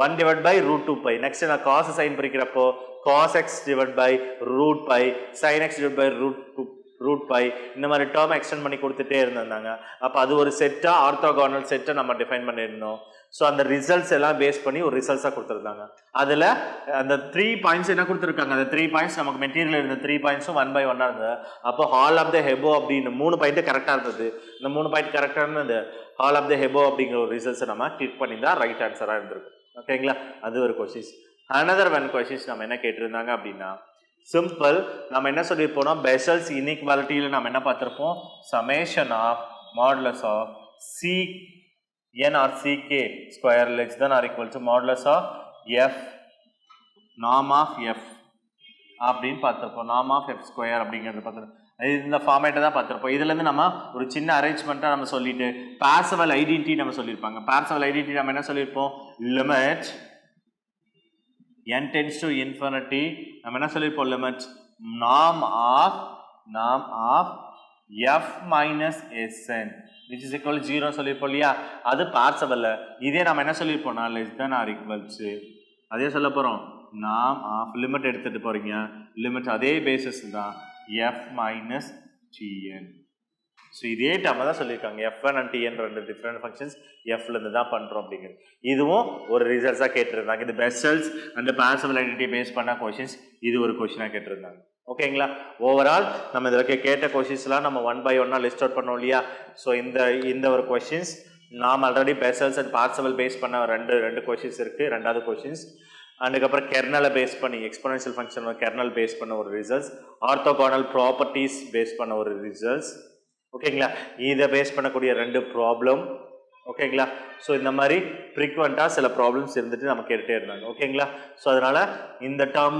S3: 1 divided by root 2 pi. Next நான் காஸ் சைன் பிரிக்கிறப்போ cos x divided by root pi, sin x divided by root pi, இந்த மாதிரி டேர்ம் எக்ஸ்டெண்ட் பண்ணி கொடுத்துட்டே இருந்தாங்க. அப்போ அது ஒரு செட்டா ஆர்த்தோகோனல் செட்டை நம்ம டிஃபைன் பண்ணியிருந்தோம். ஸோ அந்த ரிசல்ட்ஸ் எல்லாம் பேஸ் பண்ணி ஒரு ரிசல்ட்ஸாக கொடுத்துருந்தாங்க. அதில் அந்த 3 பாயிண்ட்ஸ் என்ன கொடுத்துருக்காங்க, அந்த 3 பாயிண்ட்ஸ் நமக்கு மெட்டீரியல் இருந்த 3 பாயிண்ட்ஸும் 1 by 1 இருந்தது. அப்போ ஹால் ஆஃப் த ஹெபோ அப்படின்னு 3 பாயிண்ட் கரெக்டாக இருந்தது. இந்த 3 பாயிண்ட் கரெக்டாக இருந்தது ஹால் ஆஃப் த ஹெபோ அப்படிங்கிற ஒரு ரிசல்ட்ஸை நம்ம கிளிக் பண்ணி தான் ரைட் ஆன்சராக இருந்திருக்கும். ஓகேங்களா, அது ஒரு கொஷின்ஸ். another one கொஷின்ஸ் நம்ம என்ன கேட்டிருந்தாங்க அப்படின்னா சிம்பிள். நம்ம என்ன சொல்லியிருப்போம்னா பெசல்ஸ் இன்இக்வாலிட்டியில் நம்ம என்ன பார்த்துருப்போம், summation of modulus of c n or ck square less than or equal to modulus of f norm of f அப்படின்னு பார்த்துருப்போம். norm of f square அப்படிங்கிறது பார்த்துருப்போம். இந்த ஃபார்மேட்டை தான் பார்த்துருப்போம். இதுலேருந்து நம்ம ஒரு சின்ன அரேஞ்ச்மெண்ட்டாக நம்ம சொல்லிட்டு பார்சவல் ஐடென்டிட்டி நம்ம சொல்லியிருப்பாங்க. பார்சவல் ஐடென்டிட்டி நம்ம என்ன சொல்லியிருப்போம், limit n tends to infinity நம்ம என்ன சொல்லியிருப்போம், limit norm of f minus sn which is equal to 0 சொல்லியிருப்போம் இல்லையா, அது பார்சவல்ல. இதே நம்ம என்ன சொல்லியிருப்போம்னா less than or equal to, அதே சொல்ல போகிறோம் norm of லிமிட் எடுத்துகிட்டு போகிறீங்க, லிமிட் அதே பேசிஸ் தான் f minus tn. ஸோ இதே டைம் தான் சொல்லியிருக்காங்க f1 and tn ரெண்டு டிஃப்ரெண்ட் ஃபங்க்ஷன்ஸ் எஃப்லேருந்து தான் பண்ணுறோம் அப்படிங்கிறது. இதுவும் ஒரு ரிசல்ட்ஸாக கேட்டிருந்தாங்க. இது பெசல்ஸ் அண்ட் பார்சவல் ஐடென்டிட்டி பேஸ் பண்ண கொஷின்ஸ், இது ஒரு கொஷினாக கேட்டிருந்தாங்க. ஓகேங்களா, ஓவரால் நம்ம இதில் கேட்ட கொஷின்ஸ்லாம் நம்ம 1 by 1 லிஸ்ட் அவுட் பண்ணோம் இல்லையா. ஸோ இந்த ஒரு கொஷின்ஸ் நாம் ஆல்ரெடி பெசல்ஸ் அண்ட் பார்சவல் பேஸ் பண்ண ரெண்டு கொஷின்ஸ் இருக்குது. ரெண்டாவது கொஷின்ஸ் அதுக்கப்புறம் கெர்னலை பேஸ் பண்ணி எக்ஸ்போனென்ஷியல் ஃபங்க்ஷன் கெர்னல் பேஸ் பண்ண ஒரு ரிசல்ட்ஸ், ஆர்த்தோகோனல் ப்ராப்பர்ட்டிஸ் பேஸ் பண்ண ஒரு ரிசல்ட்ஸ். ஓகேங்களா, இதை பேஸ் பண்ணக்கூடிய 2 ப்ராப்ளம். ஓகேங்களா, ஸோ இந்த மாதிரி ஃப்ரீக்வெண்ட்டாக சில ப்ராப்ளம்ஸ் இருந்துட்டு நம்ம கேட்டுகிட்டே இருந்தாங்க. ஓகேங்களா, ஸோ அதனால் இந்த டேர்ம்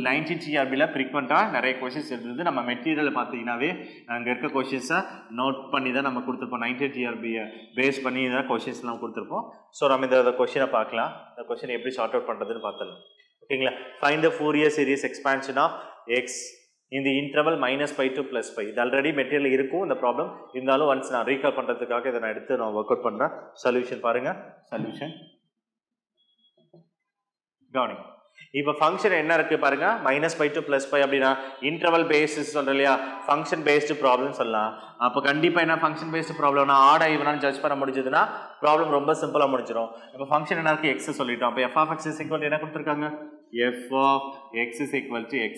S3: 19 TRBயில் ஃப்ரீக்வெண்ட்டாக நிறைய கொஷின்ஸ் இருந்தது. நம்ம மெட்டீரியலை பார்த்தீங்கன்னாவே அங்கே இருக்க கொஷின்ஸை நோட் பண்ணி தான் நம்ம கொடுத்துருப்போம். 19 TRBயை பேஸ் பண்ணி தான் கொஷின்ஸ் நம்ம கொடுத்துருப்போம். ஸோ நம்ம இந்த கொஷினை பார்க்கலாம். இந்த கொஷினை எப்படி ஷார்ட் அவுட் பண்ணுறதுன்னு பார்த்துலாம். ஓகேங்களா, find the Fourier series expansion of x இந்த இன்டர்வல் -π to +π. இது ஆல்ரெடி மெட்டீரியல் இருக்கும் இந்த ப்ராப்ளம், இருந்தாலும் ஒன்ஸ் நான் ரீகால் பண்ணுறதுக்காக இதை நான் எடுத்து நான் ஒர்க் அவுட் பண்ணுறேன். சொல்யூஷன் பாருங்க, சொல்யூஷன் கவனிங்க. இப்போ ஃபங்க்ஷன் என்ன இருக்குது பாருங்க, -π to +π அப்படின்னா இன்டர்வல் பேஸஸ் சொல்கிறேன் இல்லையா, ஃபங்க்ஷன் பேஸ்டு ப்ராப்ளம் சொல்லலாம். அப்போ கண்டிப்பாக என்ன ஃபங்க்ஷன் பேஸ்டு ப்ராப்ளம்னா ஆட் ஈவனான்னு ஜட்ஜ் பண்ண முடிஞ்சதுன்னா ப்ராப்ளம் ரொம்ப சிம்பிளாக முடிஞ்சிடும். இப்போ ஃபங்க்ஷன் என்ன இருக்குது, எக்ஸ் சொல்லிட்டோம். அப்போ f of x is equal to என்ன கொடுத்துருக்காங்க, f of x is equal to x.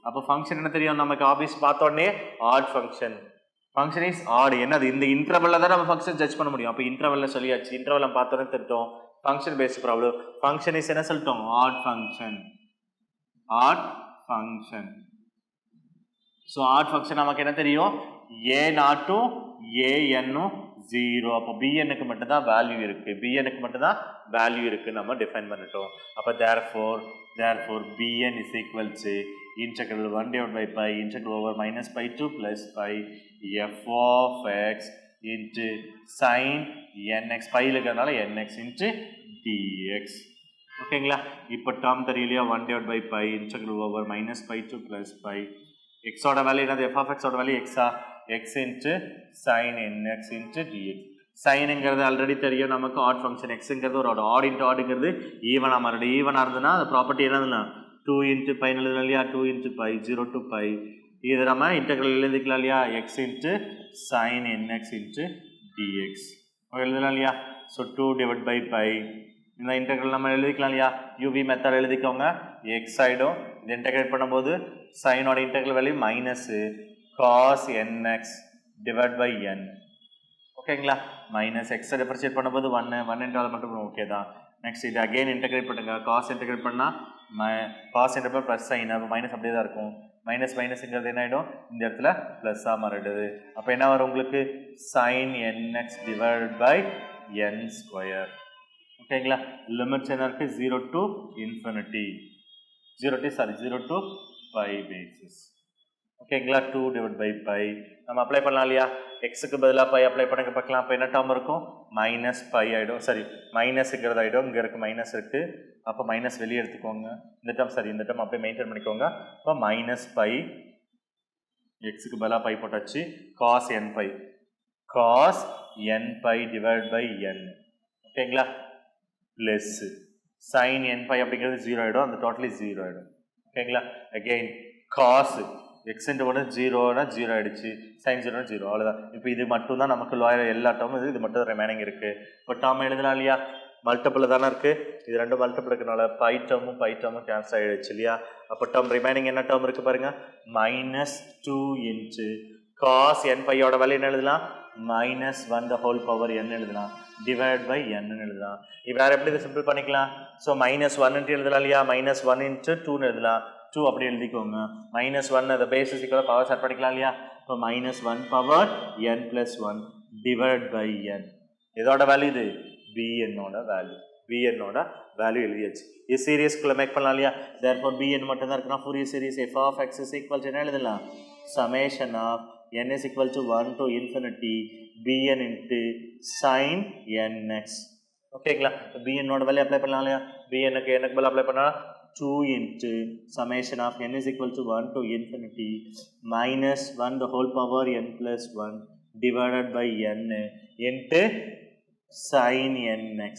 S3: அப்போ ஃபங்க்ஷன் என்ன தெரியும் நமக்கு, ஆப்வியஸ் பார்த்தோடனே odd function. Function is odd. என்னது, இந்த இன்டர்வல்ல தான் நம்ம ஃபங்க்ஷன் ஜட்ஜ் பண்ண முடியும். அப்போ இன்டர்வல்ல சொல்லியாச்சு, இன்டர்வல்ல பார்த்தோன்னே தெரியும் function based problem. Function is என்ன சொல்லிட்டோம், odd function. Odd function. So odd function நமக்கு என்ன தெரியும், a0 to an 0. அப்போ bnக்கு மட்டும் தான் வேல்யூ இருக்கு, bnக்கு மட்டும் தான் வேல்யூ இருக்கு நம்ம டிஃபைன் பண்ணிட்டோம். அப்போ therefore bn is equal to integral 1 divided by pi integral over -π to +π f of x into sin nx, பையில் இருக்கிறதுனால nx into dx. ஓகேங்களா, இப்போ டேர்ம் தெரியலையா, 1 divided by pi integral over -π to +π. எக்ஸோட வேல்யூ என்னது, f of x ஓட value எக்ஸா, x into sin nx into dx. சைனுங்கிறது ஆல்ரெடி தெரியும் நமக்கு, ஆட் ஃபங்க்ஷன். எக்ஸுங்கிறது ஒரு ஆட் இன்ட்டு ஆடுங்கிறது ஈவனாக மறுபடியும் ஈவனாக இருந்ததுன்னா அந்த ப்ராப்பர்ட்டி என்னதுன்னா 2 into π எழுதலாம் இல்லையா, 2 into π 0 to π. இது நம்ம இன்டெக்ரல் எழுதிக்கலாம் இல்லையா, x into sin nx into dx எழுதலாம் இல்லையா. ஸோ 2 divided by π இந்த இன்டெக்ரல் நம்ம எழுதிக்கலாம் இல்லையா, யூவி மெத்தட் எழுதிக்கோங்க. எக்ஸ் ஆகிடும், இது இன்டெகிரேட் பண்ணும்போது சைனோட integral value minus cos nx divide by n. ஓகேங்களா, மைனஸ் எக்ஸை டிஃபரன்ஷியேட் பண்ணும்போது 1 இன்ட்டு மட்டும் ஓகே தான். நெக்ஸ்ட் இது அகைன் இன்டெகிரேட் பண்ணுங்க. காஸ் இன்டெகிரேட் பண்ணால் காஸ் இன்டெகிரேட் ப்ளஸ் சைன், அப்போ மைனஸ் அப்படியே தான் இருக்கும். மைனஸ்ங்கிறது என்ன ஆகிடும், இந்த இடத்துல ப்ளஸ்ஸாக மாறிடுது. அப்போ என்ன வரும் உங்களுக்கு, sin nx divided by n square. ஓகேங்களா, லிமிட்ஸ் என்ன இருக்குது, 0 to infinity, 0 to pi basis. ஓகேங்களா, 2 டிவைட் பை பை நம்ம அப்ளை பண்ணலாம் இல்லையா, எக்ஸுக்கு பதிலாக பை அப்ளை பண்ண பார்க்கலாம். அப்போ என்ன டேர்ம் இருக்கும், மைனஸ் பை ஆகிடும், சரி மைனஸுங்கிறது ஆகிடும், இங்கே இருக்குது மைனஸ் இருக்குது, அப்போ மைனஸ் வெளியே எடுத்துக்கோங்க. இந்த டேர்ம் இந்த டேர்ம் அப்படியே மெயின்டைன் பண்ணிக்கோங்க. அப்போ மைனஸ் பை, எக்ஸுக்கு பதிலாக பை போட்டாச்சு, cos n pi, cos n pi divide by n. ஓகேங்களா, ப்ளஸ் சைன் n பை அப்படிங்கிறது 0 ஆகிடும், அந்த டோட்டலி 0 ஆகிடும். ஓகேங்களா, அகெயின் காசு எக்ஸென்ட் ஒன்று 0னா 0 ஆகிடுச்சு, சைன் 0னா 0, அவ்வளோதான். இப்போ இது மட்டும் தான் நமக்கு லோயர் எல்லா டேர்மும் இது மட்டும் தான் ரிமைனிங் இருக்குது. இப்போ டேர்ம் எழுதலாம் இல்லையா, மல்டிபிள் தானே இருக்குது, இது ரெண்டு மல்டிபிள் இருக்கிறனால பை டேர்மும் கேன்சல் ஆகிடுச்சு இல்லையா. அப்போ டேர்ம் ரிமைனிங் என்ன டேர்ம் இருக்குது பாருங்கள், -2 இன்ச்சு காஸ் n பையோட வேல்யூ என்ன எழுதலாம், -1 the whole power n எழுதலாம், டிவைட் பை n எழுதலாம். இப்போ வேறு எப்படி இதை சிம்பிள் பண்ணிக்கலாம், ஸோ -1 எழுதலாம் இல்லையா, -1 into 2 எழுதலாம், 2 அப்படி எழுதிக்கோங்க. -1 அந்த பேசிஸ் ஈக்குவலாக பவர் ஸ்டார்ட் பண்ணிக்கலாம் இல்லையா. இப்போ -1 power n + 1 divide by n. இதோட வேல்யூ இது bnோட வேல்யூ எழுதியாச்சு. இது சீரியஸ்குள்ளே மேக் பண்ணலாம் இல்லையா. therefore bn மட்டும் தான் இருக்குன்னா Fourier series f of x is equal to என்ன எழுதலாம், summation of n is equal to 1 to infinity bn into sin nx. ஓகேங்களா, bnோட வேல்யூ அப்ளை பண்ணலாம் இல்லையா. bnக்கு எனக்கு பதில் அப்ளை பண்ணால் 2 into summation of n is equal to 1 to infinity -1 the whole power n + 1 divided by n into sin nx.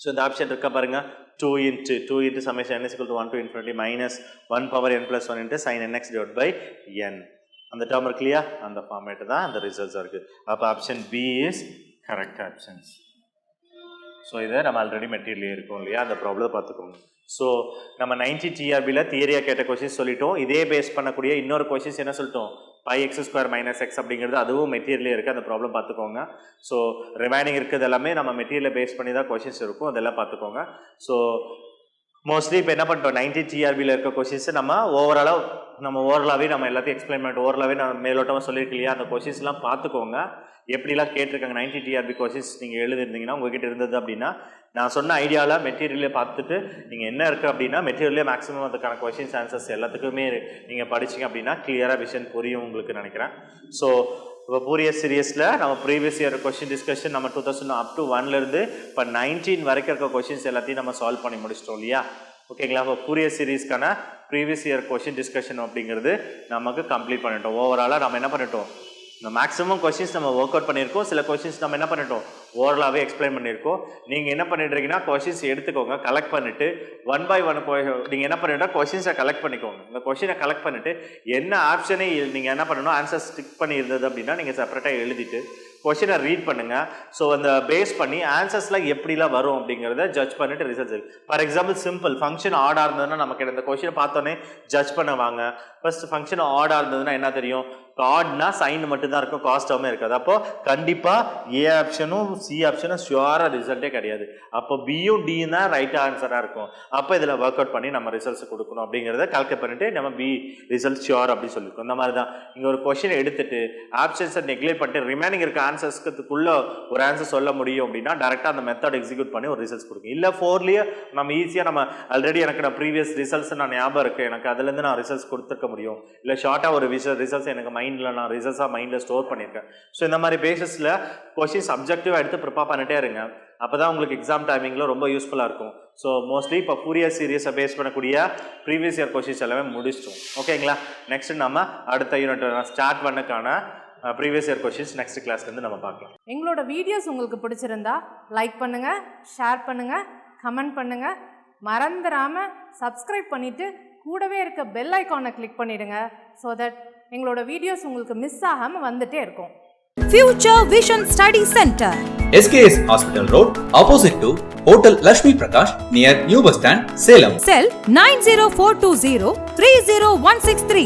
S3: So இந்த option இருக்கா பாருங்க, 2 into summation n is equal to 1 to infinity -1 power n + 1 into sin nx divided by n. அந்த term இருக்கு இல்லையா, அந்த format தான் அந்த results இருக்குது. அப்போ option b is correct options. So இதை நம்ம ஆல்ரெடி மெட்டீரியல் இருக்கும் இல்லையா, அந்த ப்ராப்ளம் பார்த்துக்கோங்க. ஸோ நம்ம 90 TRBயில் தியரியாக கேட்ட கொஷின்ஸ் சொல்லிட்டோம். இதே பேஸ் பண்ணக்கூடிய இன்னொரு கொஷின்ஸ் என்ன சொல்லிட்டோம், πx² - x அப்படிங்கிறது அதுவும் மெட்டீரியலே இருக்குது, அந்த ப்ராப்ளம் பார்த்துக்கோங்க. ஸோ ரிமைனிங் இருக்கிறது எல்லாமே நம்ம மெட்டீரியலை பேஸ் பண்ணி தான் கொஷின்ஸ் இருக்கும், அதெல்லாம் பார்த்துக்கோங்க. ஸோ மோஸ்ட்லி இப்போ என்ன பண்ணிட்டோம், 90 TRBயில் இருக்க கொஷின்ஸை நம்ம ஓவராலாகவே நம்ம எல்லாத்தையும் எக்ஸ்பிளைன் பண்ணிட்டு ஓவராலாகவே நம்ம மேலோட்டமாக சொல்லியிருக்கு இல்லையா, அந்த கொஷின்ஸ்லாம் பார்த்துக்கோங்க. எப்படிலாம் கேட்டிருக்காங்க 90 TRB கொஷின்ஸ் நீங்கள் எழுதிருந்தீங்கன்னா உங்ககிட்ட இருந்தது அப்படின்னா, நான் சொன்ன ஐடியாவில் மெட்டீரியலே பார்த்துட்டு நீங்கள் என்ன இருக்குது அப்படின்னா மெட்டீரியலே மேக்ஸிமம் அதுக்கான கொஷின்ஸ் ஆன்சர்ஸ் எல்லாத்துக்குமே நீங்கள் படிச்சிங்க அப்படின்னா கிளியராக விஷன் புரியும் உங்களுக்கு நினைக்கிறேன். ஸோ இப்போ ஃபோரியர் சீரியஸில் நம்ம ப்ரீவியஸ் இயர் கொஷின் டிஸ்கஷன் நம்ம 2000 up to 1லேருந்து இப்போ 19 வரைக்கும் இருக்க கொஷின்ஸ் எல்லாத்தையும் நம்ம சால்வ் பண்ணி முடிச்சிட்டோம் இல்லையா. ஓகேங்களா, இப்போ ஃபோரியர் சீரீஸ்க்கான ப்ரீவியஸ் இயர் கொஷின் டிஸ்கஷன் அப்படிங்கிறது நமக்கு கம்ப்ளீட் பண்ணிட்டோம். ஓவராலாக நம்ம என்ன பண்ணிட்டோம், இந்த மேக்ஸிமம் கொஷின்ஸ் நம்ம ஒர்க் அவுட் பண்ணியிருக்கோம், சில கொஷின்ஸ் நம்ம என்ன பண்ணிட்டோம் ஓவராலாகவே எக்ஸ்பிளைன் பண்ணியிருக்கோம். நீங்கள் என்ன பண்ணிட்டுருக்கீங்கன்னா கொஷின்ஸ் எடுத்துக்கோங்க, கலெக்ட் பண்ணிவிட்டு 1 by 1 நீங்கள் என்ன பண்ணிட்டா கொஷின்ஸை கலெக்ட் பண்ணிக்கோங்க. இந்த கொஷினை கலெக்ட் பண்ணிவிட்டு என்ன ஆப்ஷனை நீங்கள் என்ன பண்ணணும், ஆன்சர் ஸ்டிக் பண்ணி இருந்தது அப்படின்னா நீங்கள் செப்பரேட்டாக எழுதிட்டு கொஷினை ரீட் பண்ணுங்கள். ஸோ அந்த பேஸ் பண்ணி ஆன்சர்ஸ்லாம் எப்படிலாம் வரும் அப்படிங்கிறத ஜட்ஜ் பண்ணிட்டு results. For example simple function ஆடாக இருந்ததுன்னா நமக்கு இந்த கொஷினை பார்த்தோன்னே ஜட்ஜ் பண்ணுவாங்க. ஃபர்ஸ்ட் ஃபங்க்ஷன் ஆடாக இருந்ததுன்னா என்ன தெரியும், ஆட்னா சைன் மட்டும்தான் இருக்கும், காஸ்டாமே இருக்காது. அப்போ கண்டிப்பாக ஏ ஆப்ஷனும் சி ஆப்ஷனும் ஷுவராக ரிசல்ட்டே கிடையாது. அப்போ பியும் டியும் தான் ரைட் ஆன்சராக இருக்கும். அப்போ இதில் ஒர்க் அவுட் பண்ணி நம்ம ரிசல்ட்ஸ் கொடுக்கணும் அப்படிங்கிறத கால்குலேட் பண்ணிட்டு நம்ம பி ரிசல்ட் ஷுவர் அப்படின்னு சொல்லியிருக்கோம். இந்த மாதிரி தான் இங்கே ஒரு கொஷினை எடுத்துட்டு ஆப்ஷன்ஸை நெக்லெக்ட் பண்ணிட்டு ரிமைனிங் இருக்க ஆன்சர்ஸ்க்குள்ள ஒரு ஆன்சர் சொல்ல முடியும் அப்படின்னா டேரெக்டாக அந்த மெத்தட் எக்ஸிக்யூட் பண்ணி ஒரு ரிசல்ட்ஸ் கொடுக்கும். இல்லை 4லேயே நம்ம ஈஸியாக நம்ம ஆல்ரெடி எனக்கு நான் ப்ரீவியஸ் ரிசல்ட்ஸ் நான் ஞாபகம் இருக்குது, எனக்கு அதுலேருந்து நான் ரிசல்ட்ஸ் கொடுத்துருக்க முடியும். இல்லை ஷார்ட்டாக ஒரு ரிசல்ட்ஸ் எனக்கு மைண்டில் நான் ரிசல்ட்ஸாக மைண்டில் ஸ்டோர் பண்ணியிருக்கேன். ஸோ இந்த மாதிரி பேசிஸில் கொஷின்ஸ் சப்ஜெக்டிவாக எடுத்து ப்ரிப்பேர் பண்ணிட்டே இருங்க. அப்போ தான் உங்களுக்கு எக்ஸாம் டைமிங்கில் ரொம்ப யூஸ்ஃபுல்லாக இருக்கும். ஸோ மோஸ்ட்லி இப்போ ஃபோரியர் சீரியஸை பேஸ் பண்ணக்கூடிய ப்ரீவியஸ் இயர் கொஷின்ஸ் எல்லாமே முடிச்சிட்டோம். ஓகேங்களா, நெக்ஸ்ட் நம்ம அடுத்த யூனிட் ஸ்டார்ட் பண்ணக்கான ப்ரீவியஸ் இயர் கொஷின்ஸ் நெக்ஸ்ட் கிளாஸ்லேருந்து நம்ம பார்க்கலாம்.
S2: எங்களோட வீடியோஸ் உங்களுக்கு பிடிச்சிருந்தா லைக் பண்ணுங்கள், ஷேர் பண்ணுங்கள், கமெண்ட் பண்ணுங்கள். மறந்துடாமல் சப்ஸ்கிரைப் பண்ணிவிட்டு கூடவே இருக்க பெல் ஐக்கானை கிளிக் பண்ணிவிடுங்க. ஸோ தட் எங்களோட வீடியோஸ் உங்களுக்கு மிஸ் ஆகாமல் வந்துட்டே இருக்கும்.
S1: Future Vision Study Center,
S4: SKS Hospital Road, opposite to Hotel Lakshmi Prakash, near New Bus Stand, Salem.
S1: Cell 90420 30163.